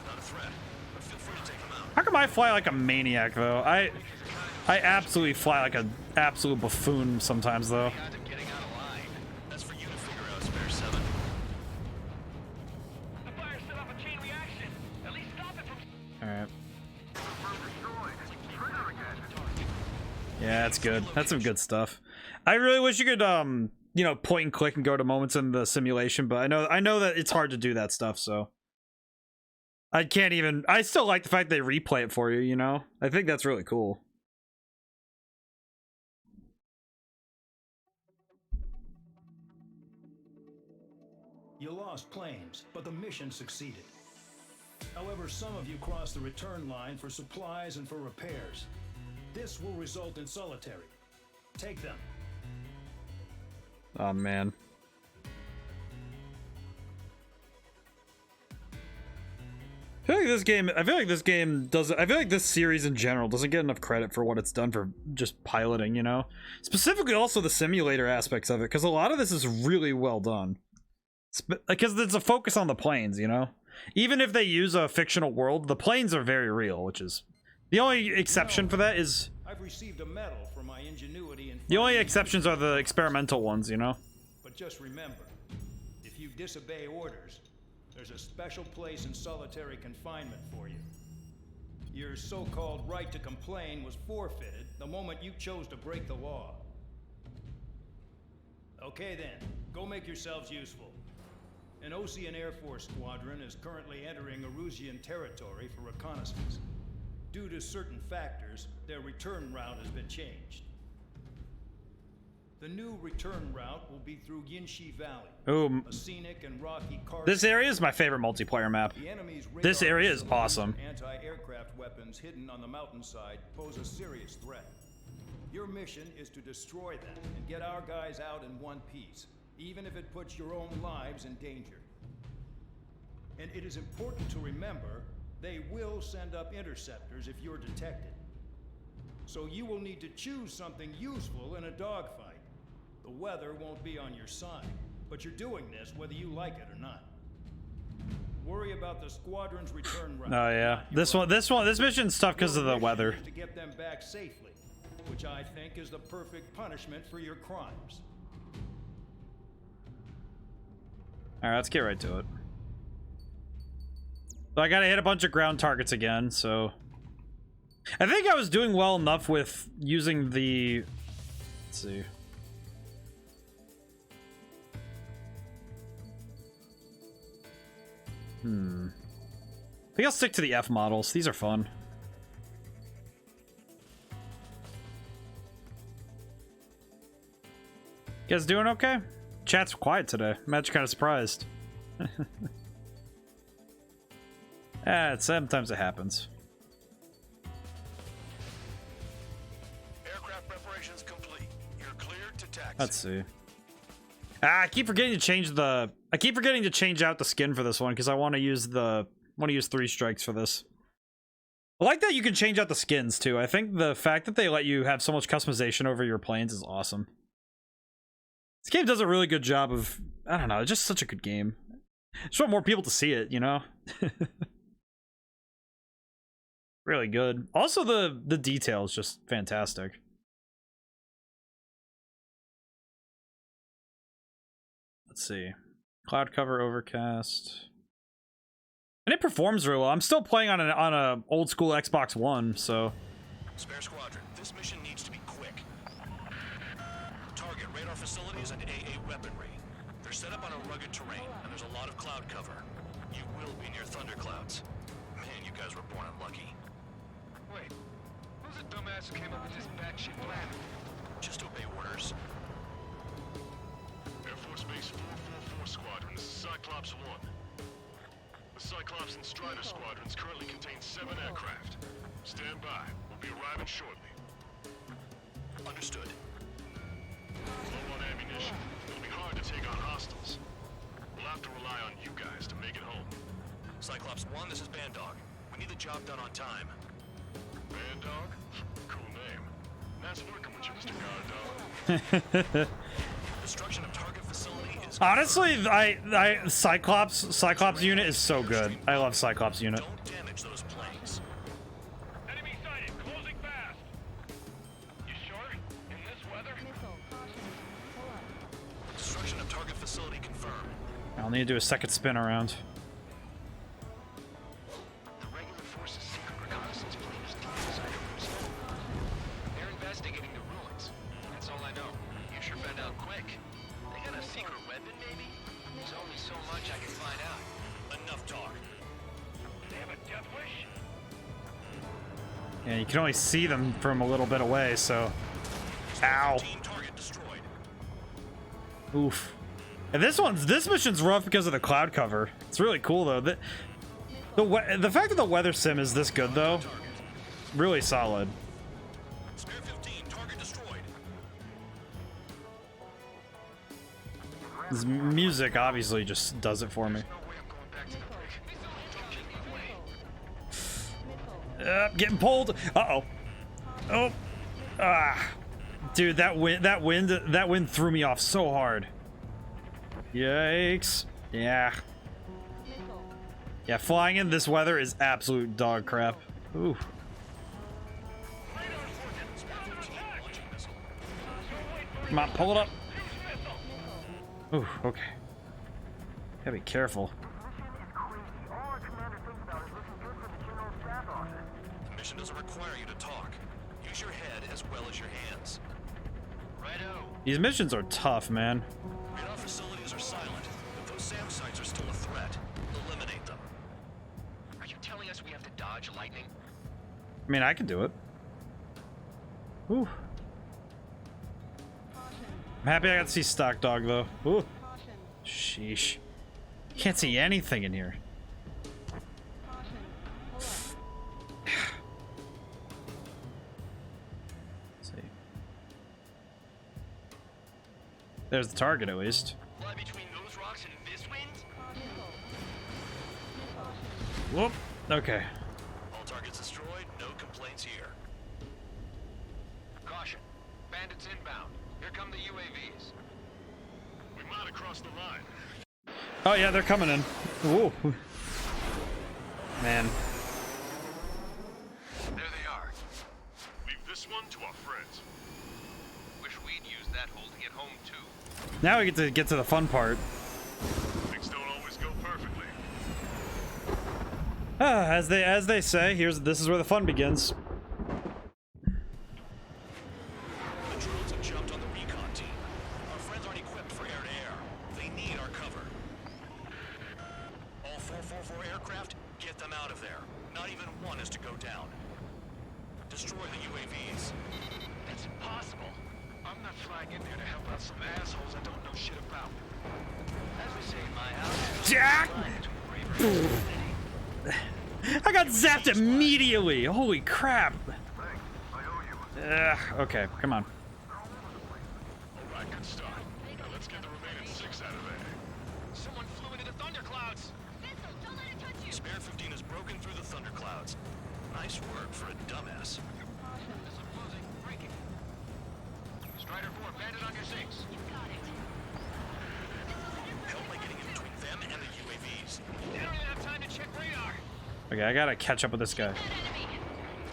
Not a threat, but feel free to take them out. How come I fly like a maniac, though? I absolutely fly like an absolute buffoon sometimes, though. That's for you to figure out, Spare 7. The fire set off a chain reaction. At least stop it from... Alright. Yeah, that's good. That's some good stuff. I really wish you could, you know, point and click and go to moments in the simulation, but I know that it's hard to do that stuff, so. I can't even, I still like the fact they replay it for you, you know? I think that's really cool. You lost planes, but the mission succeeded. However, some of you crossed the return line for supplies and for repairs. This will result in solitary. Take them. Oh, man. I feel like this series in general doesn't get enough credit for what it's done for just piloting, you know? Specifically also the simulator aspects of it, because a lot of this is really well done. Because there's a focus on the planes, you know? Even if they use a fictional world, the planes are very real, which is... The only exception for that is... I've received a medal for my ingenuity in... The only exceptions are the experimental ones, you know? But just remember, if you disobey orders, there's a special place in solitary confinement for you. Your so-called right to complain was forfeited the moment you chose to break the law. Okay then, go make yourselves useful. An Ocean Air Force squadron is currently entering Erusian territory for reconnaissance. Due to certain factors, their return route has been changed. The new return route will be through Yinshi Valley, Ooh, a scenic and rocky karst. this area is my favorite multiplayer map. The enemy's This radar area is facilities awesome. and anti-aircraft weapons hidden on the mountainside pose a serious threat. Your mission is to destroy them and get our guys out in one piece, even if it puts your own lives in danger. And it is important to remember, they will send up interceptors if you're detected. So you will need to choose something useful in a dogfight. The weather won't be on your side, but you're doing this whether you like it or not. Worry about the squadron's return route. Oh yeah, this mission's tough because of the weather. To get them back safely, which I think is the perfect punishment for your crimes. All right, let's get right to it. So I gotta hit a bunch of ground targets again, so... I think I was doing well enough with using the... Let's see. I think I'll stick to the F models. These are fun. You guys doing okay? Chat's quiet today. I'm actually kind of surprised. Sometimes it happens. Aircraft preparations complete. You're cleared to taxi. Let's see. I keep forgetting to change the... I keep forgetting to change out the skin for this one because I want to use the... I want to use 3 strikes for this. I like that you can change out the skins too. I think the fact that they let you have so much customization over your planes is awesome. This game does a really good job of... I don't know, it's just such a good game. Just want more people to see it, you know? Really good. Also, the detail is just fantastic. Let's see. Cloud cover, overcast. And it performs really well. I'm still playing on a old school Xbox One, so. Spare squadron, this mission needs to be quick. Target radar facilities and AA weaponry. They're set up on a rugged terrain, and there's a lot of cloud cover. You will be near thunderclouds. Man, you guys were born unlucky. Wait, who's the dumbass who came up with this batshit plan? Just obey orders. Air Force Base 444 Squadron, this is Cyclops 1. The Cyclops and Strider squadrons currently contain 7 aircraft. Stand by. We'll be arriving shortly. Understood. Low on ammunition. It'll be hard to take on hostiles. We'll have to rely on you guys to make it home. Cyclops 1, this is Bandog. We need the job done on time. Bandog? Cool name. Nice working with you, Mr. Guard Dog. Destruction of target facility is... Honestly, Cyclops unit is so good. I love Cyclops unit. Don't damage those planes. Enemy sighted. Closing fast. You sure? In this weather? Destruction of target facility confirmed. I'll need to do a second spin around. The regular force's secret reconnaissance plane is deep inside Jerusalem. They're investigating the ruins. That's all I know. You sure found out quick. They got a secret weapon, maybe? There's only so much I can find out. Enough talk. They have a death wish? Yeah, you can only see them from a little bit away, so. Ow. Target destroyed. Oof. And this mission's rough because of the cloud cover. It's really cool though. The fact that the weather sim is this good though, really solid. Spare 15, target destroyed. This music obviously just does it for me. Getting pulled. Uh-oh. Oh. Ah. Dude, that wind threw me off so hard. Yikes. Yeah. Yeah, flying in this weather is absolute dog crap. Ooh. Come on, pull it up. Ooh, okay. Gotta be careful. The mission doesn't require you to talk. Use your head as well as your hands. Righto. These missions are tough, man. Radar facilities are silent. If those SAM sites are still a threat, eliminate them. Are you telling us we have to dodge lightning? I mean, I can do it. Ooh. I'm happy I got to see Stock Dog, though. Ooh. Sheesh. Can't see anything in here. Let's see. There's the target, at least. Fly between those rocks and this wind? Whoop. Okay. All targets destroyed, no complaints here. Caution. Bandits inbound. Here come the UAVs. We might have crossed the line. Oh, yeah, they're coming in. Ooh. Man. There they are. Leave this one to our friends. Wish we'd used that hole to get home too. Now we get to the fun part. Things don't always go perfectly. As they say, this is where the fun begins. The drones have jumped on the recon team. Our friends aren't equipped for air-to-air. They need our cover. All 444 aircraft, get them out of there. Not even one is to go down. Destroy the UAVs. That's impossible. I'm not flying in there to help out some assholes I don't know shit about. As we say in my house, Jack! I got zapped immediately. Holy crap. Okay, come on. Alright, good start. Now let's get the remaining 6 out of there. Someone flew into the thunderclouds. Don't let it touch you. Spare 15 has broken through the thunderclouds. Nice work for a dumbass. Missile closing. Breaking. Strider 4, bandit on your 6. Help by getting in between them and the UAVs. They don't even have time to check radar. Okay, I gotta catch up with this guy.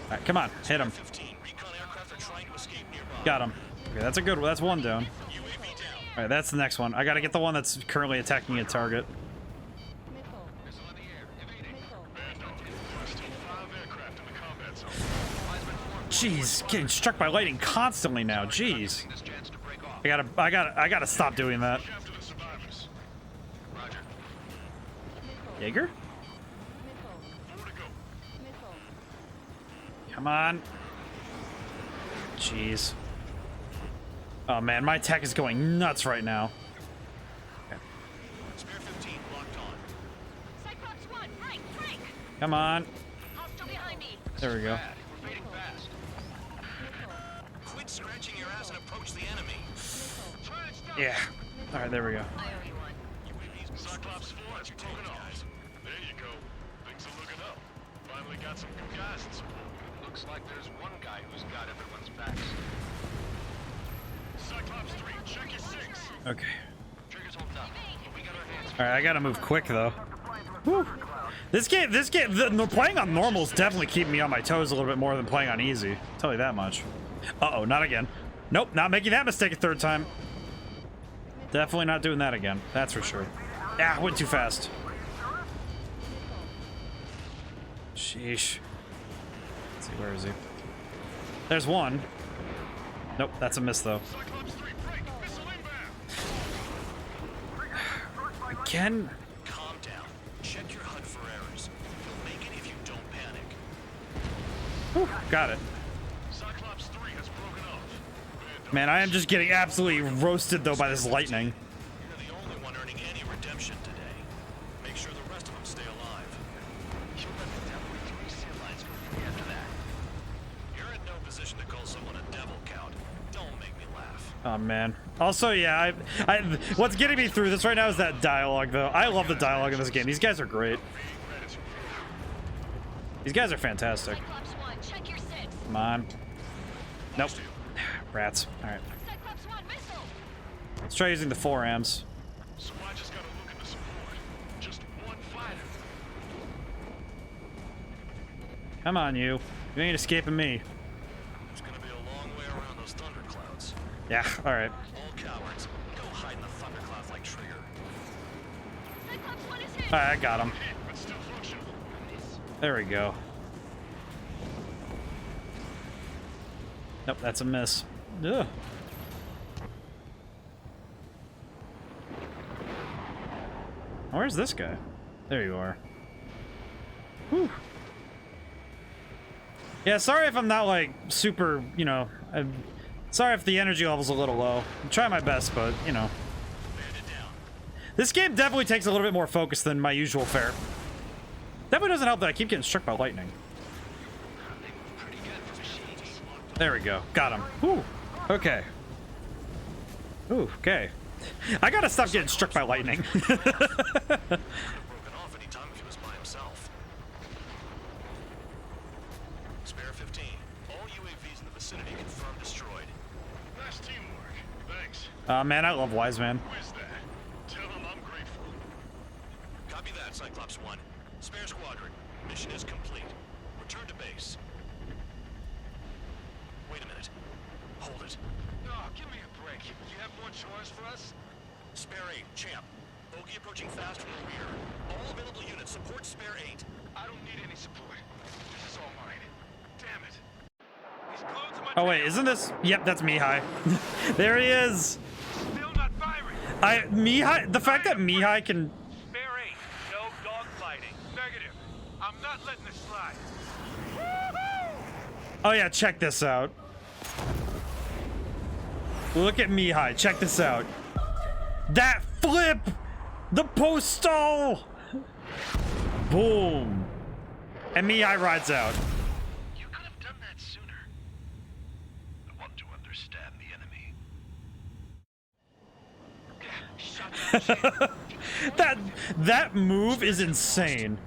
Alright, come on, hit him. 15 recon aircraft are trying to escape nearby. Got him. Okay, that's a good one. That's one down. UAV down. Alright, that's the next one. I gotta get the one that's currently attacking a target. Missile in the air. Evading. Jeez, getting struck by lightning constantly now. Jeez. I gotta stop doing that. Jaeger? Come on. Jeez. Oh man, my tech is going nuts right now. Spare 15 locked on. Cyclops 1, break! Come on. Hostile behind me. There we go. We're fading fast. Quit scratching your ass and approach the enemy. Yeah. All right, there we go. Cyclops 4 has broken off. There you go. Things are looking up. Finally got some good guys in support. Looks like there's one guy who's got everyone's backs. Cyclops 3, check your 6. Okay. Trigger's holding up. We got our hands. All right, I gotta move quick though. Whew. This game, playing on normal is definitely keeping me on my toes a little bit more than playing on easy. I'll tell you that much. Uh-oh, not again. Nope, not making that mistake a third time. Definitely not doing that again. That's for sure. Ah, went too fast. Sheesh. Let's see, where is he? There's one. Nope, that's a miss though. Again? Calm down. Check your HUD for errors. You'll make it if you don't panic. Whew, got it. Cyclops 3 has broken off. Man, I am just getting absolutely roasted though by this lightning. You're the only one earning any redemption today. Make sure the rest of them stay alive. You'll let the devil eat 3 seal lines go free after that. You're in no position to call someone a devil, Count. Don't make me laugh. Oh man. Also, yeah, what's getting me through this right now is that dialogue though. I love the dialogue in this game. These guys are great. These guys are fantastic. Cyclops 1, check your 6. Come on. Nope. Rats. All right. Cyclops 1, missile. Let's try using the 4-amps. So I just gotta look into support. Just one fighter. Come on, you. You ain't escaping me. It's gonna be a long way around those thunderclouds. Yeah, all right. All cowards, go hide in the thunderclouds like Trigger. Cyclops 1 is hit. All right, I got him. But still functional. There we go. Nope, that's a miss. Ugh. Where's this guy? There you are. Whew. Yeah, sorry if I'm not like super, you know, sorry if the energy level's a little low. I'm trying my best, but, you know. This game definitely takes a little bit more focus than my usual fare. Definitely doesn't help that I keep getting struck by lightning. There we go. Got him. Whew. Okay. Ooh, okay. I gotta stop getting struck by lightning. Broken off anytime if he was by himself. Spare 15. All UAVs in the vicinity confirmed destroyed. Nice teamwork. Thanks. Man, I love Wise Man. Who is that? Tell him I'm grateful. Copy that, Cyclops 1. Spare squadron. Mission is complete. Return to base. Wait a minute. Hold it. Oh, give me a break. You have more chores for us? Spare 8, champ. Bogey approaching fast from the rear. All available units support Spare 8. I don't need any support. This is all mine. Damn it. These clothes are my Oh wait, isn't this? Yep, that's Mihai. There he is. still not firing. Mihai. The fact that Mihai can. Spare 8. No dogfighting. Negative. I'm not letting this slide. Oh yeah, check this out. Look at Mihai. Check this out. That flip! The postal! Boom. And Mihai rides out. You could have done that sooner. I want to understand the enemy. That move is insane.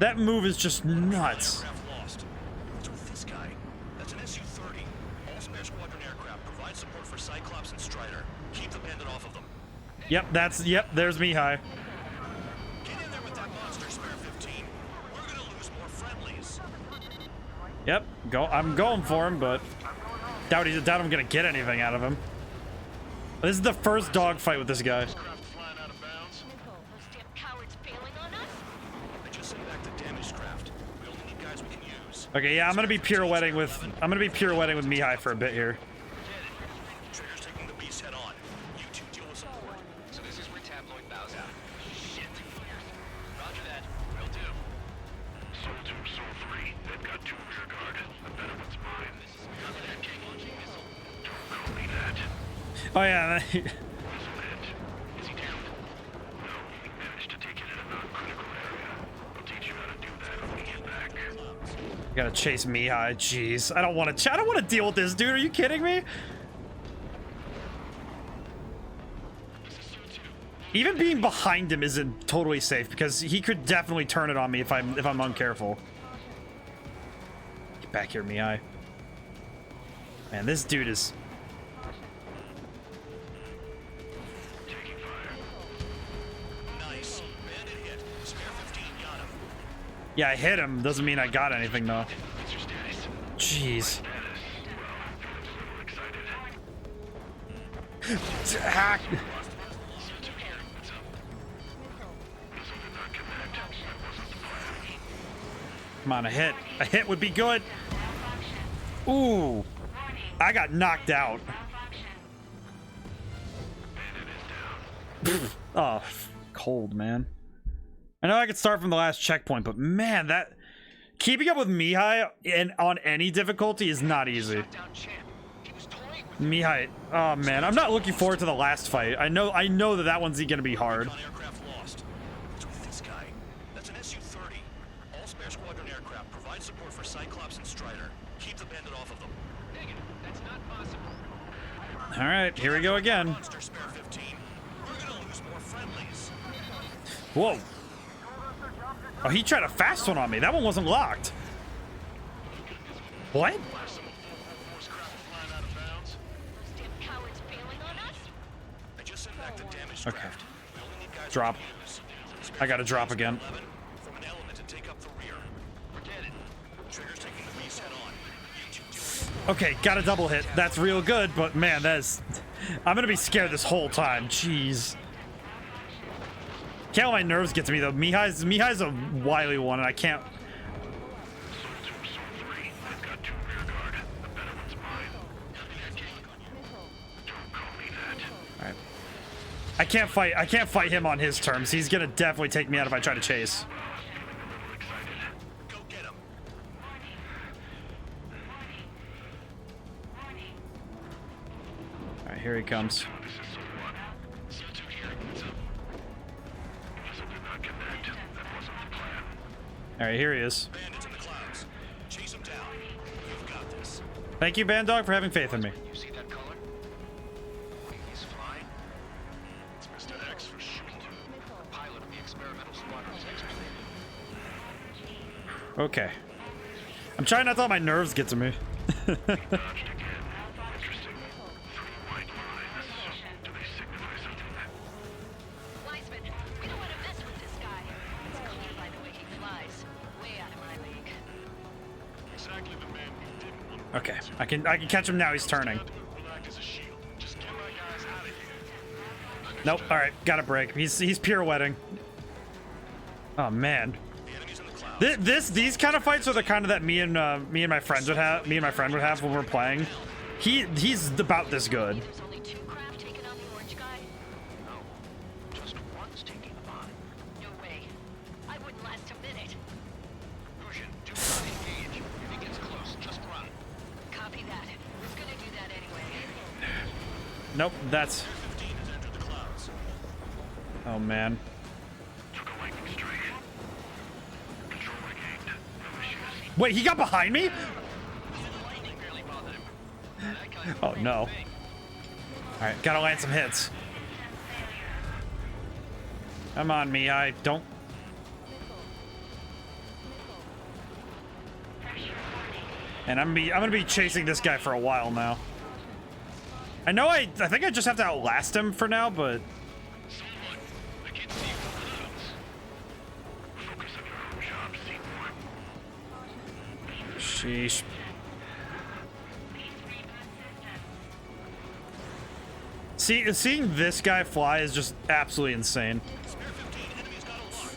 That move is just nuts. Aircraft lost. What's with this guy? That's an Su-30. All Spare Squadron aircraft provide support for Cyclops and Strider. Keep the pendant off of them. Yep, there's Mihai. Get in there with that monster, Spare 15. We're gonna lose more friendlies. Yep, I'm going for him, but doubt I'm gonna get anything out of him. This is the first dogfight with this guy. Flying out of bounds. Those damn cowards bailing on us? I just sent back the damaged craft. We only need guys we can use. Okay, yeah, I'm gonna be pirouetting with Mihai for a bit here. Trigger's taking the beast head on. You two deal with support. So this is where Tabloid bows out. Shit. Roger that. Will do. Soul 2, Soul 3. They've got 2 rear guard. The better one's mine. Copy that, King. Launching missile. Don't call me that. Oh yeah. Is he down? No, we managed to take it in a non-critical area. I'll teach you how to do that when we get back. Gotta chase Mihai. Jeez, I don't want to deal with this dude. Are you kidding me? Even being behind him isn't totally safe because he could definitely turn it on me if I'm uncareful. Get back here, Mihai. Man, this dude is. Nice. Bandit hit. Spare 15 got him. Yeah, I hit him. Doesn't mean I got anything though. What's your status? Jeez. Well, I'm a little excited. Hack. Come on, a hit. A hit would be good. Ooh. I got knocked out. Oh, cold, man. I know I could start from the last checkpoint, but man, that keeping up with Mihai and on any difficulty is not easy. Mihai, oh man, I'm not looking forward to the last fight. I know that one's gonna be hard. Aircraft lost. What's with this guy? That's an Su-30. All spare squadron aircraft provide support for Cyclops and Strider. Keep the bandit off of them. Negative. That's not possible. All right, here we go again. Monster spare 15. We're gonna lose more friendlies. Whoa. Oh, he tried a fast one on me. That one wasn't locked. What? I just sent back the damaged Okay. draft. We only need guys Drop. we can use. I gotta drop again. 11 from an element to take up the rear. Forget it. Trigger's taking the beast head on. You two deal with Okay, got a double hit. That's real good, but man, I'm gonna be scared this whole time. Jeez. Can't let my nerves get to me though. Mihai's a wily one, and I can't. Soul 2, Soul 3. They've got 2 rear guard. The better one's mine. Don't call me that. All right. I can't fight him on his terms. He's gonna definitely take me out if I try to chase. Go get him. All right, here he comes. This is Soul 1. Soul 2 here. What's up? Vessel did not connect. That wasn't the plan. All right, here he is. Bandits in the clouds. Chase them down. You've got this. Thank you, Bandog, for having faith in me. You see that color? He's flying. It's Mr. X for sure. The pilot of the experimental squadron's X-plane. Okay. I'm trying not to let my nerves get to me. Dodged again. Interesting. 3 white lines. Do they signify something? Wiseman, we don't want to mess with this guy. It's clear by the way he flies. Way out of my league. Exactly the man we didn't want. Okay, I can catch him now. He's turning. Will act as a shield. Just get my guys out of here. Nope. All right, got a break. He's pirouetting. Oh man. These kind of fights are the kind of that me and my friend would have when we're playing. He's about this good. There's only 2 craft taking on the orange guy. No. Just one's taking them on. No way. I wouldn't last a minute. Lucian, do not engage. If he gets close, just run. Copy that. Was gonna do that anyway. Nope. That's. 15 has entered the clouds. Oh man. Took a lightning strike. Control regained. No issues. Wait, he got behind me? Lightning barely bothered him. That guy's Oh no. All right, gotta land some hits. Come on, me. I don't. And I'm gonna be chasing this guy for a while now. I know I think I just have to outlast him for now, but Someone, I can't see you from the clouds. Focus on your own job, Seymour. sheesh. Seeing this guy fly is just absolutely insane. Spare 15 enemies got a lock.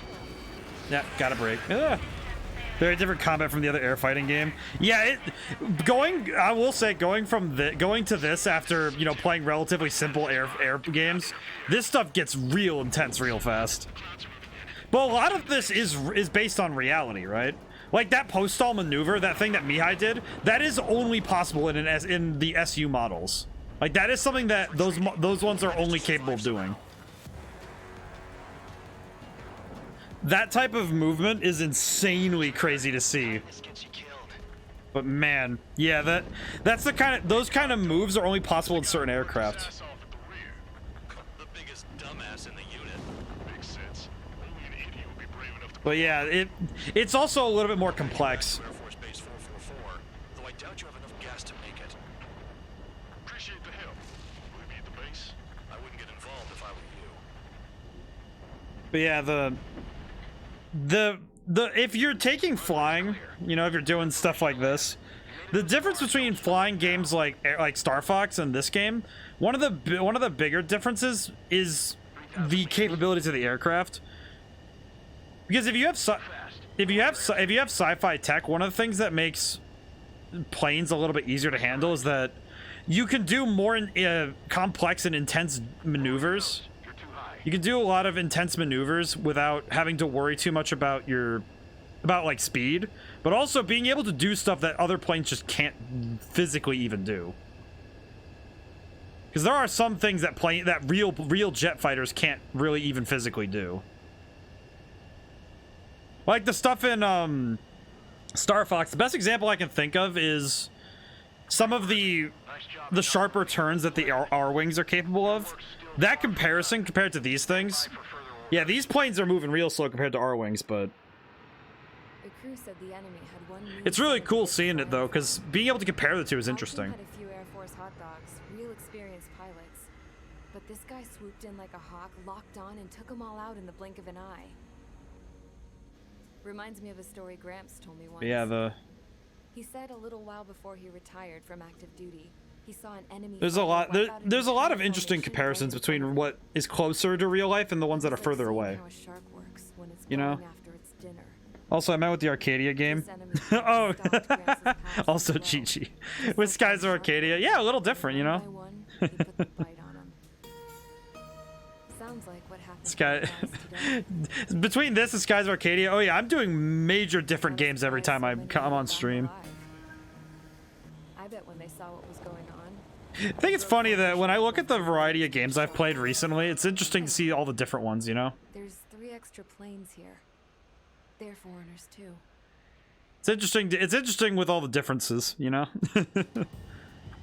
Yeah, gotta break. Ugh. Very different combat from the other air fighting game. Yeah, I will say, going to this after, you know, playing relatively simple air games, this stuff gets real intense real fast. But a lot of this is based on reality, right? Like that post-stall maneuver, that thing that Mihai did, that is only possible in the SU models. Like that is something that those ones are only capable of doing. That type of movement is insanely crazy to see. But man, yeah, that's the kind of those kind of moves are only possible in certain aircraft. The biggest dumbass in the unit. Makes sense. Only an idiot would be brave enough to... But yeah, it's also a little bit more complex. Air Force Base 444, though I doubt you have enough gas to make it. Appreciate the help. Will you be at the base? I wouldn't get involved if I were you. But yeah, if you're taking flying, you know, if you're doing stuff like this, the difference between flying games like Star Fox and this game, one of the bigger differences is the capabilities of the aircraft. Because if you have sci-fi tech, one of the things that makes planes a little bit easier to handle is that you can do more complex and intense maneuvers. You can do a lot of intense maneuvers without having to worry too much about like speed, but also being able to do stuff that other planes just can't physically even do. Because there are some things that real jet fighters can't really even physically do. Like the stuff in Star Fox. The best example I can think of is some of the sharper turns that the R-Wings are capable of. That comparison compared to these things, yeah, these planes are moving real slow compared to R-Wings, but The crew said the enemy had one it's really cool seeing it though, because being able to compare the two is interesting. Had a few Air Force hot dogs, real experienced pilots, but this guy swooped in like a hawk, locked on, and took them all out in the blink of an eye. Reminds me of a story Gramps told me once. Yeah, He said a little while before he retired from active duty, he saw an enemy. there's a lot of interesting comparisons between what is closer to real life and the ones that are further away. You know? Also, I met with the Arcadia game. Oh, also Chi-Chi. With Skies of Arcadia. Yeah, a little different, you know? Sounds like what happened. Sky between this and Skies of Arcadia, oh yeah, I'm doing major different games every time I'm on stream. I bet when they saw what was going on. I think it's funny that when I look at the variety of games I've played recently, it's interesting to see all the different ones, you know? There's 3 extra planes here. They're foreigners too. It's interesting with all the differences, you know?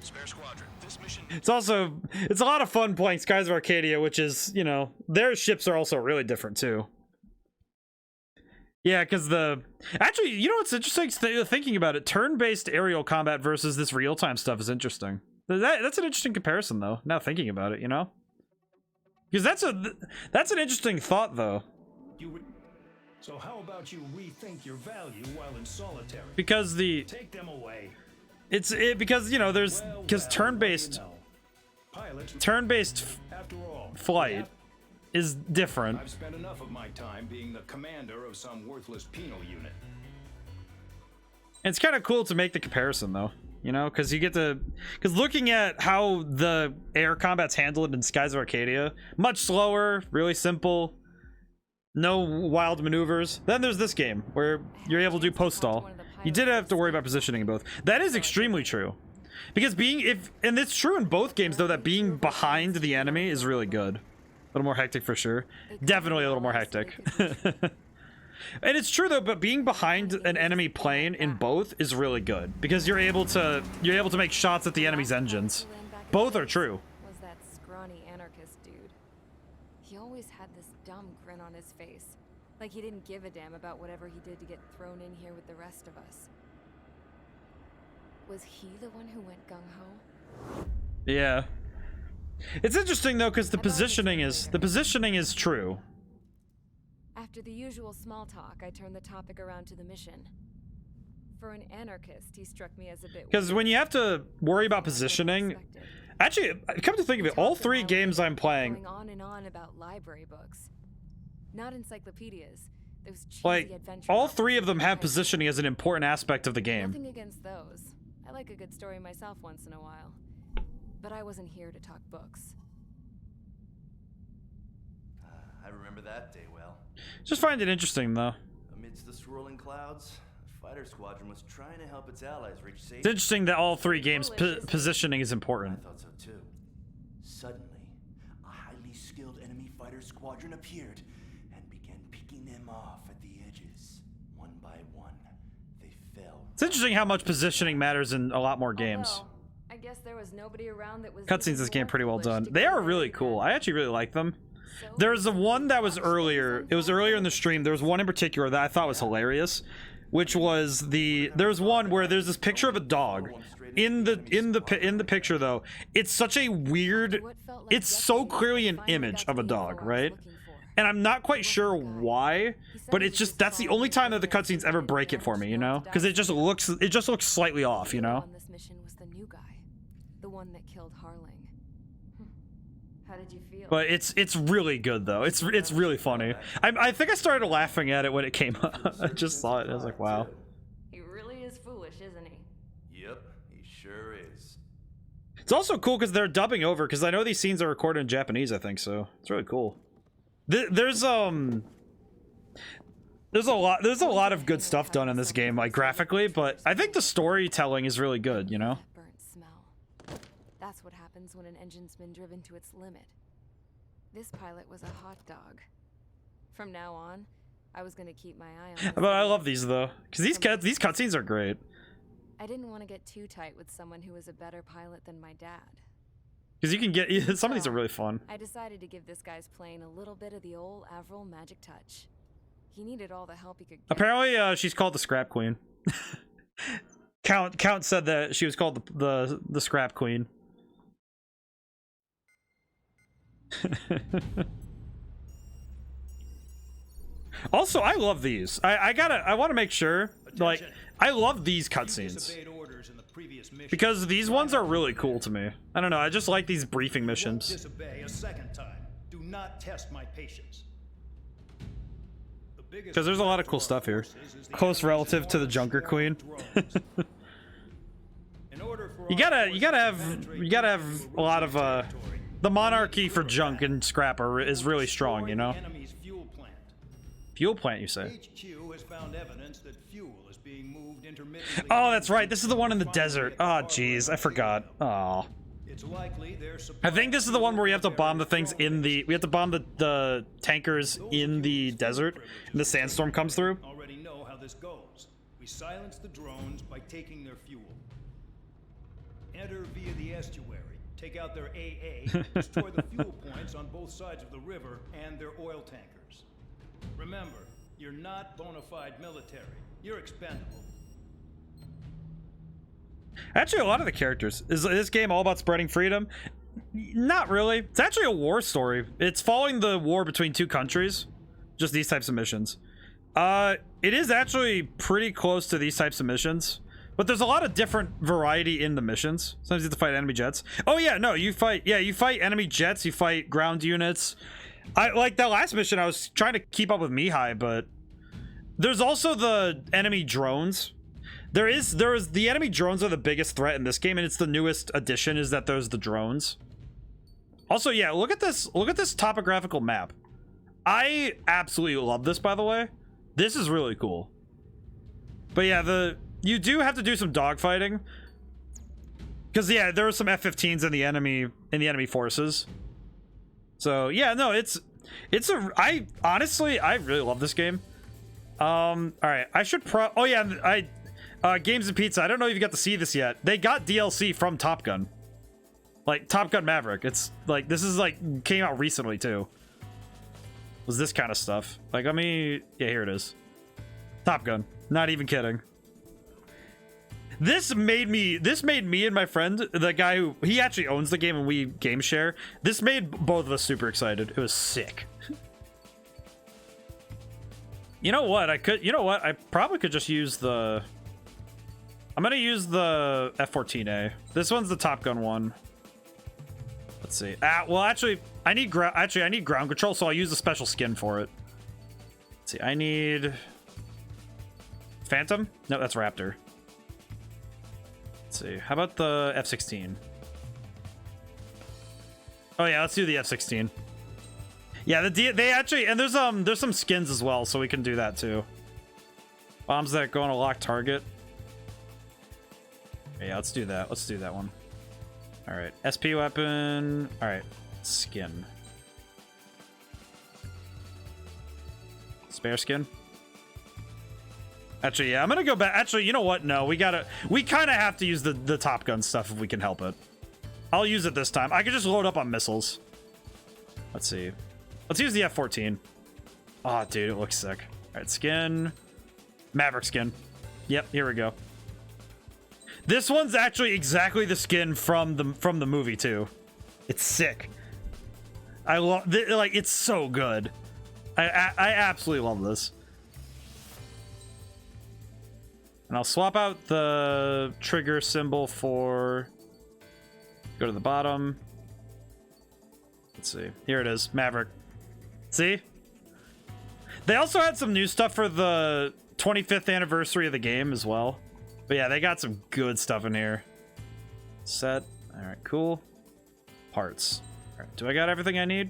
Spare squadron. This mission. It's a lot of fun playing Skies of Arcadia, which is, you know, their ships are also really different too. Yeah, because actually, you know what's interesting? Thinking about it, turn-based aerial combat versus this real-time stuff is interesting. That's an interesting comparison, though. Now thinking about it, you know, because that's an interesting thought, though. So how about you rethink your value while in solitary? Because take them away. Because you know because turn-based flight is different. I've spent enough of my time being the commander of some worthless penal unit. It's kind of cool to make the comparison, though. You know, because looking at how the air combat's handled in Skies of Arcadia, much slower, really simple, no wild maneuvers. Then there's this game where you're able to do post-stall. You did have to worry about positioning in both. That is extremely true. Because and it's true in both games though, that being behind the enemy is really good. A little more hectic for sure. Definitely a little more hectic. And it's true though, but being behind an enemy plane in both is really good because you're able to make shots at the enemy's engines. Both are true. Was that scrawny anarchist dude. He always had this dumb grin on his face, like he didn't give a damn about whatever he did to get thrown in here with the rest of us. Was he the one who went gung-ho? Yeah. It's interesting though because the positioning is true. After the usual small talk, I turned the topic around to the mission. For an anarchist, he struck me as a bit. Because when you have to worry about positioning, actually, come to think of it, all 3 games I'm playing. Going on and on about library books, not encyclopedias. Those cheesy Like, adventure all novels three of them have I- positioning as an important aspect of the game. Nothing against those. I like a good story myself once in a while. But I wasn't here to talk books. I remember that day well. Just find it interesting, though. Amidst the swirling clouds, a fighter squadron was trying to help its allies reach safety. It's interesting that all three games positioning is important. I thought so too. Suddenly, a highly skilled enemy fighter squadron appeared and began picking them off at the edges. One by one, they fell. It's interesting how much positioning matters in a lot more games. Although, I guess there was nobody around that was Cutscenes even this game more pretty well foolish done. to They get are away really with cool. it. I actually really like them. There's the one that was earlier. It was earlier in the stream. There was one in particular that I thought was hilarious, which was there's one where there's this picture of a dog. In the picture though, it's such a weird, it's so clearly an image of a dog, right? And I'm not quite sure why, but it's just that's the only time that the cutscenes ever break it for me, you know? Because it just looks slightly off, you know? On this mission was the new guy, the one that killed Harling. How did you feel? But it's really good though. It's really funny. I think I started laughing at it when it came up. I just saw it and I was like, wow. He really is foolish, isn't he? Yep, he sure is. It's also cool because they're dubbing over, because I know these scenes are recorded in Japanese, I think, so it's really cool. There's a lot of good stuff done in this game, like graphically, but I think the storytelling is really good, you know? Burnt smell. That's what happens when an engine's been driven to its limit. This pilot was a hot dog. From now on, I was gonna keep my eye on this. But I love these though, because these cutscenes are great. I didn't want to get too tight with someone who was a better pilot than my dad. Because you can get some of these are really fun. I decided to give this guy's plane a little bit of the old Avril magic touch. He needed all the help he could get. Apparently, she's called the Scrap Queen. Count said that she was called the Scrap Queen. Also, I love these. I want to make sure, like, I love these cutscenes because these ones are really cool to me. I don't know. I just like these briefing missions. Disobey a second time. Do not test my patience. Because there's a lot of cool stuff here. Close relative to the Junker Queen. you gotta have a lot of the monarchy for junk and scrapper is really strong, you know. Fuel plant, you say? HQ has found evidence that fuel is being moved intermittently. Oh, that's right. This is the one in the desert. Oh, jeez, I forgot. Oh. It's likely they're I think this is the one where we have to bomb the things in the. We have to bomb the tankers in the desert, and the sandstorm comes through. Already know how this goes. We silence the drones by taking their fuel. Enter via the estuary. Take out their AA. Destroy the fuel points on both sides of the river and their oil tankers. Remember, you're not bona fide military. You're expendable. Actually, a lot of the characters. Is this game all about spreading freedom? Not really. It's actually a war story. It's following the war between two countries. Just these types of missions. It is actually pretty close to these types of missions. But there's a lot of different variety in the missions. Sometimes you have to fight enemy jets. Oh yeah, no, you fight enemy jets, you fight ground units. I like that last mission. I was trying to keep up with Mihai, but there's also the enemy drones. There is the enemy drones are the biggest threat in this game, and it's the newest addition is that there's the drones. Also, yeah, look at this topographical map. I absolutely love this, by the way. This is really cool. But yeah, you do have to do some dogfighting. Because yeah, there are some F-15s in the enemy forces. So yeah, no, I honestly really love this game. All right, I should oh yeah, Games and Pizza. I don't know if you got to see this yet. They got DLC from Top Gun. Like Top Gun Maverick. It's like this is like came out recently too. Was this kind of stuff. Like, I mean, yeah, here it is. Top Gun. Not even kidding. This made me and my friend, the guy who he actually owns the game and we game share. This made both of us super excited. It was sick. You know what? I probably could just use I'm gonna use the F-14A. This one's the Top Gun one. Let's see. Well, actually, I need ground control, so I'll use a special skin for it. Let's see, I need Phantom? No, that's Raptor. Let's see, how about the F-16? Oh yeah, let's do the F-16. Yeah, they actually, and there's some skins as well, so we can do that too. Bombs that go on a locked target. Yeah, let's do that. Let's do that one. All right, SP weapon. All right, skin. Spare skin. Actually, yeah, I'm gonna go back. Actually, you know what? No, we kind of have to use the Top Gun stuff if we can help it. I'll use it this time. I can just load up on missiles. Let's see. Let's use the F-14. Oh, dude, it looks sick. All right, skin. Maverick skin. Yep, here we go. This one's actually exactly the skin from the movie too. It's sick. I love like it's so good. I absolutely love this. And I'll swap out the trigger symbol for. Go to the bottom. Let's see. Here it is, Maverick. See? They also had some new stuff for the 25th anniversary of the game as well. But yeah, they got some good stuff in here. Set. All right, cool. Parts. All right, do I got everything I need?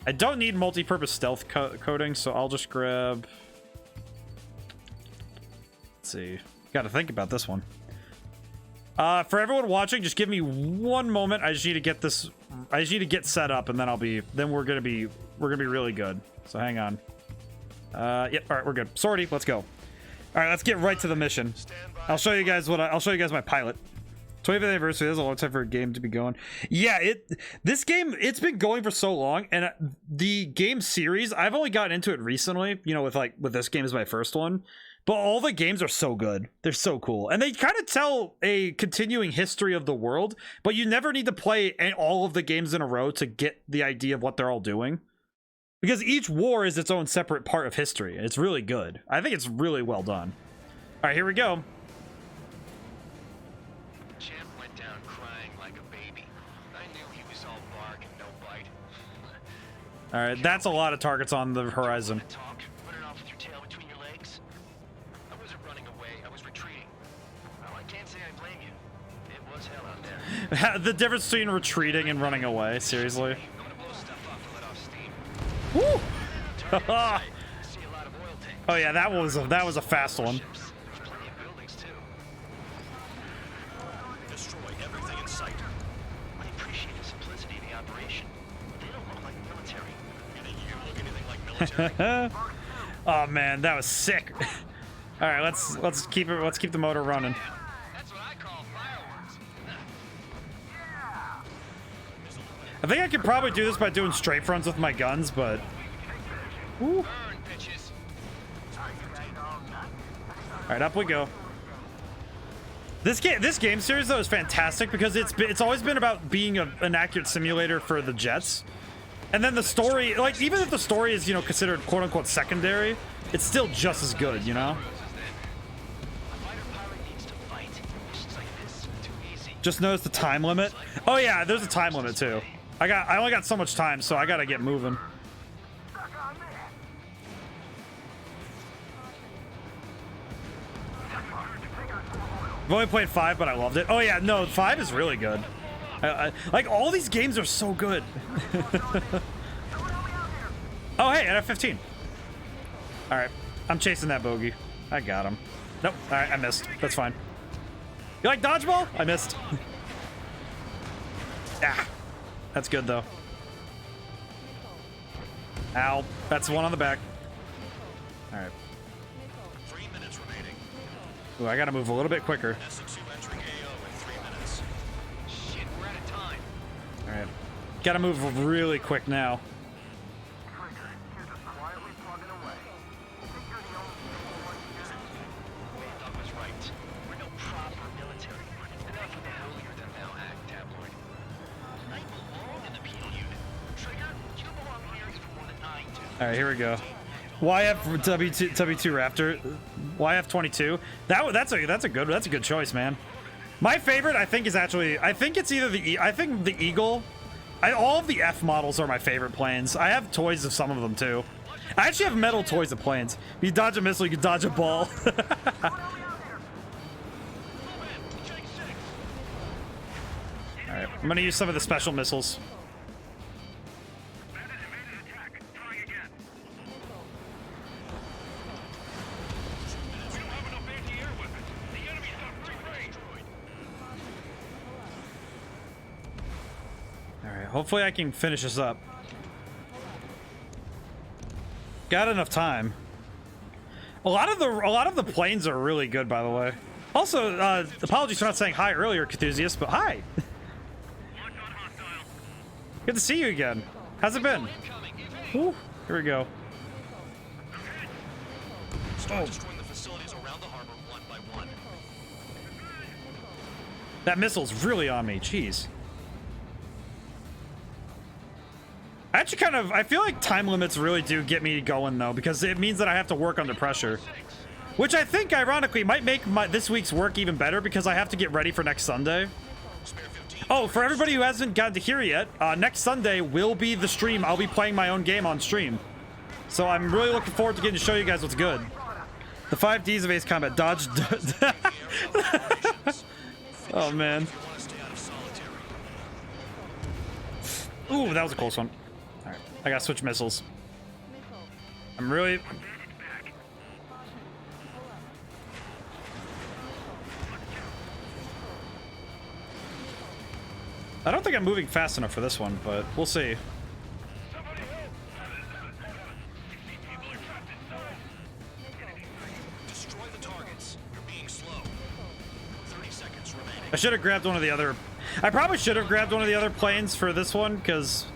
I don't need multi-purpose stealth coating, so I'll just grab... Let's see. Got to think about this one. For everyone watching, just give me one moment. I just need to get this. I just need to get set up, and then we're gonna be really good. So hang on. Yep. All right, we're good. Sortie, let's go. All right, let's get right to the mission. I'll show you guys I'll show you guys my pilot. 25th anniversary. There's a long time for a game to be going. Yeah, this game, it's been going for so long, and the game series, I've only gotten into it recently. You know, with this game is my first one. But all the games are so good. They're so cool. And they kind of tell a continuing history of the world, but you never need to play all of the games in a row to get the idea of what they're all doing. Because each war is its own separate part of history. It's really good. I think it's really well done. All right, here we go. Champ went down crying like a baby. I knew he was all bark and no bite. All right, that's a lot of targets on the horizon. The difference between retreating and running away, seriously. Woo! Oh yeah, that was a fast one. Destroy everything in sight. I appreciate the simplicity of the operation. They don't look like military. You think you can look anything like military? Oh man, that was sick. All right, let's keep the motor running. I think I could probably do this by doing straight fronts with my guns, but... Woo. Alright, up we go. This game series, though, is fantastic because it's always been about being an accurate simulator for the jets. And then the story, like, even if the story is, you know, considered quote-unquote secondary, it's still just as good, you know? Just notice the time limit. Oh yeah, there's a time limit, too. I only got so much time, so I gotta get moving. I've only played 5, but I loved it. Oh yeah, no, 5 is really good. Like, all these games are so good. Oh hey, an F-15. Alright, I'm chasing that bogey. I got him. Nope, alright, I missed. That's fine. You like dodgeball? I missed. Ah. That's good, though. Ow. That's one on the back. All right. 3 minutes remaining. Ooh, I gotta move a little bit quicker. SU entering AO in 3 minutes. Shit, we're out of time. All right. Gotta move really quick now. All right, here we go. YF W2 Raptor, YF22. That's a good choice, man. My favorite, I think, is actually it's either the Eagle. All of the F models are my favorite planes. I have toys of some of them too. I actually have metal toys of planes. If you dodge a missile, you can dodge a ball. Alright, I'm gonna use some of the special missiles. Alright, hopefully I can finish this up. Got enough time. A lot of the planes are really good, by the way. Also, apologies for not saying hi earlier, Cthusiast, but hi. Good to see you again. How's it been? Ooh, here we go. Start destroying the facilities around the harbor one by one. That missile's really on me. Jeez. I feel like time limits really do get me going though, because it means that I have to work under pressure. Which I think, ironically, might make this week's work even better because I have to get ready for next Sunday. Oh, for everybody who hasn't gotten to hear yet, next Sunday will be the stream. I'll be playing my own game on stream. So I'm really looking forward to getting to show you guys what's good. The 5 Ds of Ace Combat. Dodge. Oh, man. Ooh, that was a close one. Alright, I gotta switch missiles. I'm really... I don't think I'm moving fast enough for this one, but we'll see. Destroy the targets. You're being slow. 30 seconds remaining. I should have grabbed one of the other... I probably should have grabbed one of the other planes for this one, because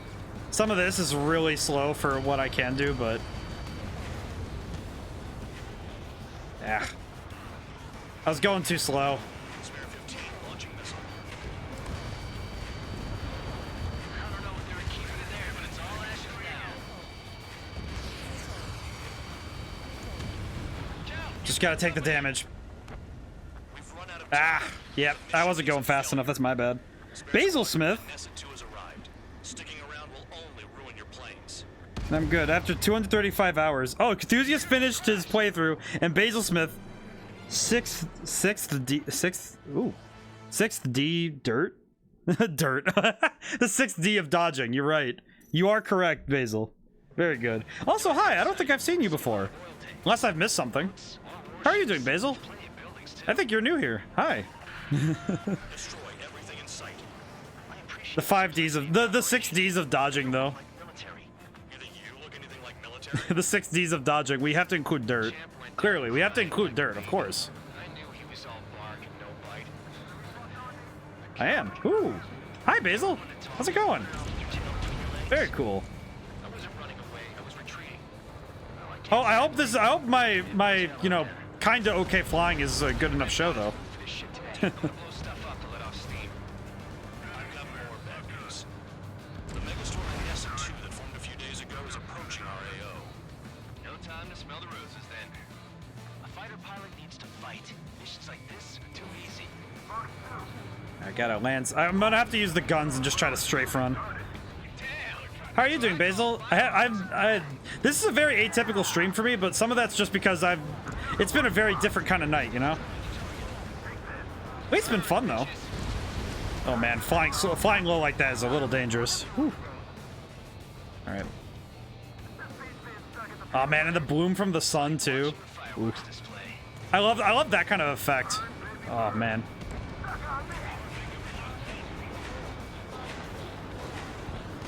some of this is really slow for what I can do, but... Yeah. I was going too slow. Spare 15 launching missile. Just gotta take the damage. Ah, yep. I wasn't going fast enough. That's my bad. Basil Smith. I'm good. After 235 hours. Oh, Cthusiast finished his playthrough, and Basil Smith, sixth D dirt, dirt. The 6th D of dodging. You're right. You are correct, Basil. Very good. Also, hi. I don't think I've seen you before, unless I've missed something. How are you doing, Basil? I think you're new here. Hi. The 5 Ds of the 6 Ds of dodging, though. The 6 Ds of dodging. We have to include dirt. Clearly, we have to include dirt, of course. I am. Ooh. Hi, Basil. How's it going? Very cool. Oh, I hope my you know, kinda okay flying is a good enough show, though. I gotta land. I'm gonna have to use the guns and just try to strafe run. How are you doing, Basil? This is a very atypical stream for me, but some of that's just because it's been a very different kind of night, you know? At least it's been fun, though. Oh, man. Flying low like that is a little dangerous. Whew. All right. Oh, man, and the bloom from the sun, too. Ooh. I love that kind of effect. Oh, man.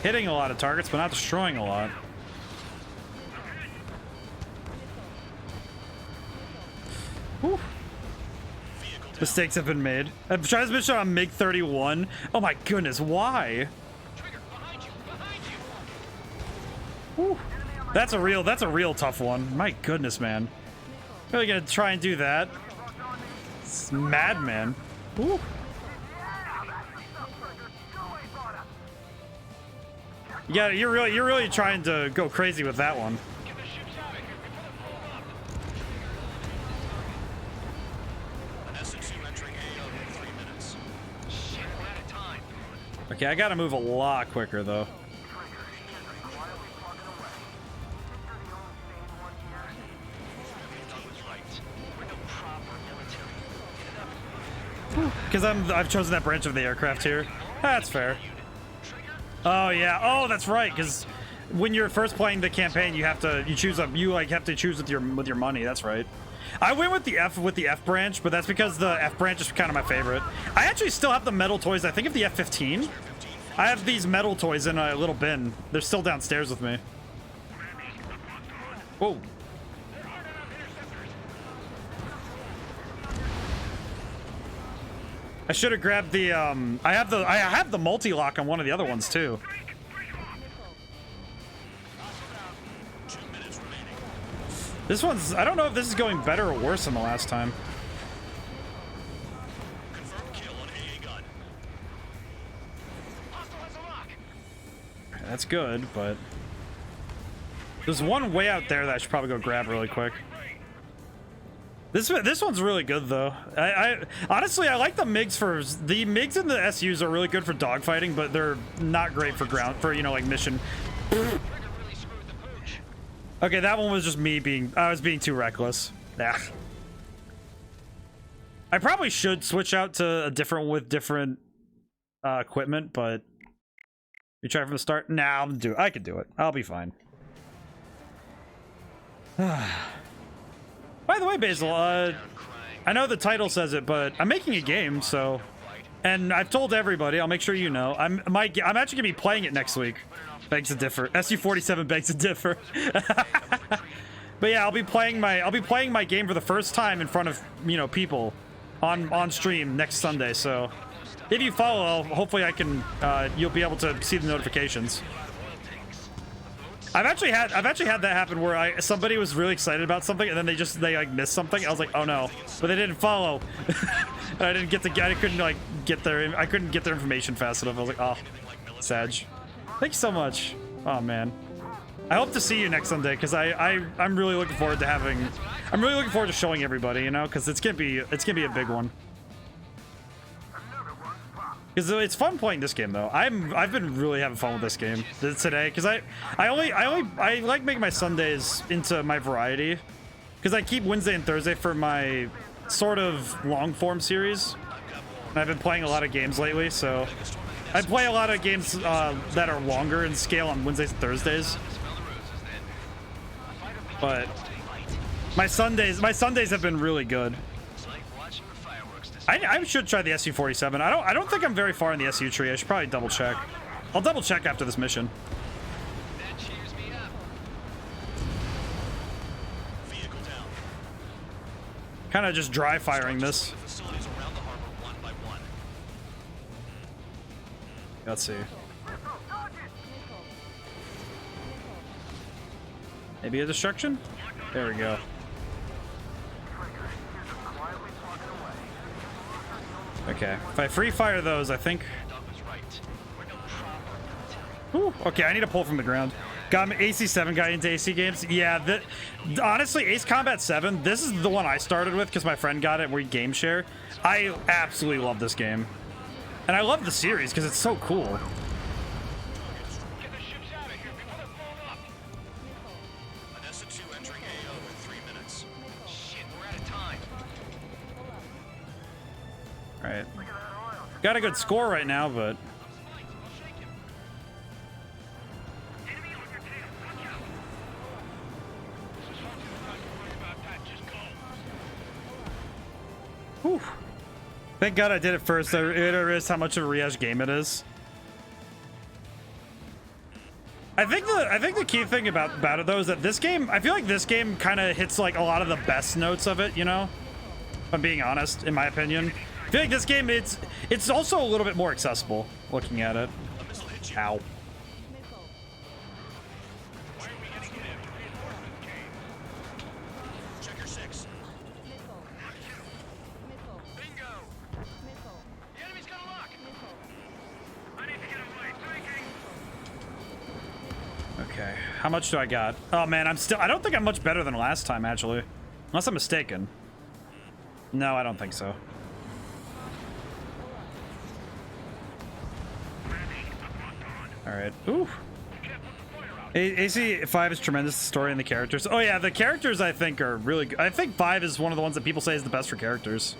Hitting a lot of targets, but not destroying a lot. Whew. Mistakes have been made. I've tried this mission on MiG-31. Oh my goodness, why? Whew. That's a real tough one. My goodness, man. Really gonna try and do that? It's madman. Whew. Yeah, you're really trying to go crazy with that one. Okay, I gotta move a lot quicker though. because I've chosen that branch of the aircraft here. That's fair. Oh yeah. Oh, that's right. Because when you're first playing the campaign, you have to choose with your money. That's right. I went with the F branch, but that's because the F branch is kind of my favorite. I actually still have the metal toys. I think of the F-15. I have these metal toys in a little bin. They're still downstairs with me. Whoa. I should have grabbed the I have the multi-lock on one of the other ones too. This one's, I don't know if this is going better or worse than the last time. That's good, but there's one way out there that I should probably go grab really quick. This one's really good though. I honestly I like the MiGs and the SUs are really good for dogfighting, but they're not great for like mission. Okay, that one was just me I was being too reckless. Yeah. I probably should switch out to a different with different equipment, but you try from the start. Nah, I can do it. I'll be fine. By the way, Basil, I know the title says it, but I'm making a game, so, and I've told everybody. I'll make sure you know. I'm actually gonna be playing it next week. Begs to differ. SU-47 begs to differ. But yeah, I'll be playing my game for the first time in front of people on stream next Sunday. So if you follow, hopefully I can you'll be able to see the notifications. I've actually had that happen where somebody was really excited about something and then they like missed something. I was like, oh no, but they didn't follow. I couldn't get their information fast enough. I was like, oh, Sag. Thanks so much. Oh man, I hope to see you next Sunday because I'm really looking forward to showing everybody, because it's gonna be a big one. Because it's fun playing this game though. I've been really having fun with this game today because I like making my Sundays into my variety because I keep Wednesday and Thursday for my sort of long form series. And I've been playing a lot of games lately, so I play a lot of games that are longer in scale on Wednesdays and Thursdays. But my Sundays have been really good. I should try the SU-47. I don't think I'm very far in the SU tree. I should probably double check. I'll double check after this mission. Kind of just dry firing this. Let's see. Maybe a destruction? There we go. Okay, if I free fire those, I think. Whew, okay, I need to pull from the ground. Got an AC7 guy into AC games. Yeah, honestly, Ace Combat 7, this is the one I started with because my friend got it. We game share. I absolutely love this game. And I love the series because it's so cool. Alright. Got a good score right now, but... Whew. Thank God I did it first. I realized how much of a Riage game it is. I think the key thing about it though is that this game, I feel like this game kind of hits like a lot of the best notes of it, If I'm being honest, in my opinion. I feel like this game, it's also a little bit more accessible looking at it. Ow. Okay, how much do I got? Oh man, I don't think I'm much better than last time, actually. Unless I'm mistaken. No, I don't think so. Alright, ooh. AC5 is tremendous, the story and the characters. Oh yeah, the characters I think are really good. I think 5 is one of the ones that people say is the best for characters.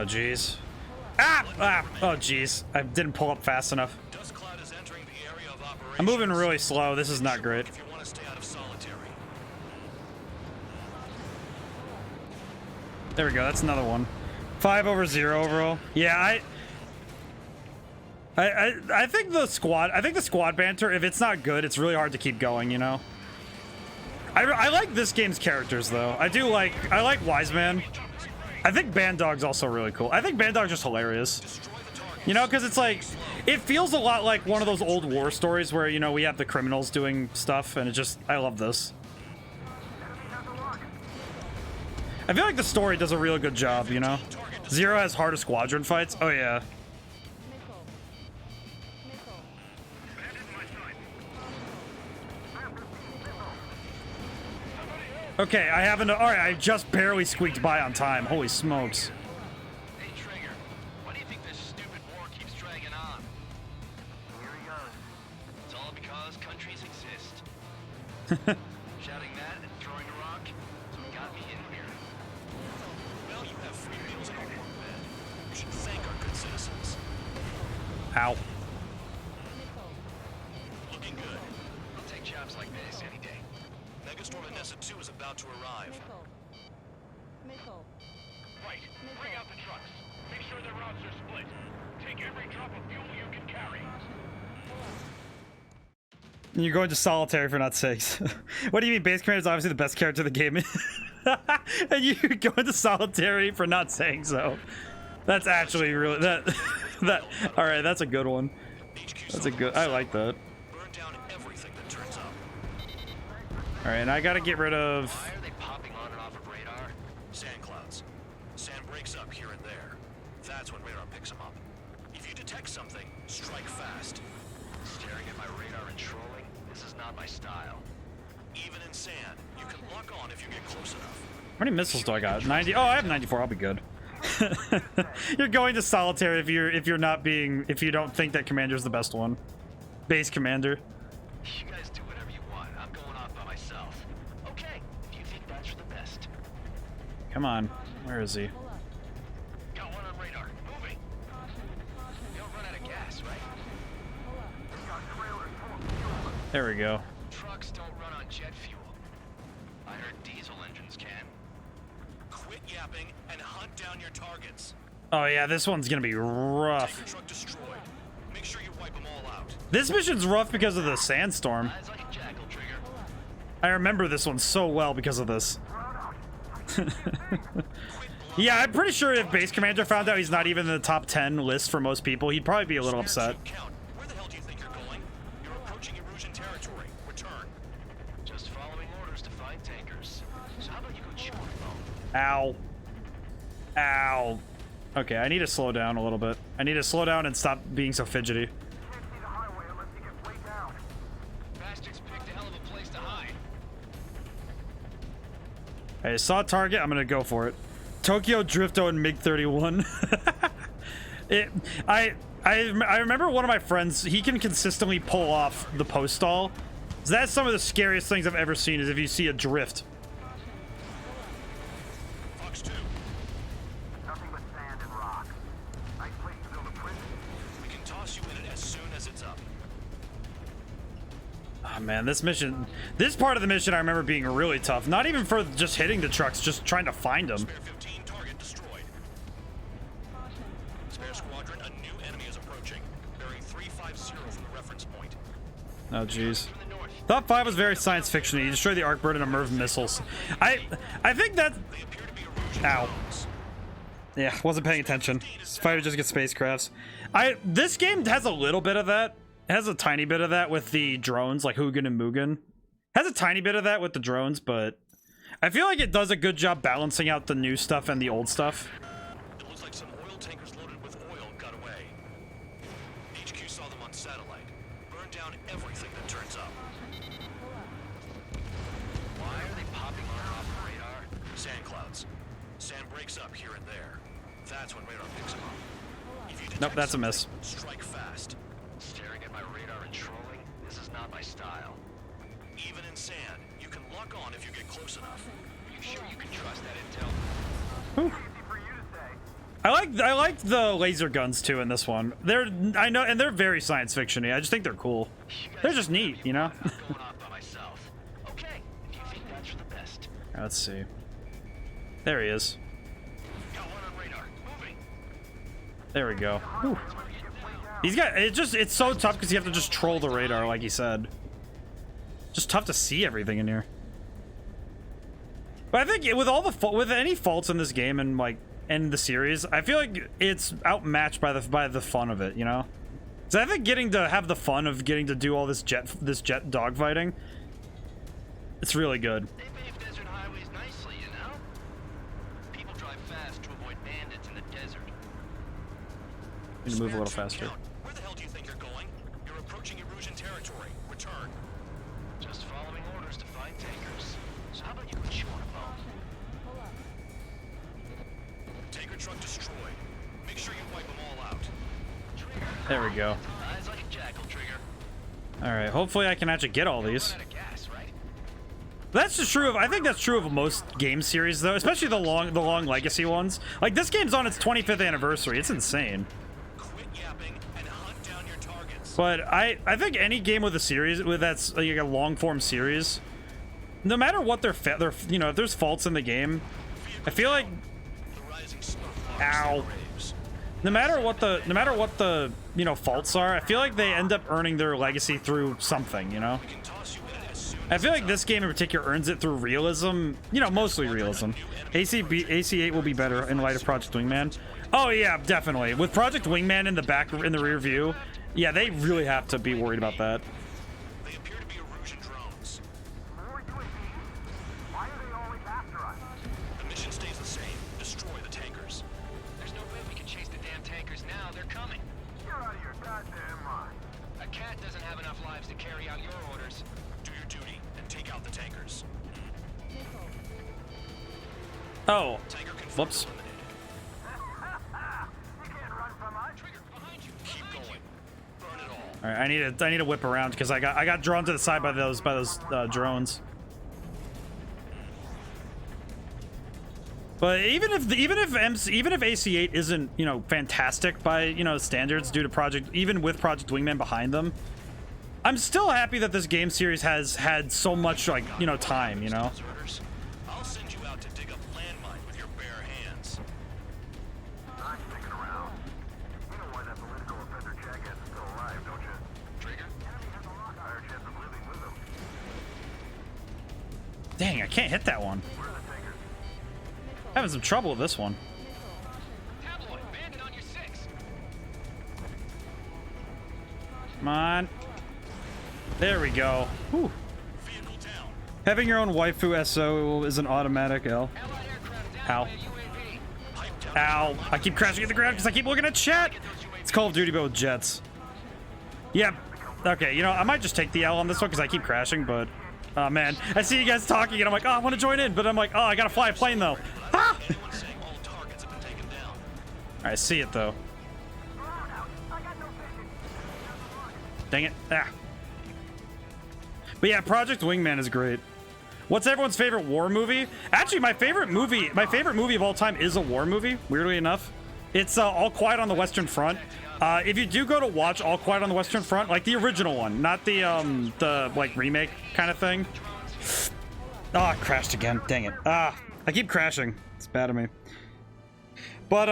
Oh, jeez. Ah! Oh, jeez. I didn't pull up fast enough. I'm moving really slow. This is not great. There we go. That's another one. 5/0 overall. Yeah, I think the squad banter, if it's not good, it's really hard to keep going, you know? I like this game's characters, though. I like Wiseman. I think Bandog's also really cool. I think Bandog's just hilarious. You know, because it's like, it feels a lot like one of those old war stories where, you know, we have the criminals doing stuff, and it just, I love this. I feel like the story does a really good job, you know? Zero has harder squadron fights. Oh, yeah. Okay, I haven't. Alright, I just barely squeaked by on time. Holy smokes. Hey, Trigger, why do you think this stupid war keeps dragging on? Here he goes. It's all because countries exist. Shouting that and throwing a rock got me in here. Well, you have free meals and a warm bed. You should thank our good citizens. Ow. Looking good. I'll take jobs like this any day. Megastorm Odessa 2 is about to arrive. Right. Bring out the trucks. Make sure the routes are split. Take every drop of fuel you can carry. You're going to solitary for not sakes. What do you mean? Base Commander is obviously the best character in the game. And you go into solitary for not saying so. That's actually really that. All right, that's a good one. That's a good. I like that. All right, and I gotta get rid of. Why are they popping on and off of radar? Sand clouds. Sand breaks up here and there. That's when radar picks them up. If you detect something, strike fast. Staring at my radar and trolling, this is not my style. Even in sand, you can lock on if you get close enough. How many missiles do I got? 90. Oh, I have 94. I'll be good. You're going to solitary if you don't think that commander's the best one. Base commander. You guys do whatever you want. I'm going off by myself. Okay, if you think that's for the best. Come on. Where is he? Got one on radar. Moving. You don't run out of gas, right? There we go. Trucks don't run on jet fuel. I heard diesel engines can. Quit yapping and hunt down your targets. Oh yeah, this one's gonna be rough. Tanker truck destroyed. Make sure you wipe them all out. This mission's rough because of the sandstorm. I remember this one so well because of this. Yeah, I'm pretty sure if Base Commander found out he's not even in the top 10 list for most people, he'd probably be a little upset. Where the hell do you think you're going? You're approaching Erusian territory. Return. Just following orders to find tankers. So how about you go chew on the phone? Ow. Ow. Okay, I need to slow down a little bit. I need to slow down and stop being so fidgety. Bastards picked a hell of a place to hide. I saw a target, I'm gonna go for it. Tokyo Drifto and MiG-31. I remember one of my friends, he can consistently pull off the post stall. So that's some of the scariest things I've ever seen, is if you see a drift. Fox 2. Nothing but sand and rock. Nice place to build a prison. We can toss you in it as soon as it's up. Oh man, this part of the mission I remember being really tough. Not even for just hitting the trucks, just trying to find them. Spare 15 target destroyed. Spare squadron, a new enemy is approaching. Bearing 350 from the reference point. Oh jeez. Thought 5 was very science fiction. You destroy the arc bird and MIRV missiles. I think that. Ow. Yeah, wasn't paying attention. Fighter just gets spacecrafts. This game has a little bit of that. It has a tiny bit of that with the drones, like Hugin and Mugen. Has a tiny bit of that with the drones, but I feel like it does a good job balancing out the new stuff and the old stuff. It looks like some oil tankers loaded with oil got away. HQ saw them on satellite. Burned down everything that turns up. Why are they popping on and off the radar? Sand clouds. Sand breaks up here and there. That's when radar picks them up. If you detect Nope, that's a miss. strike fast. Staring at my radar and trolling, this is not my style. Even in sand, you can lock on if you get close enough. You sure you can trust that intel? Easy for you to say. I like the laser guns too in this one. I know, and they're very science fiction-y. I just think they're cool. They're just neat, you know. Okay, if you think that's for the best. Let's see. There he is. Got one on radar. Moving. There we go. Whew. He's got it's so tough because you have to just troll the radar, like he said. Just tough to see everything in here. But I think with any faults in this game and like in the series, I feel like it's outmatched by the fun of it, you know? So I think getting to have the fun of getting to do all this jet dogfighting, it's really good. They pave desert highways nicely, you know? People drive fast to avoid bandits in the desert. Need to move a little faster. Where the hell do you think you're going? You're approaching Erusian territory. Return. Just following orders to find tankers. So how about you go chew on a bone? Tanker truck destroyed. Make sure you wipe them all out. There we go. Eyes like a jackal, Trigger. All right, hopefully I can actually get all these. Out of gas, right? That's just true of, I think that's true of most game series though, especially the long legacy ones. Like this game's on its 25th anniversary. It's insane. Quit yapping and hunt down your targets. But I think any game with a series that's like a long form series, no matter what their you know, if there's faults in the game, I feel like ow. No matter what the you know faults are, I feel like they end up earning their legacy through something, you know. I feel like this game in particular earns it through realism, you know, mostly realism. AC8 will be better in light of Project Wingman. Oh yeah, definitely. With Project Wingman in the rear view, yeah, they really have to be worried about that. They appear to be Erusian drones. More UAVs? Why are they always after us? The mission stays the same. Destroy the tankers. There's no way we can chase the damn tankers now. They're coming. You're out of your goddamn mind. A cat doesn't have enough lives to carry out your orders. Do your duty and take out the tankers. Oh, Tanker confirmed whoops. eliminated. You can't run from us. Trigger, behind you. Keep going. Burn it all. All right, I need to whip around because I got drawn to the side by those drones. But even if AC8 isn't, you know, fantastic by, you know, standards due to even with Project Wingman behind them, I'm still happy that this game series has had so much, like, you know, time, you know. Deserters, I'll send you out to dig up landmine with your bare hands. Not sticking around. You know why that political offender jackass is still alive, don't you? Trigger? Enemy has a lot higher chance of living with him. Dang, I can't hit that one. Where are the tankers? Having some trouble with this one. Tabloid, bandit on your 6. Come on. There we go. Whew. Vehicle down. Having your own waifu SO is an automatic L. Ow. Ow. I keep crashing at the ground because I keep looking at chat. It's Call of Duty, but with jets. Yep. Okay, you know, I might just take the L on this one because I keep crashing, but... Oh, man. I see you guys talking, and I'm like, oh, I want to join in, but I'm like, oh, I gotta fly a plane, though. Ah! Anyone saying all targets have been taken down. I see it, though. Dang it. Ah. But yeah, Project Wingman is great. What's everyone's favorite war movie? Actually, my favorite movie of all time is a war movie, weirdly enough. It's All Quiet on the Western Front. If you do go to watch All Quiet on the Western Front, like the original one, not the like remake kind of thing. Ah, I crashed again. Dang it. Ah, I keep crashing. It's bad of me. But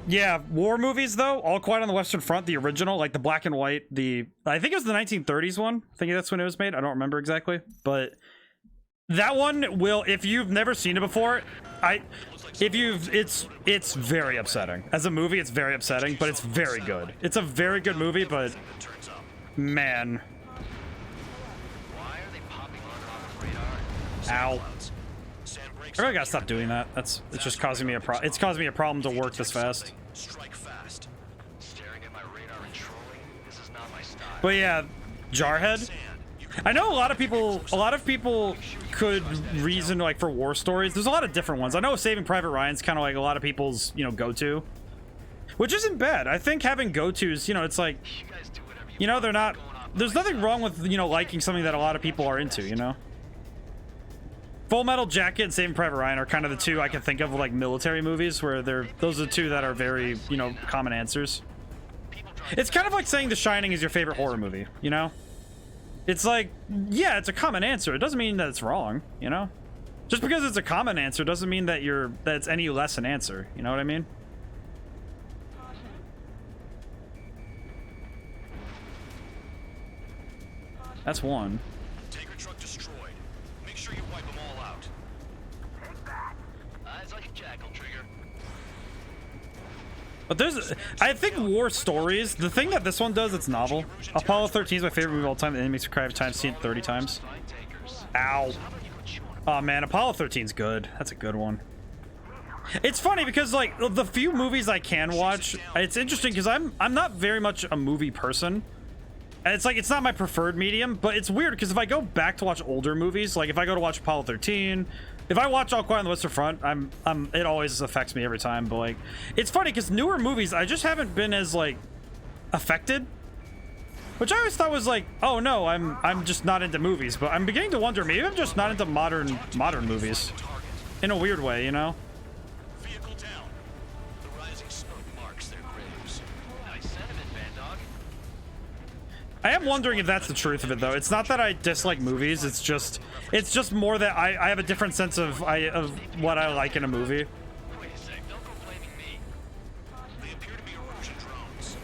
yeah, war movies though. All Quiet on the Western Front, the original, like the black and white. I think it was the 1930s one. I think that's when it was made. I don't remember exactly, but that one will. If you've never seen it before, it's very upsetting. As a movie, it's very upsetting, but it's very good. It's a very good movie, but man. Ow. I really gotta stop doing that. It's just causing me a problem. It's causing me a problem to work this fast. Strike fast. Staring at my radar and trolling. This is not my style. But yeah, Jarhead. I know a lot of people could reason like for war stories. There's a lot of different ones. I know Saving Private Ryan's kind of like a lot of people's, you know, go-to, which isn't bad. I think having go-tos, you know, it's like, you know, they're not. There's nothing wrong with, you know, liking something that a lot of people are into, you know. Full Metal Jacket and Saving Private Ryan are kind of the two I can think of like military movies where those are the two that are very, you know, common answers. It's kind of like saying The Shining is your favorite horror movie, you know? It's like, yeah, it's a common answer. It doesn't mean that it's wrong, you know? Just because it's a common answer doesn't mean that it's any less an answer. You know what I mean? That's one. Tanker truck destroyed. Make sure you wipe them all out. Eyes like a jackal, Trigger. But I think war stories, the thing that this one does, it's novel. Apollo 13 is my favorite movie of all time. The enemy makes me cry every time, seen it 30 times. Ow. Oh man, Apollo 13's good. That's a good one. It's funny because like the few movies I can watch, it's interesting because I'm not very much a movie person. And it's like it's not my preferred medium, but it's weird because if I go back to watch older movies, like if I go to watch Apollo 13, if I watch All Quiet on the Western Front, it always affects me every time. But like, it's funny because newer movies, I just haven't been as like affected, which I always thought was like, oh no, I'm just not into movies. But I'm beginning to wonder, maybe I'm just not into modern movies, in a weird way, you know. Vehicle down. The rising smoke marks their graves. Nice sentiment, Bandog. I am wondering if that's the truth of it, though. It's not that I dislike movies. It's just more that I have a different sense of what I like in a movie. Wait a sec, don't go blaming me. They appear to be erosion drones.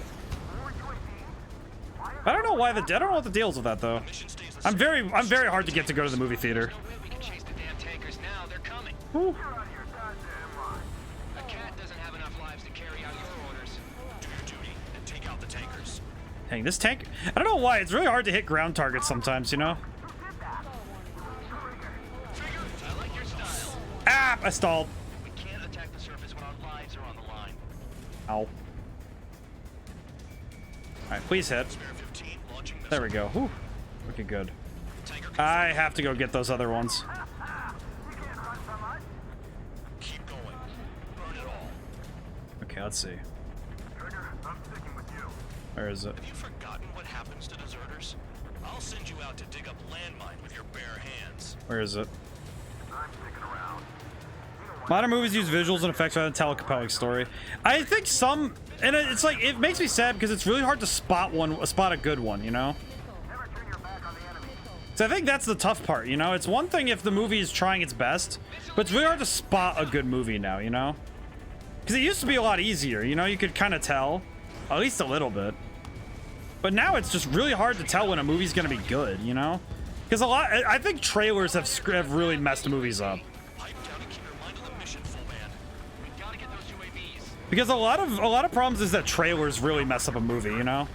I don't know why I don't know what the deal's with that, though. I'm very hard to get to go to the movie theater. No way we can chase the damn tankers now. They're coming. Whew. A cat doesn't have enough lives to carry out your orders. Do your duty and take out the tankers. Dang, this tank, I don't know why, it's really hard to hit ground targets sometimes, you know? I like your style. Ah, I stalled. We can't attack the surface when our lives are on the line. Ow. Alright, please hit. There we go. Whew. Looking good. I have to go get those other ones. Keep going. Burn it all. Okay, let's see. Where is it? Have you forgotten what happens to deserters? I'll send you out to dig up landmine with your bare hands. Where is it? Modern movies use visuals and effects rather than tell a compelling story. I think some, and it's like, it makes me sad because it's really hard to spot a good one, you know? So I think that's the tough part, you know? It's one thing if the movie is trying its best, but it's really hard to spot a good movie now, you know? Because it used to be a lot easier, you know? You could kind of tell, at least a little bit. But now it's just really hard to tell when a movie's gonna be good, you know? Because I think trailers have really messed movies up. Because a lot of problems is that trailers really mess up a movie, you know?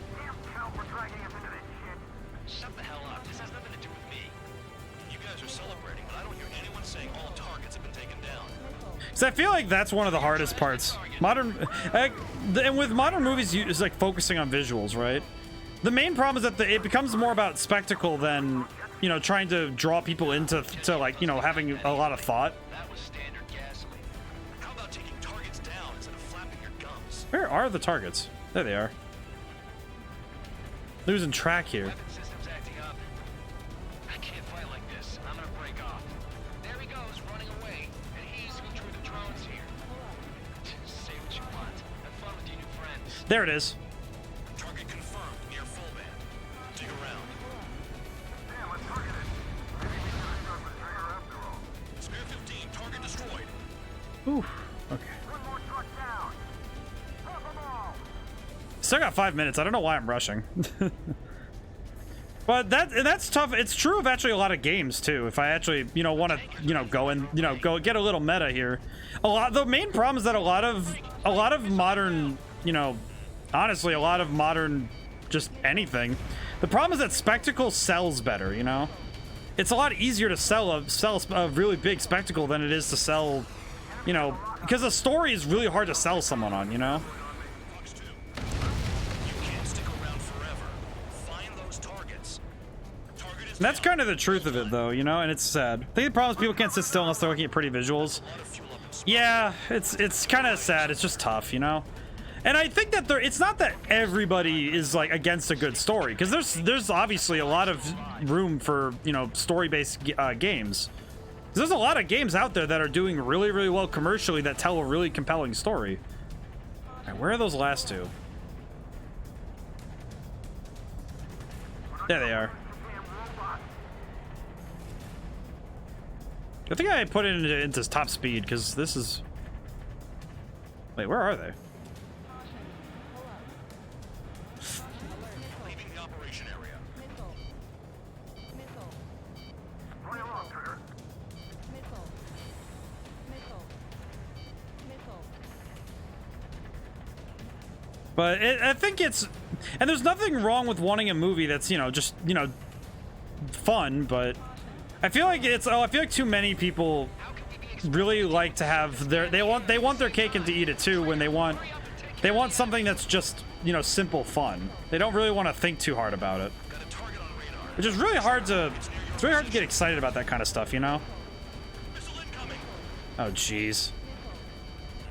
Shut the hell up. This has nothing to do with me. You guys are celebrating, but I don't hear anyone saying all targets have been taken down. So I feel like that's one of the hardest parts. And with modern movies, it's like focusing on visuals, right? The main problem is that it becomes more about spectacle than, you know, trying to draw people into like, you know, having a lot of thought. That was standard gasoline. How about taking targets down instead of flapping your gums? Where are the targets? There they are. Losing track here. Weapon system's acting up. I can't fight like this. I'm gonna break off. There he goes, running away. And he's who drew the drones here. Say what you want. Have fun with your new friends. There it is. Target confirmed near full band. Dig around. Spare 15, target destroyed. Ooh, okay. Still got 5 minutes. I don't know why I'm rushing. But that's tough. It's true of actually a lot of games too. If I actually, you know, want to, you know, go get a little meta here. The main problem is that a lot of modern, you know, honestly, a lot of modern just anything. The problem is that spectacle sells better, you know? It's a lot easier to sell a really big spectacle than it is to sell, you know, because a story is really hard to sell someone on, you know? And that's kind of the truth of it, though, you know, and it's sad. I think the problem is people can't sit still unless they're looking at pretty visuals. Yeah, it's kind of sad. It's just tough, you know? And I think that it's not that everybody is, like, against a good story, because there's obviously a lot of room for, you know, story-based games. There's a lot of games out there that are doing really, really well commercially that tell a really compelling story. All right, where are those last two? There they are. I think I put it into top speed because this is... Wait, where are they? Leaving the operation area. But I think it's... And there's nothing wrong with wanting a movie that's, you know, just, you know, fun, but... I feel like it's... Oh, I feel like too many people really like to have their... They want their cake and to eat it too when they want something that's just, you know, simple fun. They don't really want to think too hard about it. Which is really hard to... It's really hard to get excited about that kind of stuff, you know? Oh, jeez.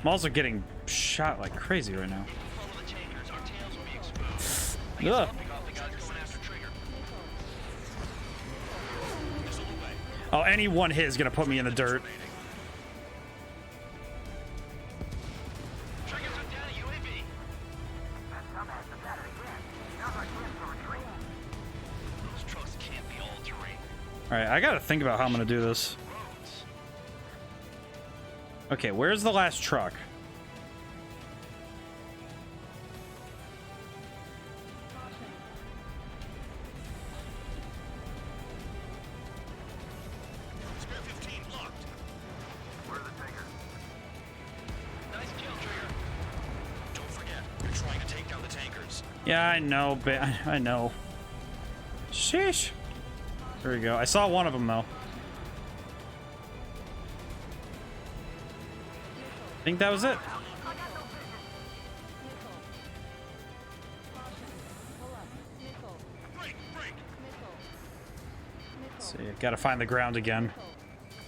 I'm also getting shot like crazy right now. Ugh. Oh, any one hit is gonna put me in the dirt. Alright, I gotta think about how I'm gonna do this. Okay, where's the last truck? Yeah, I know, but I know. Sheesh. There we go. I saw one of them, though. I think that was it. Let's see, gotta find the ground again.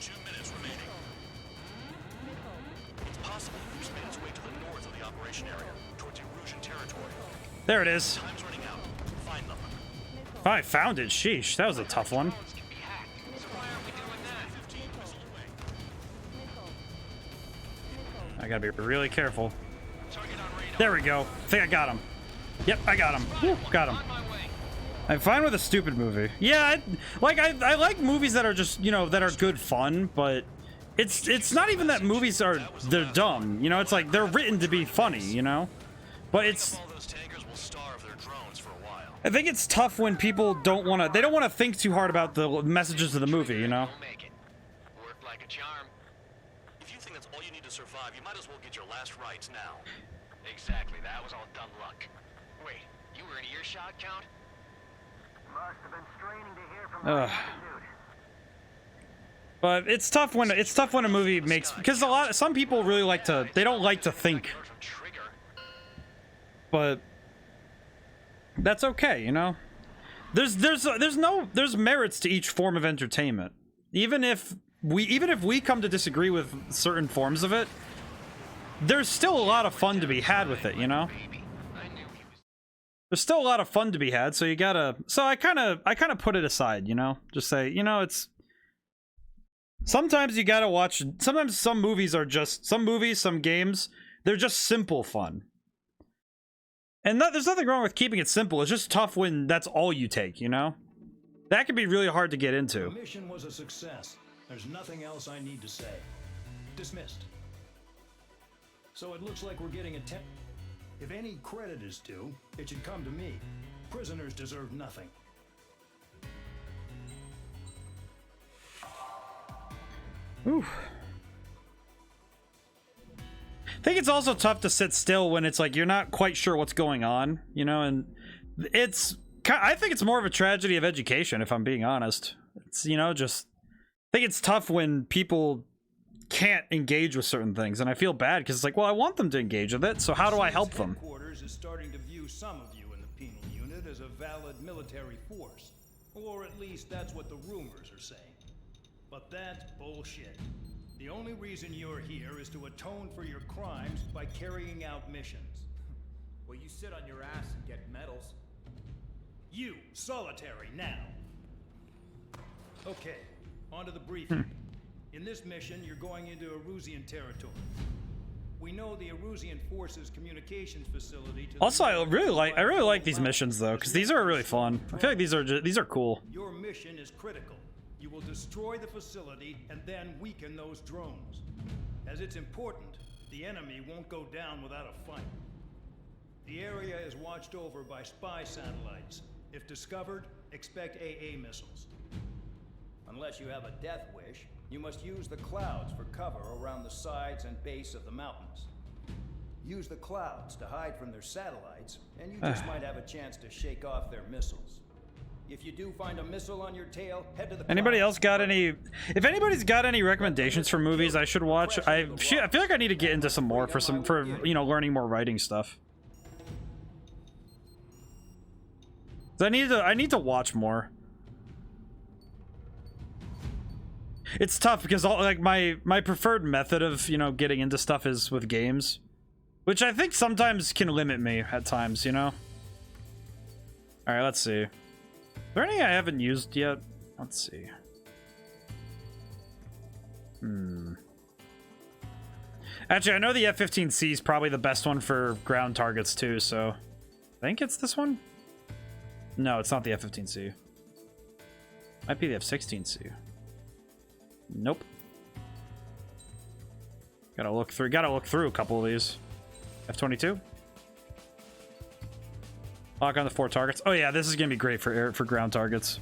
2 minutes remaining. It's possible Bruce made its way to the north of the operation area, towards Erusian territory. There it is. Time's running out. Find them. Oh, I found it. Sheesh, that was a tough one. I gotta be really careful. There we go. I think I got him. Yep, I got him. Woo, got him. I'm fine with a stupid movie. Yeah, I like movies that are just, you know, that are good fun, but it's not even that movies they're dumb. You know, it's like they're written to be funny, you know? But it's... I think it's tough when people don't want to think too hard about the messages of the movie, you know? Work like a charm. If you think that's all you need to survive, you might as well get your last rites now. Exactly, that was all dumb luck. Wait, you were in earshot, Count? Must have been straining to hear from my attitude. But it's tough when a movie makes, because some people really like to, they don't like to think. But that's okay, you know? There's merits to each form of entertainment. Even if we come to disagree with certain forms of it, there's still a lot of fun to be had with it, you know? There's still a lot of fun to be had, so you gotta... So I kind of put it aside, you know? Just say, you know, it's... Sometimes you gotta watch... Sometimes some movies are just... Some movies, some games, they're just simple fun. And there's nothing wrong with keeping it simple. It's just tough when that's all you take, you know? That can be really hard to get into. The mission was a success. There's nothing else I need to say. Dismissed. So it looks like we're getting a If any credit is due, it should come to me. Prisoners deserve nothing. Oof. I think it's also tough to sit still when it's like you're not quite sure what's going on, you know, and I think it's more of a tragedy of education, if I'm being honest. It's, you know, just I think it's tough when people can't engage with certain things, and I feel bad because it's like, well, I want them to engage with it, so how do I help them? Headquarters is starting to view some of you in the penal unit as a valid military force, or at least that's what the rumors are saying. But that's bullshit. The only reason you're here is to atone for your crimes by carrying out missions. Well, you sit on your ass and get medals. You, solitary, now. Okay, on to the briefing. In this mission, you're going into Erusian territory. We know the Erusian Forces communications facility to Also, I really like these missions though, because these are really fun. I feel like these are cool. Your mission is critical. You will destroy the facility and then weaken those drones. As it's important, the enemy won't go down without a fight. The area is watched over by spy satellites. If discovered, expect AA missiles. Unless you have a death wish, you must use the clouds for cover around the sides and base of the mountains. Use the clouds to hide from their satellites, and you just might have a chance to shake off their missiles. If you do find a missile on your tail, head to the Anybody else got any? If anybody's got any recommendations for movies I should watch, I feel like I need to get into some more for you know, learning more writing stuff. I need to watch more. It's tough because like my preferred method of, you know, getting into stuff is with games, which I think sometimes can limit me at times, you know. All right, let's see. Is there any I haven't used yet? Let's see. Actually, I know the F-15C is probably the best one for ground targets too, so I think it's this one. No, it's not the F-15C. Might be the F-16C. Nope. Gotta look through a couple of these. F-22. Lock on the 4 targets. Oh yeah, this is gonna be great for ground targets.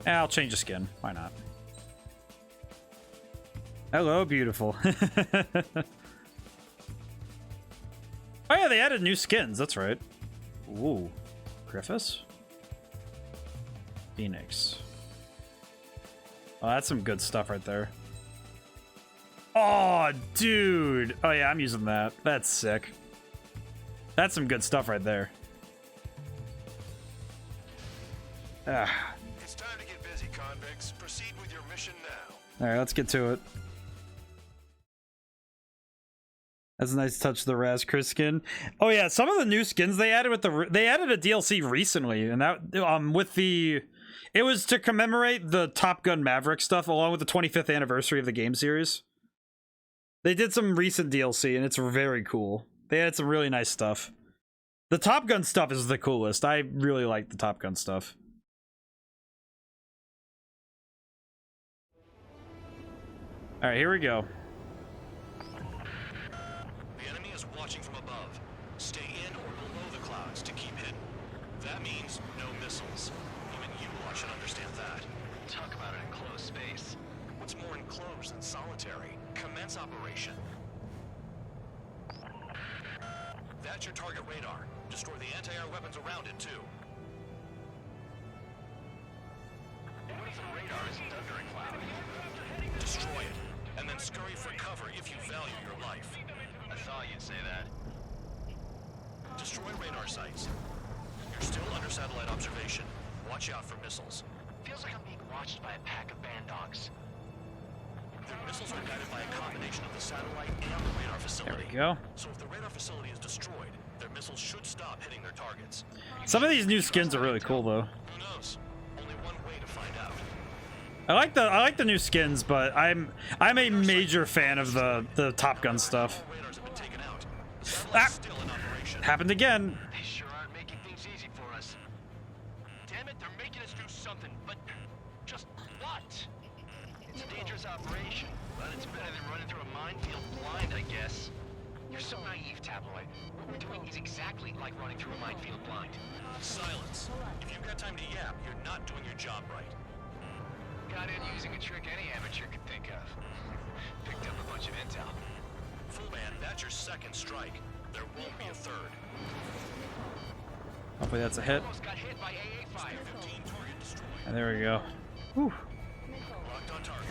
I'll change the skin. Why not? Hello, beautiful. Oh yeah, they added new skins. That's right. Ooh, Griffiths. Phoenix. Oh, that's some good stuff right there. Oh, dude. Oh yeah, I'm using that. That's sick. That's some good stuff right there. Ah. It's time to get busy, convicts. Proceed with your mission now. All right, let's get to it. That's a nice touch, the Raz Chris skin. Oh yeah, some of the new skins they added they added a DLC recently, and that it was to commemorate the Top Gun Maverick stuff along with the 25th anniversary of the game series. They did some recent DLC and it's very cool. They had some really nice stuff. The Top Gun stuff is the coolest. I really like the Top Gun stuff. All right, here we go. The enemy is watching from above. Stay in or below the clouds to keep hidden. That means no missiles. Even you all should understand that. Talk about an enclosed space. What's more enclosed than solitary? Commence operation. That's your target radar. Destroy the anti-air weapons around it, too. What if the radar isn't under a cloud? Destroy it, and then scurry for cover if you value your life. I thought you'd say that. Destroy radar sites. You're still under satellite observation. Watch out for missiles. Feels like I'm being watched by a pack of band dogs. Their missiles are guided by a combination of the satellite and the radar facility. There we go. So if the radar facility is destroyed, their missiles should stop hitting their targets. Some of these new skins are really cool though. Who knows? Only one way to find out. I like the new skins, but I'm a major fan of the Top Gun stuff. Ah, happened again. They sure aren't making things easy for us. Damn it, they're making us do something, but just what? It's a dangerous operation, but it's better than running through a minefield blind, I guess. You're so naive, Tabloid. What we're doing is exactly like running through a minefield blind. Silence. If you've got time to yap, you're not doing your job right. Got in using a trick any amateur could think of. Picked up a bunch of intel. Full man, that's your second strike. There won't be a third. Hopefully that's a hit. Almost got hit by AA fire. 15 target destroyed. And there we go. Whew. Locked on target.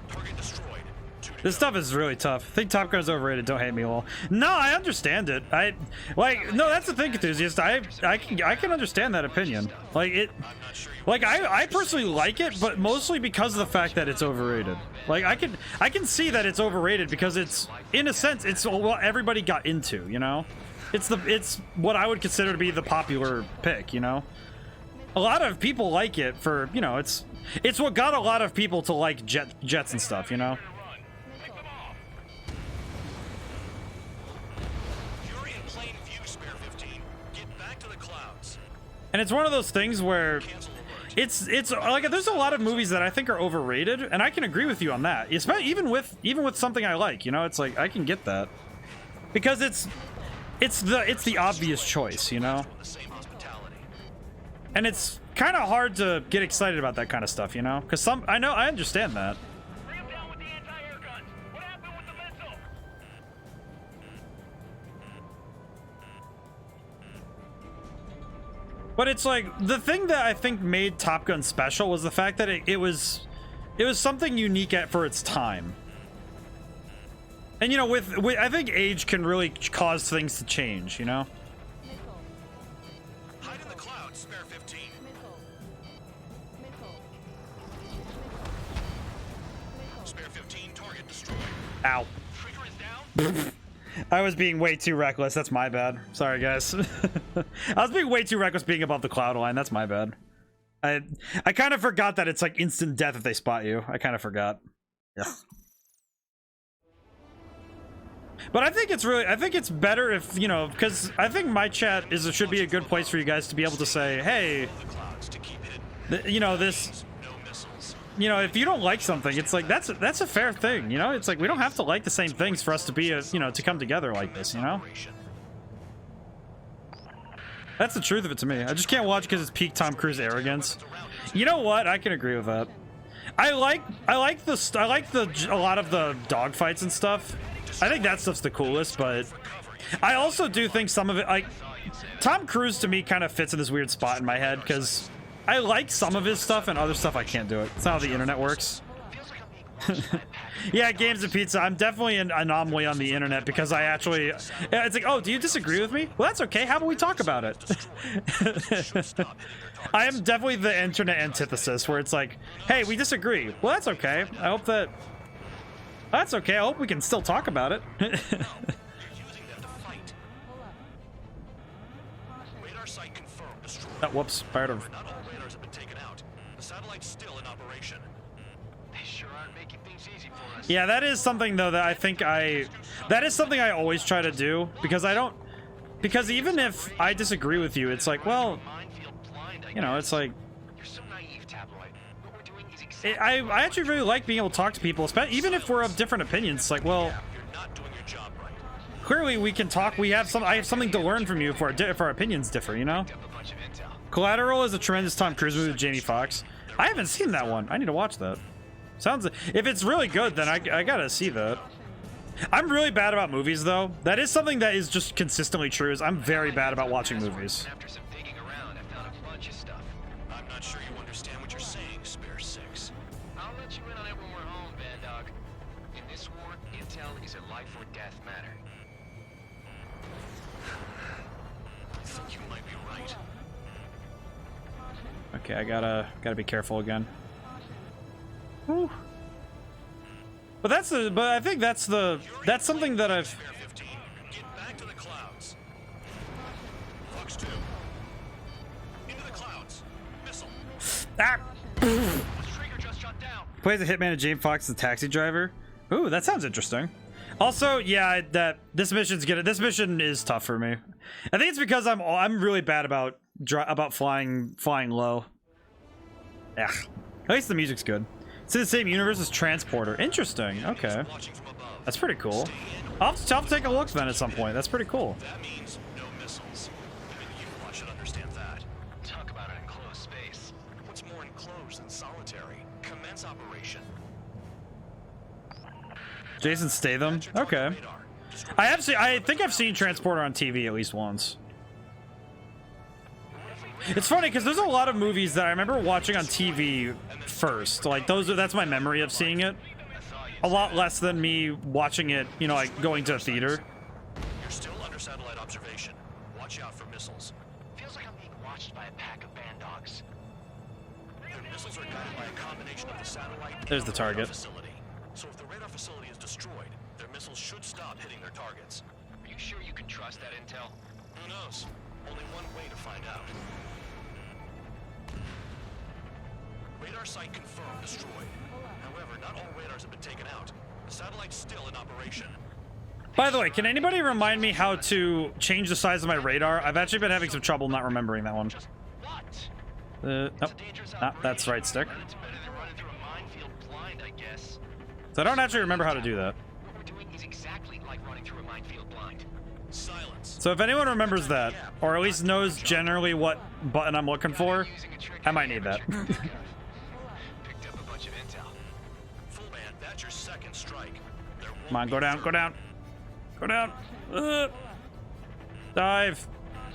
Target destroyed. This stuff is really tough. I think Top Gun's overrated. Don't hate me, all. No, I understand it. No, that's the thing, enthusiast. I can understand that opinion. I personally like it, but mostly because of the fact that it's overrated. Like I can see that it's overrated because it's, in a sense, it's what everybody got into. You know, it's what I would consider to be the popular pick. You know, a lot of people like it for, you know, it's what got a lot of people to like jets and stuff, you know. You're in plain view, Spare 15. Get back to the clouds. And it's one of those things where it's like there's a lot of movies that I think are overrated, and I can agree with you on that. Especially even with something I like, you know, it's like I can get that because it's the obvious choice, you know. And it's kind of hard to get excited about that kind of stuff, you know, because I understand that. But it's like the thing that I think made Top Gun special was the fact that it was something unique for its time. And you know, with I think age can really cause things to change, you know. Hide in the clouds, Spare 15. Spare 15, target destroyed. Ow. I was being way too reckless. That's my bad. Sorry, guys. I was being way too reckless being above the cloud line. That's my bad. I kind of forgot that it's like instant death if they spot you. I kind of forgot. Yeah. But I think it's better if, you know, because I think my chat should be a good place for you guys to be able to say, hey, you know, this, you know, if you don't like something, it's like that's a fair thing, you know. It's like we don't have to like the same things for us to be you know, to come together like this, you know. That's the truth of it to me. I just can't watch because it's peak Tom Cruise arrogance. You know what? I can agree with that. I like a lot of the dogfights and stuff. I think that stuff's the coolest, but I also do think some of it, like Tom Cruise to me kind of fits in this weird spot in my head because I like some of his stuff and other stuff I can't do it. It's not how the internet works. Yeah, games and pizza. I'm definitely an anomaly on the internet because I actually, it's like, oh, do you disagree with me? Well, that's okay. How about we talk about it? I am definitely the internet antithesis where it's like, hey, we disagree. Well, that's okay. I hope that's okay. I hope we can still talk about it. Oh, whoops, fired of. Not all radars have been taken out. The satellite's still in operation. They sure aren't making things easy for us. Yeah, that is something though that I think that is something I always try to do because because even if I disagree with you, it's like, well, you know, it's like I actually really like being able to talk to people, especially even if we're of different opinions. It's like, well, clearly we can talk. I have something to learn from you if our opinions differ, you know. Collateral is a tremendous Tom Cruise movie with Jamie Foxx. I haven't seen that one. I need to watch that. Sounds, if it's really good, then I gotta see that. I'm really bad about movies, though. That is something that is just consistently true. Is I'm very bad about watching movies. After some digging around, I found a bunch of stuff. I'm not sure you understand what you're saying, Spare 6. I'll let you in on it when we're home, Bandog. In this war, intel is a life or death matter. I think you might be right. Okay, I gotta be careful again. Whew. But I think that's something that I've. Get back to the clouds. Fox 2. Into the clouds. Missile. Ah! Trigger just shut down. Plays a hitman and James Fox is a taxi driver. Ooh, that sounds interesting. Also, yeah, this mission is tough for me. I think it's because I'm really bad about flying low. Yeah. At least the music's good. It's in the same universe as Transporter. Interesting. Okay. That's pretty cool. I'll have to take a look then at some point. That's pretty cool. That means no missiles. Even you should understand that. Talk about an enclosed space. What's more enclosed than solitary? Commence operation. Jason Statham. Okay. I think I've seen Transporter on TV at least once. It's funny because there's a lot of movies that I remember watching on TV first. Like that's my memory of seeing it. A lot less than me watching it, you know, like going to a theater. You're still under satellite observation. Watch out for missiles. Feels like I'm being watched by a pack of bandogs. Their missiles are guided by a combination of the satellite There's the target. facility. So if the radar facility is destroyed, their missiles should stop hitting their targets. Are you sure you can trust that intel? Who knows? Only one way to find out. Radar site confirmed destroyed. However, not all radars have been taken out. The satellite's still in operation. By the way, can anybody remind me how to change the size of my radar? I've actually been having some trouble not remembering that one. Nope. Ah, that's right stick. So I don't actually remember how to do that. What we're doing is exactly like running through a minefield blind. Silence. So if anyone remembers that, or at least knows generally what button I'm looking for, I might need that. Picked up a bunch of intel. Full band, that's your second strike. Come on, go down, go down. Go down. Dive.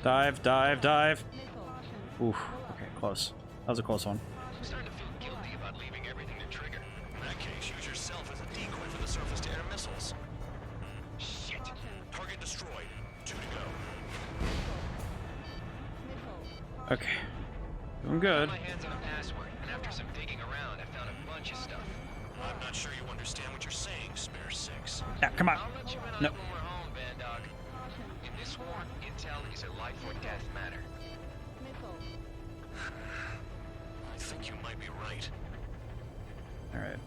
Dive, dive, dive. Oof. Okay, close. That was a close one. I'm starting to feel guilty about leaving everything to Trigger. In that case, use yourself as a decoy for the surface-to-air missiles. Shit. Target destroyed. 2 to go. Okay. Doing good. I got my hands on a password, and after some digging around, I found a bunch of stuff. I'm not sure you understand what you're saying, Spare 6. Yeah, come on. I'll let you in on No. it when we're home, Band Dog. In this war, intel is a life or death matter. I think you might be right. All right.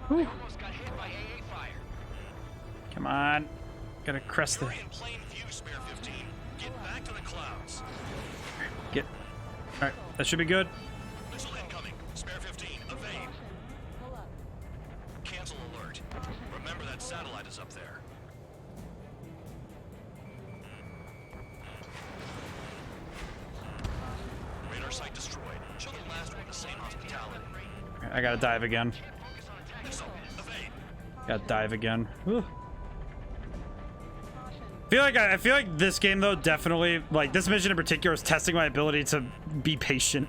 I almost got hit by AA fire. Come on. Gotta crest the. You're in plain view, Spare 15. Get back to the clouds. Get. All right. That should be good. Missile incoming. Spare 15. Evade. Cancel alert. Remember that satellite is up there. Radar site destroyed. Show the last one the same hospitality. I gotta dive again. Missile. Evade. Gotta dive again. Whew. I feel like this game though definitely, like this mission in particular, is testing my ability to be patient.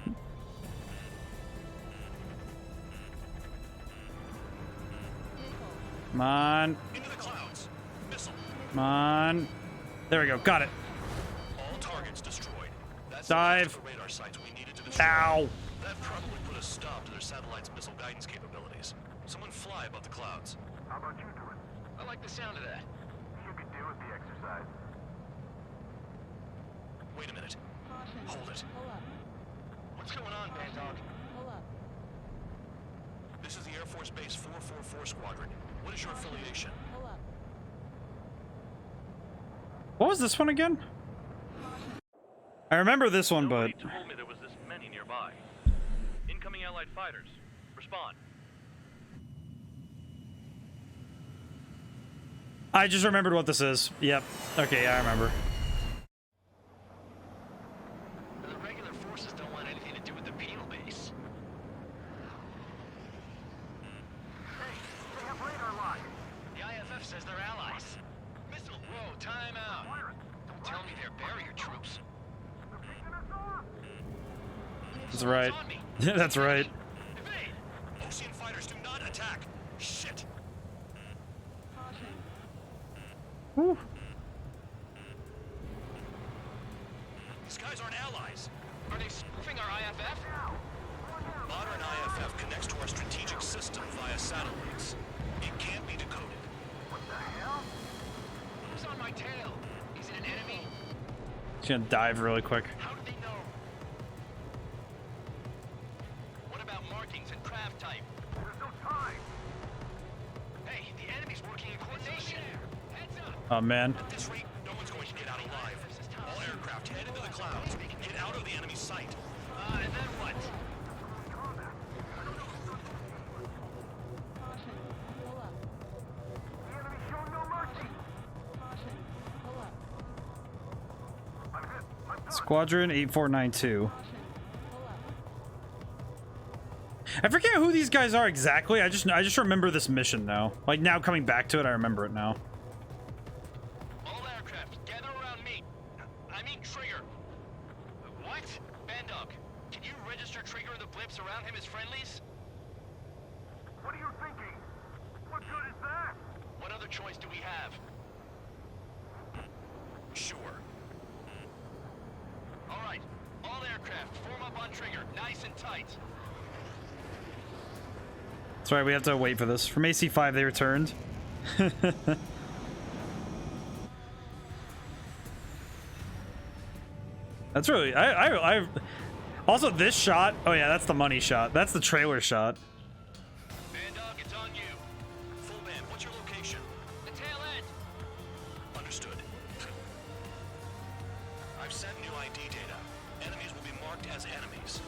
Come on. Into the clouds. Missile. Come on. There we go. Got it. All targets destroyed. That's Dive. the radar sites we needed to destroy. Ow. That probably put a stop to their satellite's missile guidance capabilities. Someone fly above the clouds. How about you do it? I like the sound of that. You could do with the exercise. Wait a minute. Hold it. What's going on, Band Dog? This is the Air Force Base 444 Squadron. What is your affiliation? What was this one again? I remember this one, but Nobody told me there was this many nearby. Incoming Allied fighters. Respond. I just remembered what this is. Yep. Okay, I remember. The regular forces don't want anything to do with the penal base. Hey, they have radar lock. The IFF says they're allies. Missile, whoa, time out. Don't tell me they're barrier troops. They're picking us off. That's right. That's right. Evade! Ocean fighters do not attack. Shit. Whew. These guys aren't allies. Are they spoofing our IFF? Modern IFF connects to our strategic system via satellites. It can't be decoded. What the hell? Who's on my tail? Is it an enemy? Just gonna dive really quick. How do they know? What about markings and craft type? There's no time. Hey, the enemy's working in coordination. Heads up! Oh man. At this rate, no one's going to get out alive. All aircraft head into the clouds. Get out of the enemy sight. And then what? The enemy's showing no mercy. I'm hit. I'm done. Squadron 8492. I forget who these guys are exactly. I just remember this mission now. Like now coming back to it, I remember it now. All aircraft, gather around me. I mean Trigger. What? Bandog, can you register Trigger and the blips around him as friendlies? What are you thinking? What good is that? What other choice do we have? Sure. All right, all aircraft, form up on Trigger, nice and tight. That's right, we have to wait for this. From AC5 they returned. That's really Also, this shot. Oh yeah, that's the money shot. That's the trailer shot. Bandog, it's on you. Full band, what's your location? The tail end. Understood. I've sent new ID data. Enemies will be marked as enemies.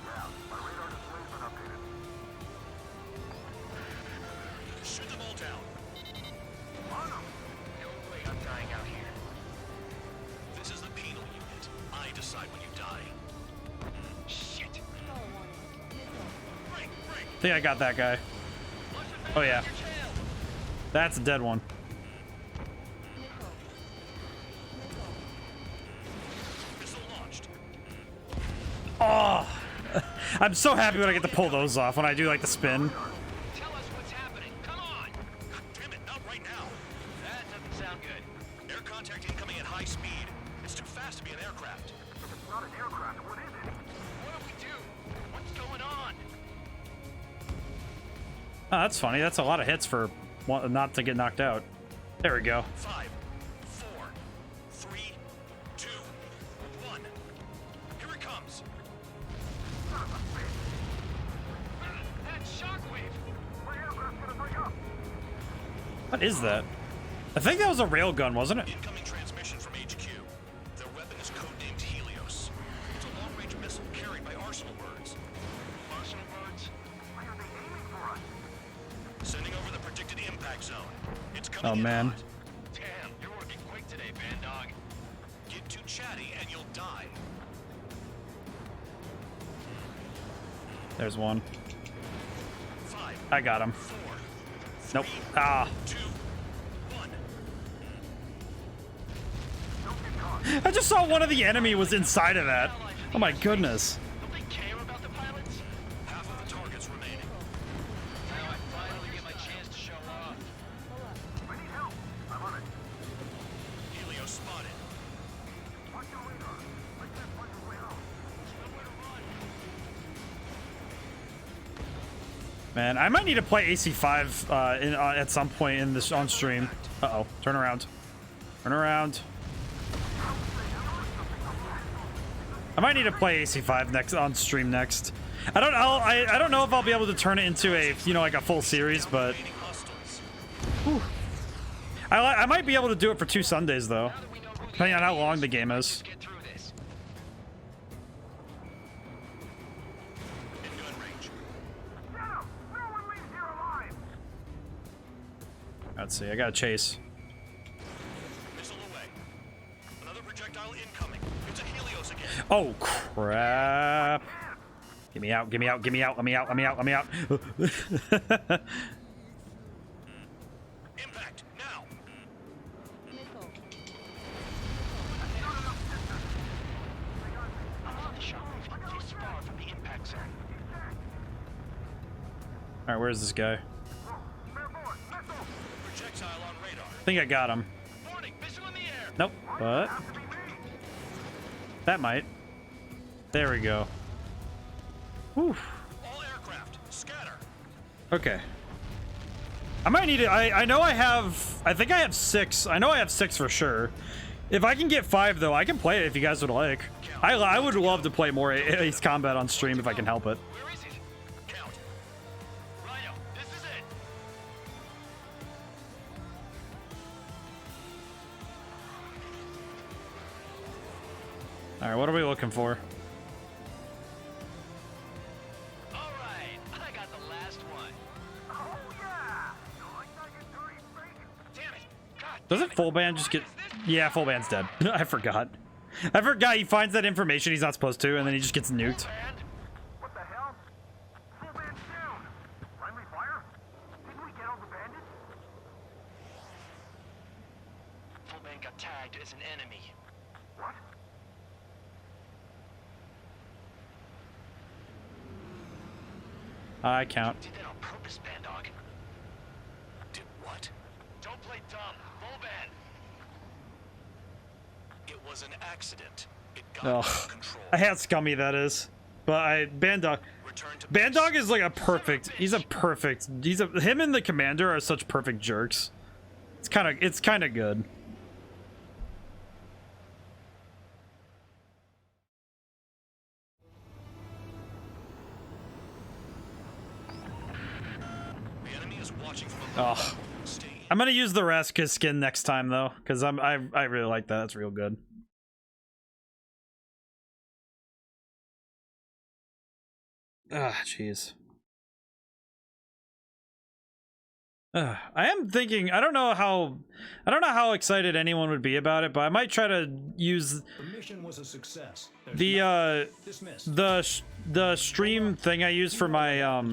Yeah, my radar display's been updated. Shoot them all down. On them! No way I'm dying out here. This is the penal unit. I decide when you die. Shit. I think I got that guy. Oh yeah. That's a dead one. Missile launched. Oh, I'm so happy when I get to pull those off when I do like the spin. Tell us what's happening. Come on. God damn it, not right now. That doesn't sound good. Air contact incoming at high speed. It's too fast to be an aircraft. If it's not an aircraft, what is it? What do we do? What's going on? Oh, that's funny. That's a lot of hits for not to get knocked out. There we go. 5, 4, 3, 2, 1. Here it comes. That shockwave. My aircraft's gonna break up! What is that? I think that was a railgun, wasn't it? Incoming transmission from HQ. Their weapon is codenamed Helios. It's a long-range missile carried by Arsenal birds. Arsenal birds? Why are they aiming for us? Sending over the predicted impact zone. It's coming Oh in man. hot. Damn, you're working quick today, Bandog. Get too chatty and you'll die. There's one. 5, I got him. 4, Nope. Ah. 2, 1. I just saw one of the enemy was inside of that. Oh my goodness. Don't they care about the pilots? Half of the targets remaining. Now I finally get my chance to show off. I need help! I'm on it. Helios spotted. Watch your radar. I can't find your way out. Nowhere to run. Man, I might need to play AC5 at some point in this on stream. Uh-oh. Turn around. Turn around. I might need to play AC5 next on stream next. I don't know if I'll be able to turn it into a, you know, like a full series, but whew. I might be able to do it for 2 Sundays though, depending on how long the game is. Get through this. In gun range. Get him! No one leaves here alive! Let's see. I gotta chase. Missile away. Another projectile incoming. It's a Helios again. Oh crap! Get me out! Get me out! Get me out! Let me out! Let me out! Let me out! Impact now. I'm on the shockwave. This far from the impact zone. All right, where's this guy? Projectile on radar. I think I got him. Warning, missile in the air. Nope, but that might. There we go. Whew. All aircraft, scatter. Okay. I might need it. I know I have. I think I have 6. I know I have 6 for sure. If I can get 5 though, I can play it if you guys would like. I would love to play more Ace Combat on stream if I can help it. Where is it? Count. Rhino, this is it. All right, what are we looking for? All right, I got the last one. Oh yeah! You like that, you dirty freak? Damn it. God. Doesn't full band just get? Yeah, full band's dead. I forgot. I forgot he finds that information he's not supposed to, and then he just gets nuked. What the hell? Full band's down! Friendly fire? Didn't we get all the bandits? Full man got tagged as an enemy. What? I count. Did that on purpose, Bandog. Did what? Don't play dumb. Full band. It was an accident. It got Oh, out of control. I how scummy that is. But Bandog. Return to Bandog is like a perfect. He's a perfect. Him and the commander are such perfect jerks. It's kind of good. watching from above. Oh, I'm gonna use the Raska skin next time though, because I really like that. That's real good. Ah, jeez. I am thinking. I don't know how excited anyone would be about it, but I might try to use The mission was a success. the stream thing I use for my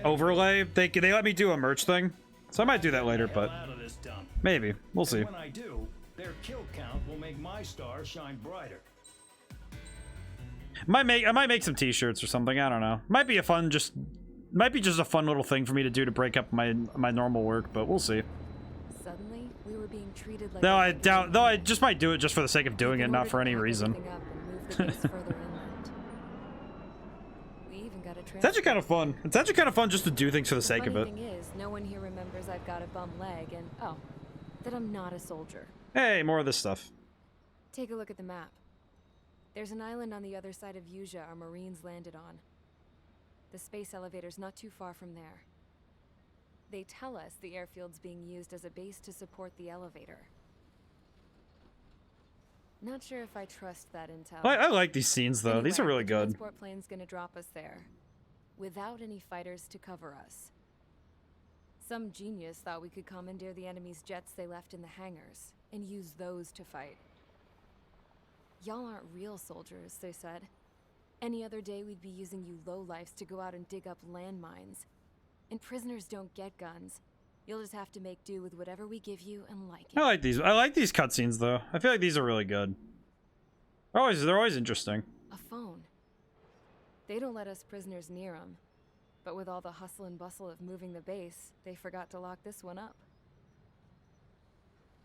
overlay. They let me do a merch thing, so I might do that later. But maybe we'll see. When I do, their kill count will make my star shine brighter. I might make some t-shirts or something. I don't know. Might be just a fun little thing for me to do to break up my normal work, but we'll see. Suddenly, we were being treated like Though I just might do it just for the sake of doing it, not for any reason. It's actually kind of fun. It's actually kind of fun just to do things for the sake of it. The thing is, no one here remembers I've got a bum leg and that I'm not a soldier. Hey, more of this stuff. Take a look at the map. There's an island on the other side of Yuja our Marines landed on. The space elevator's not too far from there. They tell us the airfield's being used as a base to support the elevator. Not sure if I trust that intel. I like these scenes though. These are really the good. transport plane's gonna drop us there, without any fighters to cover us. Some genius thought we could commandeer the enemy's jets they left in the hangars, and use those to fight. Y'all aren't real soldiers, they said. Any other day we'd be using you lowlifes to go out and dig up landmines. And prisoners don't get guns. You'll just have to make do with whatever we give you and like it. I like these cutscenes though. I feel like these are really good. They're always interesting. A phone. They don't let us prisoners near them. But with all the hustle and bustle of moving the base, they forgot to lock this one up.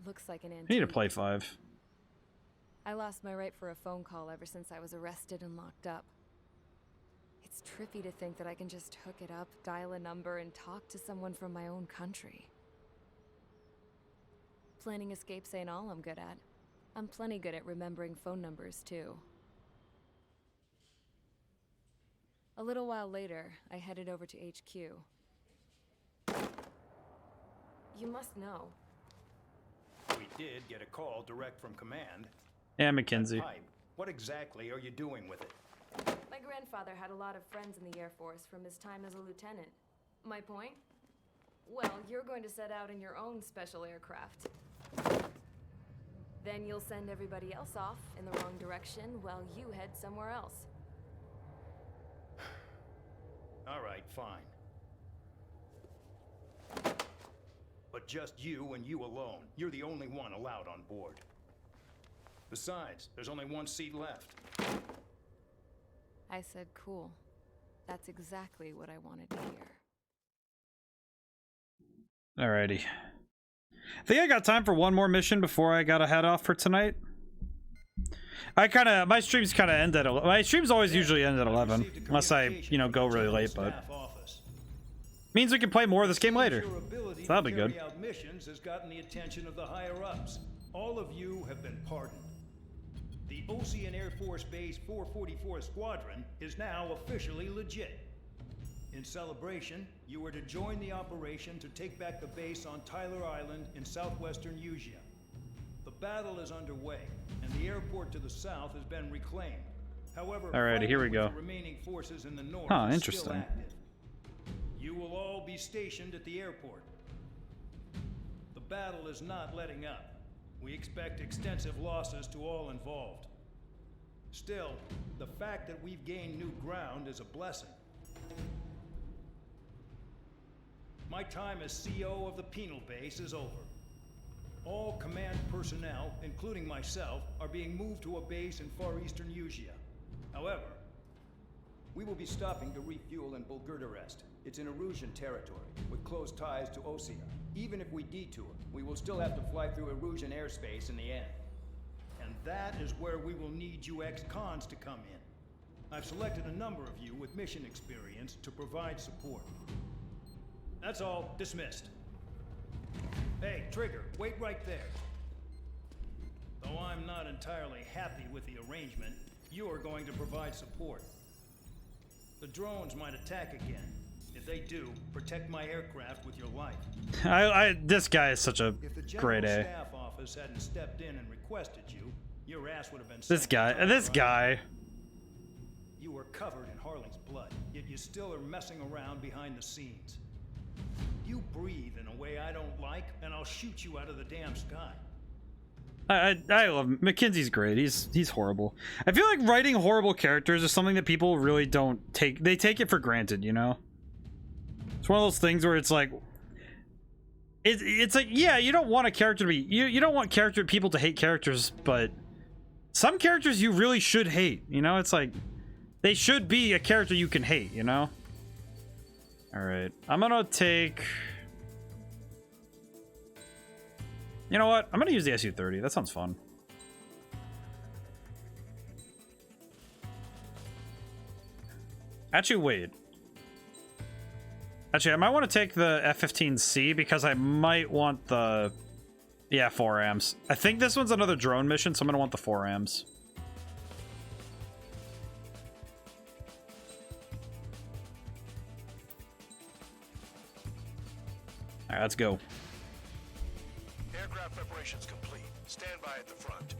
Looks like an antique. I need to play 5. I lost my right for a phone call ever since I was arrested and locked up. It's trippy to think that I can just hook it up, dial a number, and talk to someone from my own country. Planning escapes ain't all I'm good at. I'm plenty good at remembering phone numbers, too. A little while later, I headed over to HQ. You must know. We did get a call direct from command. Yeah, Mackenzie. Pipe, what exactly are you doing with it? My grandfather had a lot of friends in the Air Force from his time as a lieutenant. My point? Well, you're going to set out in your own special aircraft. Then you'll send everybody else off in the wrong direction while you head somewhere else. All right, fine. But just you and you alone. You're the only one allowed on board. Besides, there's only one seat left. I said cool. That's exactly what I wanted to hear. Alrighty. I think I got time for one more mission before I gotta head off for tonight. My streams kind of end at my streams always usually end at 11, unless I go really late. But means we can play more of this game later. So that'll be good. Missions has gotten the attention of the higher ups. All of you have been pardoned. The Ocean Air Force Base 444 Squadron is now officially legit. In celebration, you were to join the operation to take back the base on Tyler Island in southwestern Yuja. The battle is underway, and the airport to the south has been reclaimed. However, alrighty, here we go. the remaining forces in the north Huh, is interesting. still active. You will all be stationed at the airport. The battle is not letting up. We expect extensive losses to all involved. Still, the fact that we've gained new ground is a blessing. My time as CO of the penal base is over. All command personnel, including myself, are being moved to a base in far eastern Yuja. However, we will be stopping to refuel in Bulgurdarest. It's in Erusian territory, with close ties to Osea. Even if we detour, we will still have to fly through Erusian airspace in the end. And that is where we will need you ex-cons to come in. I've selected a number of you with mission experience to provide support. That's all. Dismissed. Hey, Trigger, wait right there. Though I'm not entirely happy with the arrangement, you are going to provide support. The drones might attack again. If they do, protect my aircraft with your life. This guy is such a If the grade General A. Staff Office hadn't stepped in and requested you, your ass would have been This sent to guy, time, this right? guy. You were covered in Harling's blood, yet you still are messing around behind the scenes. You breathe in a way I don't like, and I'll shoot you out of the damn sky. I love him. Mackenzie's great. He's horrible. I feel like writing horrible characters is something that people really don't take. They take it for granted, you know. It's one of those things where it's like, it's like, yeah, you don't want a character to be you don't want people to hate characters, but some characters you really should hate. You know, it's like they should be a character you can hate. You know. All right, I'm gonna take. You know what? I'm gonna use the SU-30. That sounds fun. Actually, wait. Actually, I might want to take the F-15C because I might want the... Yeah, 4AMs. I think this one's another drone mission, so I'm gonna want the 4AMs. Alright, let's go. Aircraft preparations complete. Stand by at the front.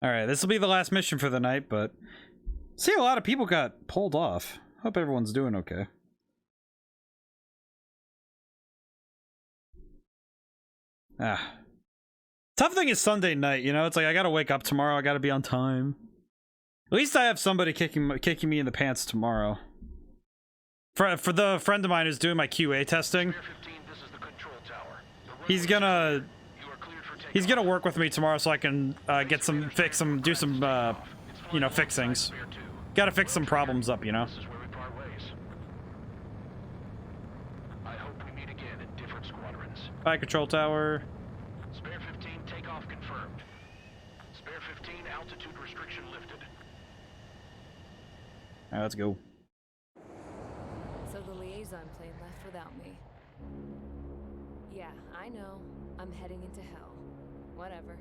Alright, this will be the last mission for the night, but... See, a lot of people got pulled off. Hope everyone's doing okay. Tough thing is Sunday night, you know? It's like, I gotta wake up tomorrow, I gotta be on time. At least I have somebody kicking me in the pants tomorrow. For the friend of mine who's doing my QA testing, he's gonna work with me tomorrow so I can do some you know, fixings. Gotta fix some problems up, you know? Bye, control tower. Spare 15, takeoff confirmed. Spare 15, altitude restriction lifted. Alright, let's go. So the liaison plane left without me. Yeah, I know. I'm heading into hell. Whatever.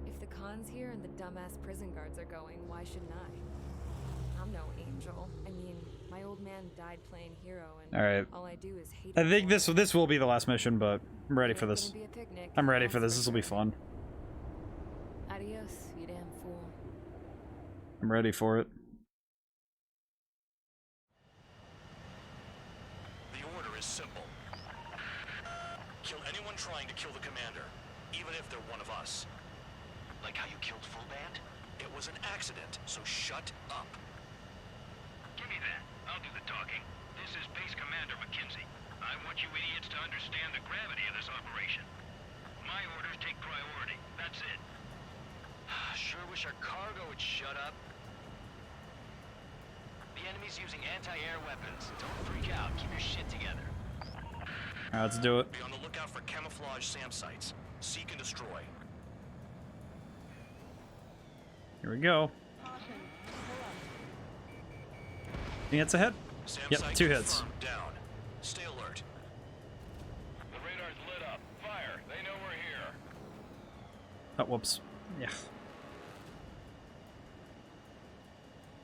If the Khan's here and the dumbass prison guards are going, why shouldn't I? I'm no angel. I mean, my old man died playing hero, and Alright. all I do is hate I him think for it. this will be the last mission, but I'm ready for It ain't this. gonna be a picnic, I'm ready for that's this. This will be fun. Adios, you damn fool. I'm ready for it. The order is simple. Kill anyone trying to kill the commander, even if they're one of us. Like how you killed Full Band? It was an accident, so shut up. Give me that. I'll do the talking. This is Base Commander McKenzie. I want you idiots to understand the gravity of this operation. My orders take priority. That's it. Sure wish our cargo would shut up. The enemy's using anti-air weapons. Don't freak out. Keep your shit together. Alright, let's do it. Be on the lookout for camouflage SAM sites. Seek and destroy. Here we go. Any hits ahead? SAM Yep, site 2 hits. confirmed. Down. Stay alert. The radar's lit up. Fire. They know we're here. Oh, whoops. Yeah.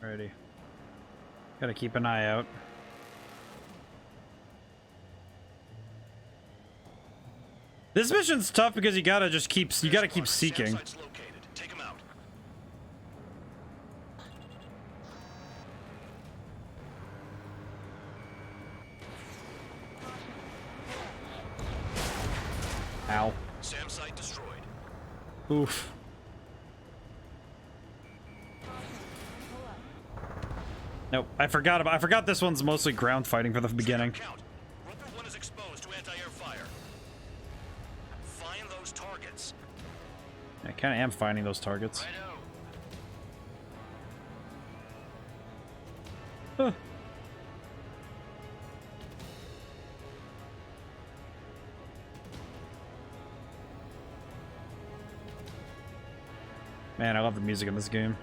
Alrighty. Gotta keep an eye out. This mission's tough because you gotta keep seeking. Sites located. Take them out. Ow. SAM site destroyed. Oof. Nope, I forgot this one's mostly ground fighting for the beginning. Count. Roper 1 is exposed to anti-air fire. Find those targets. I kinda am finding those targets. Huh. Man, I love the music in this game.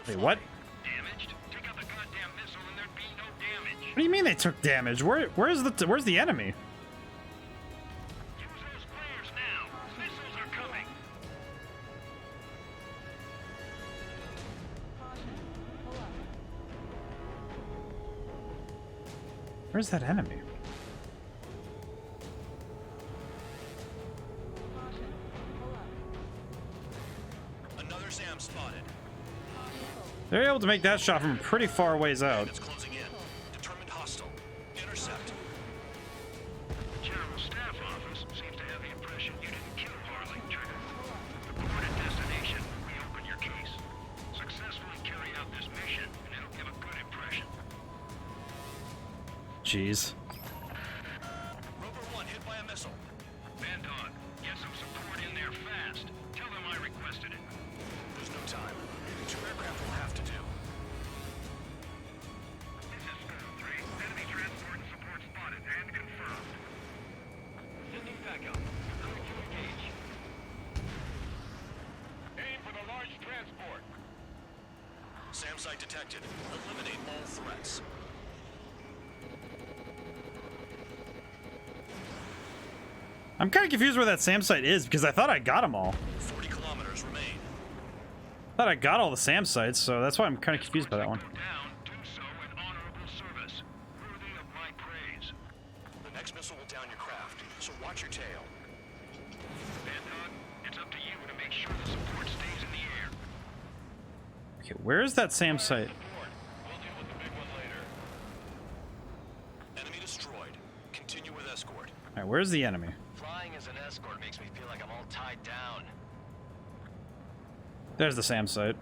Wait, what? Damaged? Take out the goddamn missile and there'd be no damage. What do you mean they took damage? Where's the enemy? Use those flares now. Missiles are coming. Where's that enemy? Another SAM spotted. They're able to make that shot from pretty far ways out. It's closing in. Determined hostile. Intercept. The General Staff Office seems to have the impression you didn't kill Harley, Trigger. Report at destination. Reopen your case. Successfully carry out this mission, and it'll give a good impression. Jeez. Rover 1 hit by a missile. Bandog, get some support in there fast. Tell them I requested it. There's no time. 2 aircraft will have to do. This is Storm 3. Enemy transport and support spotted and confirmed. Sending backup. Going to engage. Aim for the large transport. SAM site detected. Eliminate all threats. I'm kind of confused where that SAM site is because I thought I got them all. 40 kilometers remain. I thought I got all the SAM sites, so that's why I'm kind of confused by that one. Do so in honorable service, worthy of my praise. The next missile will down your craft, so watch your tail. Bandog, it's up to you to make sure the support stays in the air. Okay, where is that SAM site? We'll deal with the big one later. Enemy destroyed. Continue with escort. All right, where's the enemy? Flying as an escort makes me feel like I'm all tied down. There's the SAM site.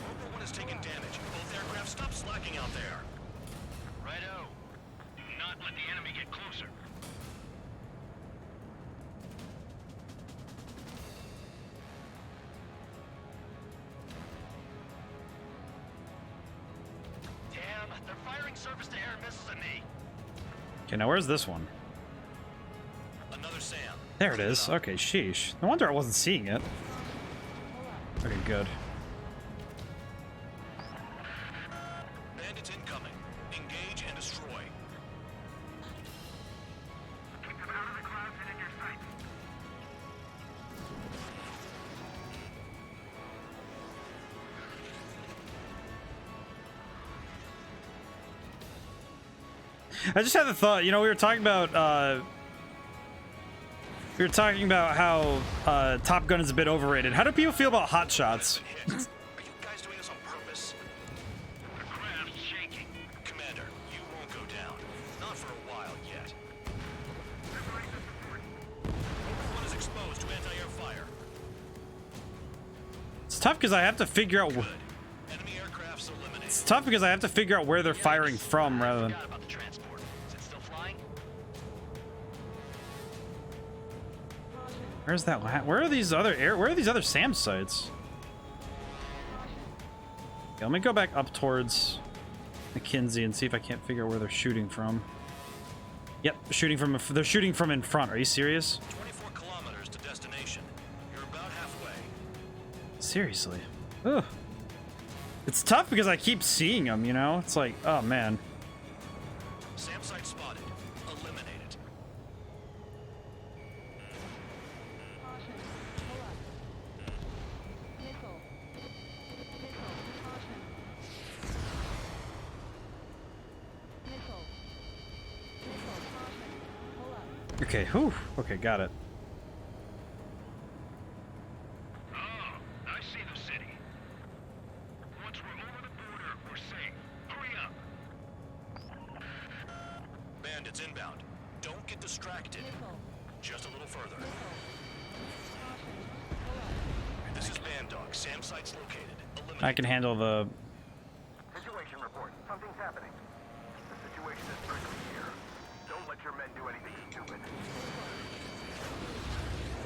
Rover 1 is taking damage. Both aircraft stop slacking out there. Righto. Do not let the enemy get closer. Damn, they're firing surface-to-air missiles at me. Okay, now where's this one? Another SAM. There it is. Okay, sheesh. No wonder I wasn't seeing it. Okay, good. Bandits incoming. Engage and destroy. Keep them out of the clouds and in your sights. I just had the thought, you know, we were talking about how Top Gun is a bit overrated. How do people feel about Hot Shots? Are you guys doing this on purpose? The craft's shaking. Commander, you won't go down. Not for a while yet. Separate the support. Rover 1 is exposed to anti-air fire. It's tough because I have to figure out. Good. Enemy aircraft's eliminated. It's tough because I have to figure out where they're firing from rather than. Forgot about the transport. Is it still flying? Where's that? Where are these other Where are these other SAM sites? Okay, let me go back up towards McKinsey and see if I can't figure out where they're shooting from. Yep, shooting from. They're shooting from in front. Are you serious? 24 kilometers to destination. You're about halfway. Seriously. Ugh. It's tough because I keep seeing them, you know? It's like, oh man. SAM site spotted. Eliminate it. Okay, whew. Okay, got it. Oh, I see the city. Once we're over the border, we're safe. Hurry up. Bandits inbound. Don't get distracted. Just a little further. This is Bandog. SAM site's located. Eliminate. I can handle the. Situation report. Something's happening. The situation is strictly here. Don't let your men do anything stupid.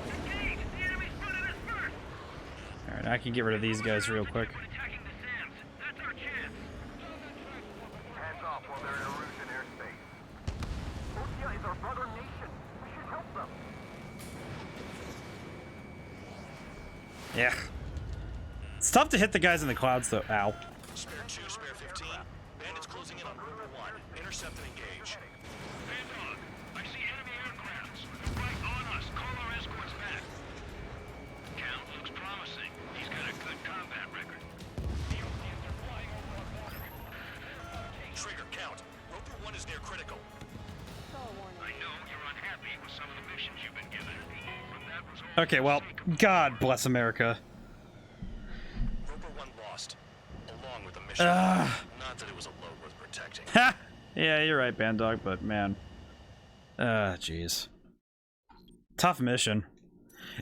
Engage! The enemy spotted us first! Alright, I can get rid of these guys real quick. Attacking the SAMs. That's our chance. Hands off while they're in Erusian airspace. Yeah. It's tough to hit the guys in the clouds, though. Ow. Spare 2, spare 15. Bandits closing in on Rover 1. Intercept and engage. Bandog, I see enemy aircrafts. They're right on us. Call our escorts back. Count looks promising. He's got a good combat record. Trigger, Count. Rover 1 is near critical. I know you're unhappy with some of the missions you've been given. But that was all. Okay, well, God bless America. Rover 1 lost, along with the mission. Not that it was a load worth protecting. Ha! Yeah, you're right, Bandog, but man. Jeez. Tough mission.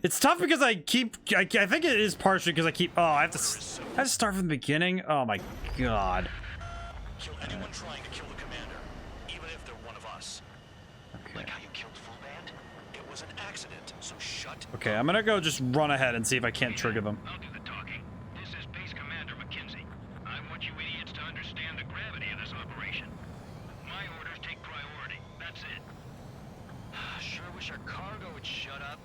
It's tough because I think it is partially because I have to start from the beginning. Oh my God. Kill anyone trying to kill the commander, even if they're one of us. Okay. Like how you killed Full Band? It was an accident, so shut. Okay, I'm gonna go just run ahead and see if I can't trigger them. I'll do the talking. This is Base Commander McKenzie. I want you idiots to understand the gravity of this operation. My orders take priority. That's it. Sure wish our cargo would shut up.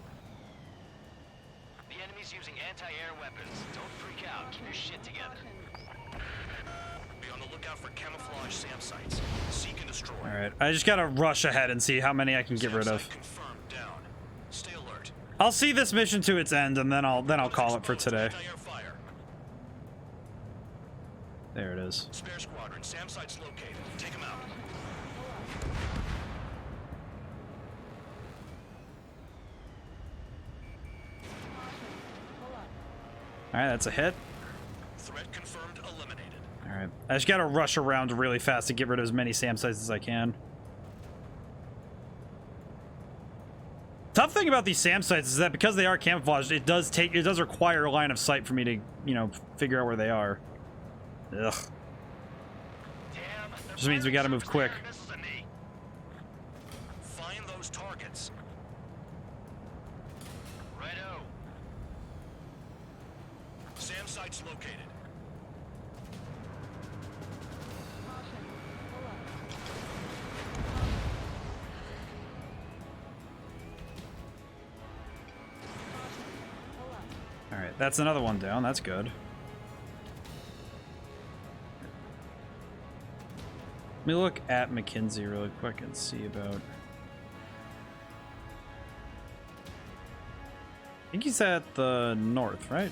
The enemy's using anti-air weapons. Don't freak out. Keep your shit together. Be on the lookout for camouflage SAM sites. Seek and destroy. All right, I just gotta rush ahead and see how many I can get rid of. Confirmed down. Stay alert. I'll see this mission to its end, and then I'll call it for today. Anti-air fire. There it is. Spare squadron. SAM sites located. Take them out. All right, that's a hit. Threat confirmed. Eliminated. All right, I just gotta rush around really fast to get rid of as many SAM sites as I can. Tough thing about these SAM sites is that because they are camouflaged, it does require a line of sight for me to, you know, figure out where they are. Ugh. Just means we gotta move quick. Find those targets. Righto. SAM sites located. All right, that's another one down. That's good. Let me look at McKenzie really quick and see about... I think he's at the north, right?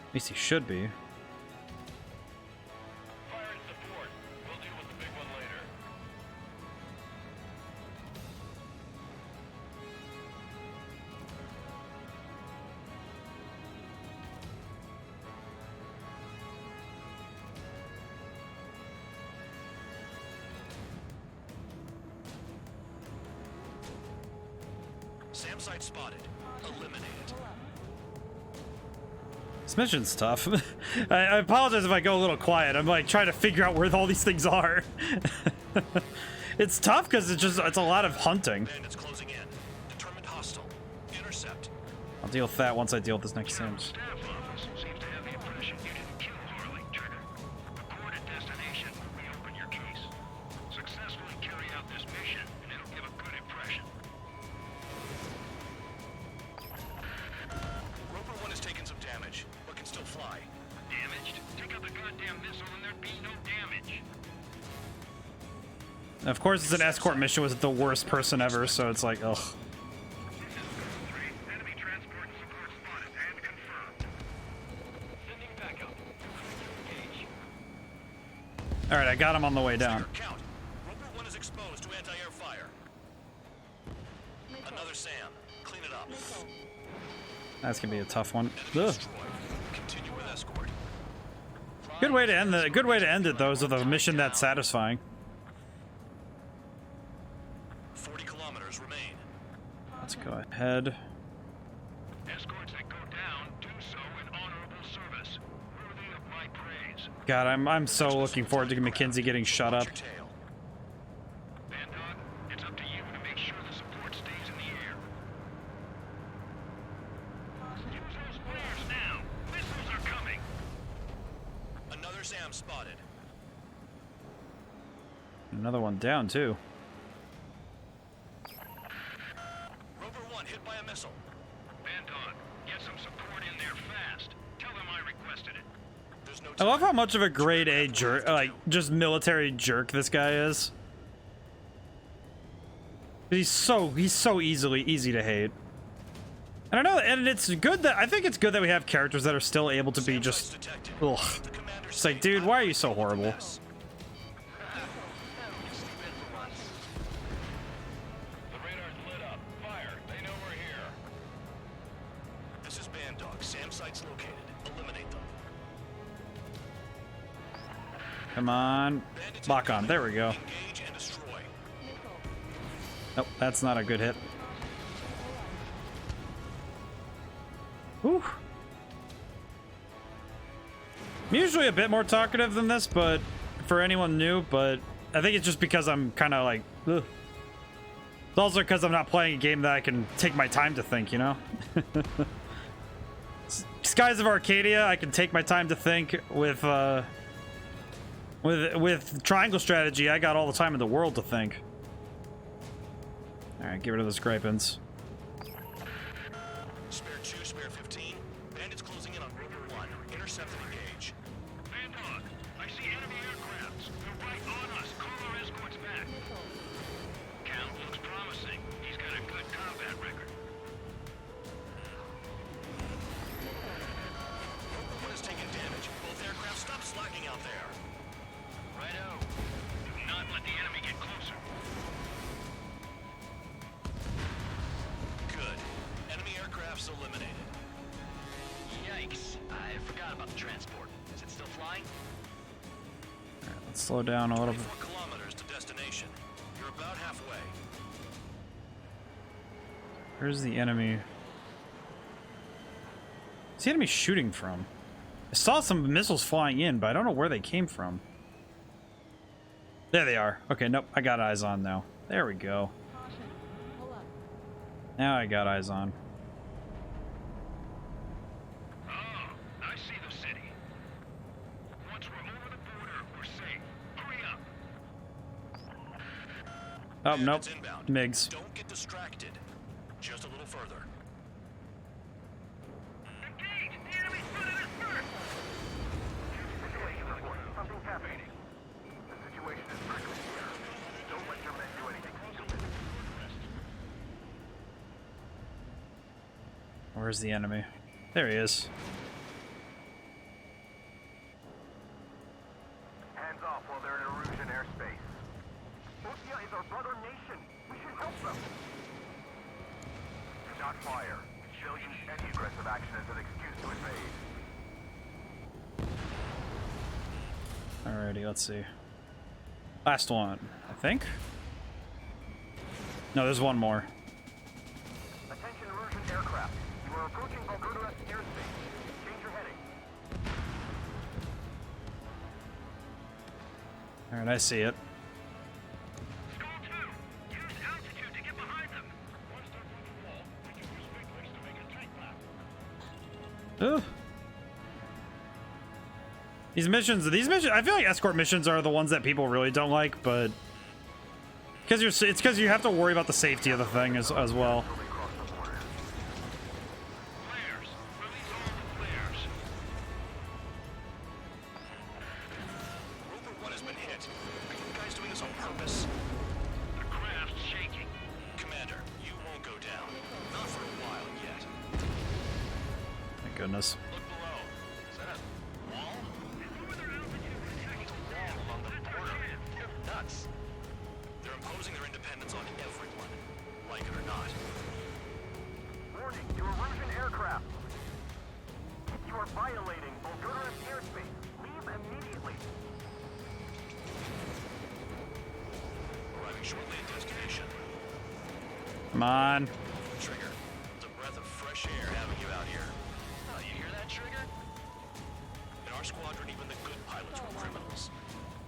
At least he should be. Fire and support. We'll deal with the big one later. SAM site spotted. Eliminated. This mission's tough. I apologize if I go a little quiet. I'm like trying to figure out where all these things are. It's tough because it's a lot of hunting. Bandits closing in. Determined hostile. Intercept. I'll deal with that once I deal with this next SAM. Staff office seems to have the impression you didn't kill Harley, Trigger. Recorded destination will reopen your case. Successfully carry out this mission, and it'll give a good impression. Rover 1 has taken some damage, but can still fly. Damaged? Take out the goddamn missile and there'd be no damage. Of course, it's an escort mission with the worst person ever, so it's like, ugh. Enemy transport and support spotted and confirmed. Sending backup. Engage. All right, I got him on the way down. Count. Rover 1 is exposed to anti-air fire. Another SAM. Clean it up. That's gonna be a tough one. Ugh. Destroy. Continue with escort. Good way to end it though, is with a mission that's satisfying. 40 kilometers remain. Let's go ahead. Escorts that go down do so in honorable service, worthy of my praise. God, I'm so looking forward to McKenzie getting shut up. Bandog, it's up to you to make sure the support stays in the air. Use those flares now. Missiles are coming. Another SAM spotted. Another one down too. Rover 1 hit I love how much of a grade A jerk, like just military jerk this guy is. He's so easy to hate. And I know, and it's good that I think it's good that we have characters that are still able to be just, ugh. It's like, dude, why are you so horrible? This is Band Dog. SAM site's located. Eliminate them. Come on, lock on. There we go. Engage and destroy. Nope, that's not a good hit. Whew. I'm usually a bit more talkative than this, but for anyone new, but I think it's just because I'm kind of like, ugh. It's also because I'm not playing a game that I can take my time to think, you know? Skies of Arcadia, I can take my time to think. With triangle strategy, I got all the time in the world to think. All right, get rid of the Scripins. Spare 2, spare 15. Bandits closing in on Rover 1. Intercept and engage. Band Dog, I see enemy aircrafts. They're right on us. Call our escorts back. Count looks promising. He's got a good combat record. One is taking damage. Both aircraft stop slacking out there. Righto. Do not let the enemy get closer. Good. Enemy aircraft's eliminated. Yikes. I forgot about the transport. Is it still flying? All right, let's slow down a little bit. 24 kilometers to destination. You're about halfway. Where's the enemy? Where's the enemy shooting from? I saw some missiles flying in, but I don't know where they came from. There they are. Okay, nope, I got eyes on now. There we go. Now I got eyes on. Oh, I see the city. Once we're over the border, we're safe. Hurry up. Oh, nope. MiGs. Don't get distracted. Just a little further. Engage! The enemy's running us first! Situation report. Something's happening. The situation is critical here. Don't let your men do anything stupid. Where's the enemy? There he is. Hands off while they're in Erusian airspace. Osea is our brother nation. We should help them. Do not fire. She'll use any aggressive action as an excuse to invade. Alrighty, let's see. Last one, I think. No, there's one more. Attention Erusian aircraft. You are approaching Bulgaria's airspace. Change your heading. Alright, I see it. Skull 2. Use altitude to get behind them. Once they're from the wall, we can use big legs to make a tight lap. Ugh. These missions, I feel like escort missions are the ones that people really don't like, but it's because you have to worry about the safety of the thing as well. Flares. Release all the flares. Rover 1 has been hit. Are you guys doing this on purpose? The craft's shaking. Commander, you won't go down. Not for a while yet. Thank goodness. Look below. Is that a wall? Lower their altitude and attack It's a wall along the border. They're nuts. They're imposing their independence on everyone, like it or not. Warning, to Erusian aircraft. You are violating Bulgaria's airspace. Leave immediately. Arriving shortly at destination. Come on. Trigger, it's a breath of fresh air having you out here. Oh, you hear that, Trigger? In our squadron, even the good pilots were criminals.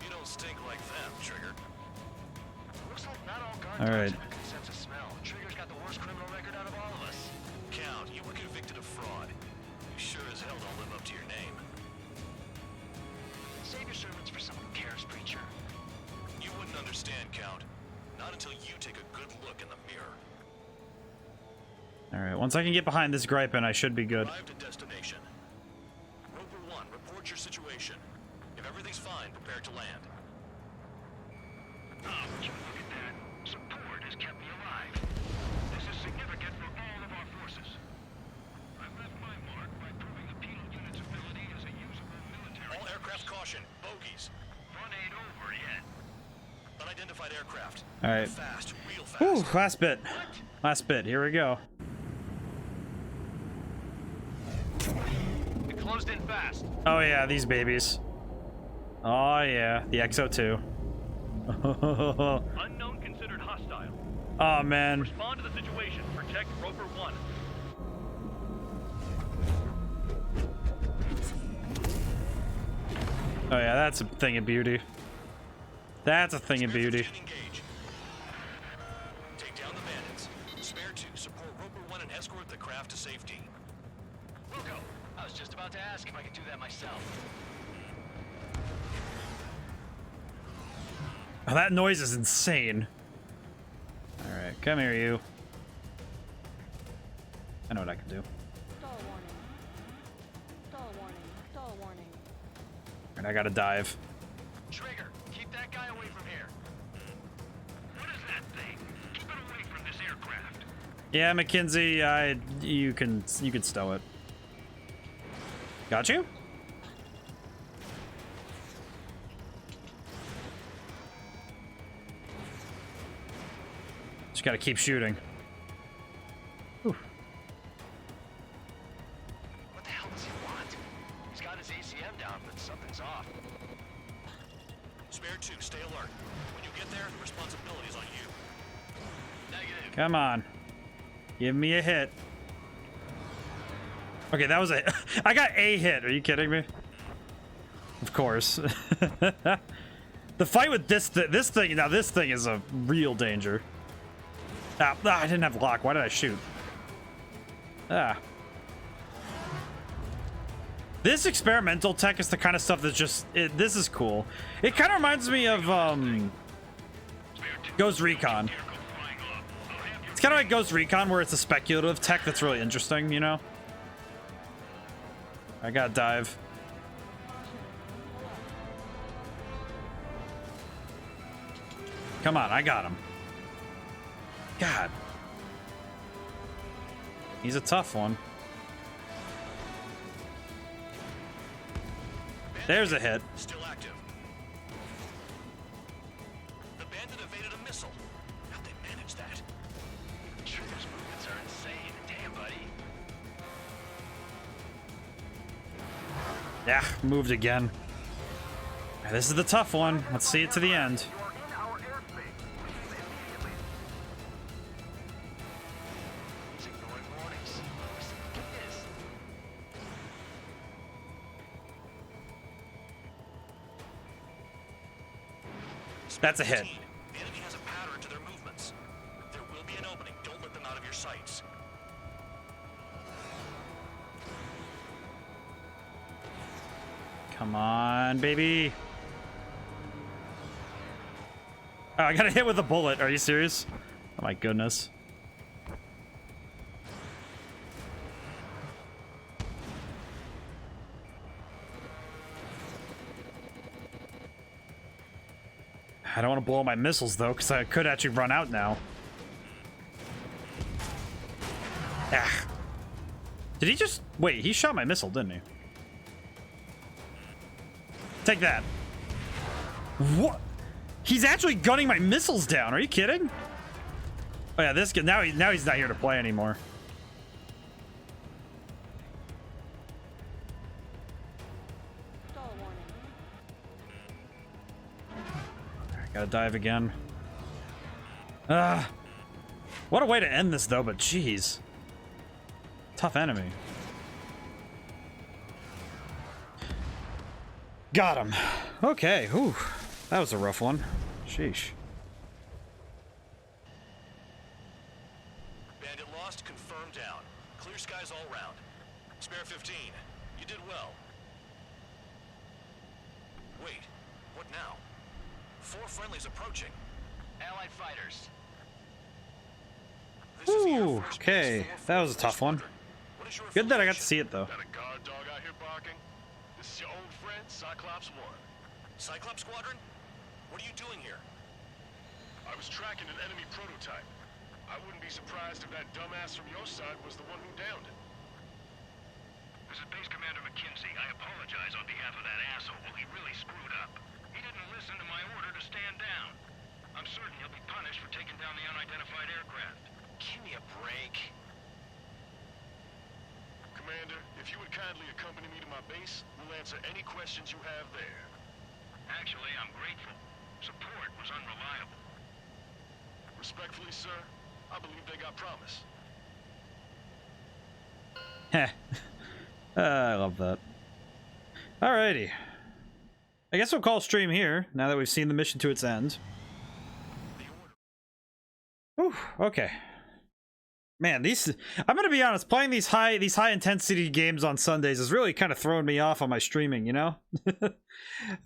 You don't stink like them, Trigger. Looks like not all guard All right. dogs have a good sense of smell. Trigger's got the worst criminal record out of all of us. Count, you were convicted of fraud. You sure as hell don't live up to your name. Save your sermons for someone who cares, preacher. You wouldn't understand, Count. Not until you take a good look in the mirror. All right, once I can get behind this Gripin, I should be good. Arrived at destination. Rover 1, 1, report your situation. If everything's fine, prepare to land. Oh, would you look at that? Support has kept me alive. This is significant for all of our forces. I've left my mark by proving the penal unit's ability as a usable military. All aircraft caution. Bogies. Fun ain't over yet. Unidentified aircraft. All right. Fast, real fast. Whew, last bit. Last bit. Here we go. It closed in fast. Oh yeah, these babies. Oh yeah, the XO2. Unknown considered hostile. Oh man. Respond to the situation. Protect Roper 1. Oh yeah, that's a thing of beauty. That's a thing of beauty. Take down the bandits. Spare 2, support Roper 1 and escort the craft to safety. Wilco, I was just about to ask if I could do that myself. Oh, that noise is insane. All right, come here, you. I know what I can do. Stall warning. Stall warning. Stall warning. And I gotta dive. Trigger, keep that guy away from here. What is that thing? Keep it away from this aircraft. Yeah, Mackenzie, you can stow it. Got you? Just gotta keep shooting. Whew. What the hell does he want? He's got his ACM down, but something's off. Spare 2, stay alert. When you get there, the responsibility is on you. Negative. Come on. Give me a hit. Okay, that was a... I got a hit. Are you kidding me? Of course. The fight with this thing... Now, this thing is a real danger. Ah, I didn't have lock. Why did I shoot? Ah. This experimental tech is the kind of stuff that's just... this is cool. It kind of reminds me of, Ghost Recon. It's kind of like Ghost Recon, where it's a speculative tech that's really interesting, you know? I gotta dive. Come on, I got him. God. He's a tough one. There's a hit. Still active. The bandit evaded a missile. How'd they manage that? Trigger's movements are insane. Damn, buddy. Yeah, moved again. This is the tough one. Let's see it to the end. That's a hit. The enemy has a pattern to their movements. There will be an opening. Don't let them out of your sights. Come on, baby. Oh, I got hit with a bullet. Are you serious? Oh my goodness. I don't want to blow my missiles though, because I could actually run out now. Ah. Did he just... Wait, he shot my missile, didn't he? Take that. What? He's actually gunning my missiles down. Are you kidding? Oh yeah, this guy, now he's not here to play anymore. Stall warning. Gotta dive again. What a way to end this though, but jeez. Tough enemy. Got him. Okay, whew. That was a rough one. Sheesh. Bandit lost, confirmed down. Clear skies all round. Spare 15. You did well. Wait, what now? 4 friendlies approaching. Allied fighters. Ooh, okay. That was a tough one. Good that I got to see it though. Got a guard dog out here barking? This is your old friend, Cyclops 1. Cyclops Squadron? What are you doing here? I was tracking an enemy prototype. I wouldn't be surprised if that dumbass from your side was the one who downed it. This is Base Commander McKinsey. I apologize on behalf of that asshole. Well, he really screwed up. He didn't listen to my order to stand down. I'm certain he'll be punished for taking down the unidentified aircraft. Give me a break. Commander, if you would kindly accompany me to my base, we'll answer any questions you have there. Actually, I'm grateful. Support was unreliable. Respectfully, sir, I believe they got promise. Heh. I love that. Alrighty. I guess we'll call stream here, now that we've seen the mission to its end. Whew, okay. Man, I'm gonna be honest, playing these high intensity games on Sundays is really kind of throwing me off on my streaming, you know? I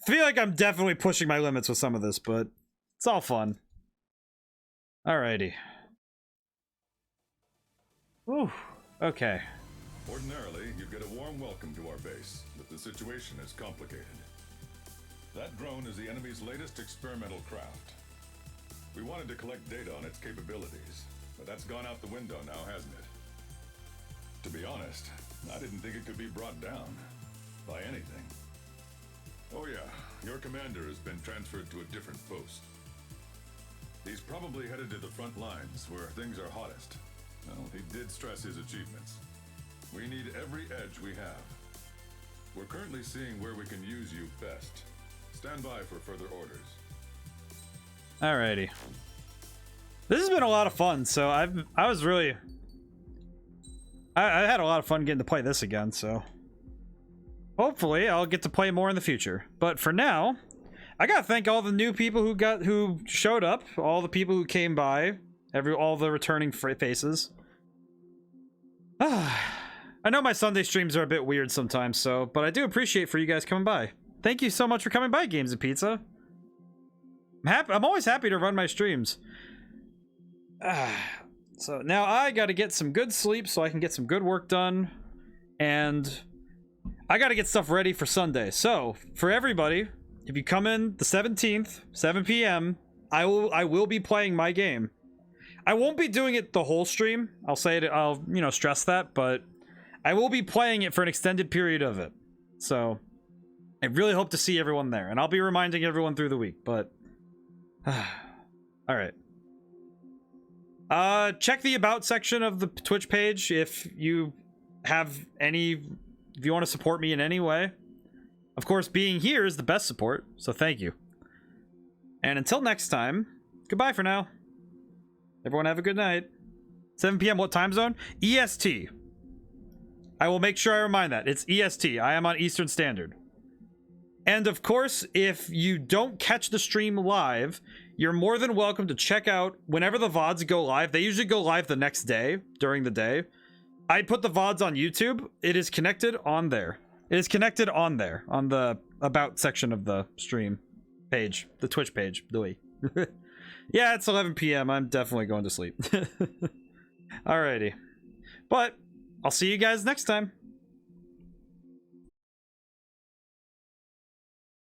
feel like I'm definitely pushing my limits with some of this, but it's all fun. Alrighty. Whew, okay. Ordinarily, you'd get a warm welcome to our base, but the situation is complicated. That drone is the enemy's latest experimental craft. We wanted to collect data on its capabilities, but that's gone out the window now, hasn't it? To be honest, I didn't think it could be brought down by anything. Oh yeah, your commander has been transferred to a different post. He's probably headed to the front lines, where things are hottest. Well, he did stress his achievements. We need every edge we have. We're currently seeing where we can use you best. Stand by for further orders. Alrighty. This has been a lot of fun, so I had a lot of fun getting to play this again, so hopefully I'll get to play more in the future. But for now, I gotta thank all the new people who showed up, all the people who came by, all the returning faces. I know my Sunday streams are a bit weird sometimes, but I do appreciate for you guys coming by. Thank you so much for coming by, Games and Pizza. I'm always happy to run my streams. So now I gotta get some good sleep so I can get some good work done, and I gotta get stuff ready for Sunday. So for everybody, if you come in the 17th, 7 p.m., I will be playing my game. I won't be doing it the whole stream. I'll say it. I'll stress that, but I will be playing it for an extended period of it. So I really hope to see everyone there, and I'll be reminding everyone through the week. But all right. Check the about section of the Twitch page if you want to support me in any way. Of course, being here is the best support, so thank you. And until next time, goodbye for now. Everyone have a good night. 7 p.m. what time zone? EST. I will make sure I remind that. It's EST. I am on Eastern Standard. And of course, if you don't catch the stream live, you're more than welcome to check out whenever the VODs go live. They usually go live the next day, during the day. I put the VODs on YouTube. It is connected on there. It is connected on there, on the about section of the stream page, the Twitch page. Yeah, it's 11 p.m. I'm definitely going to sleep. Alrighty. But I'll see you guys next time.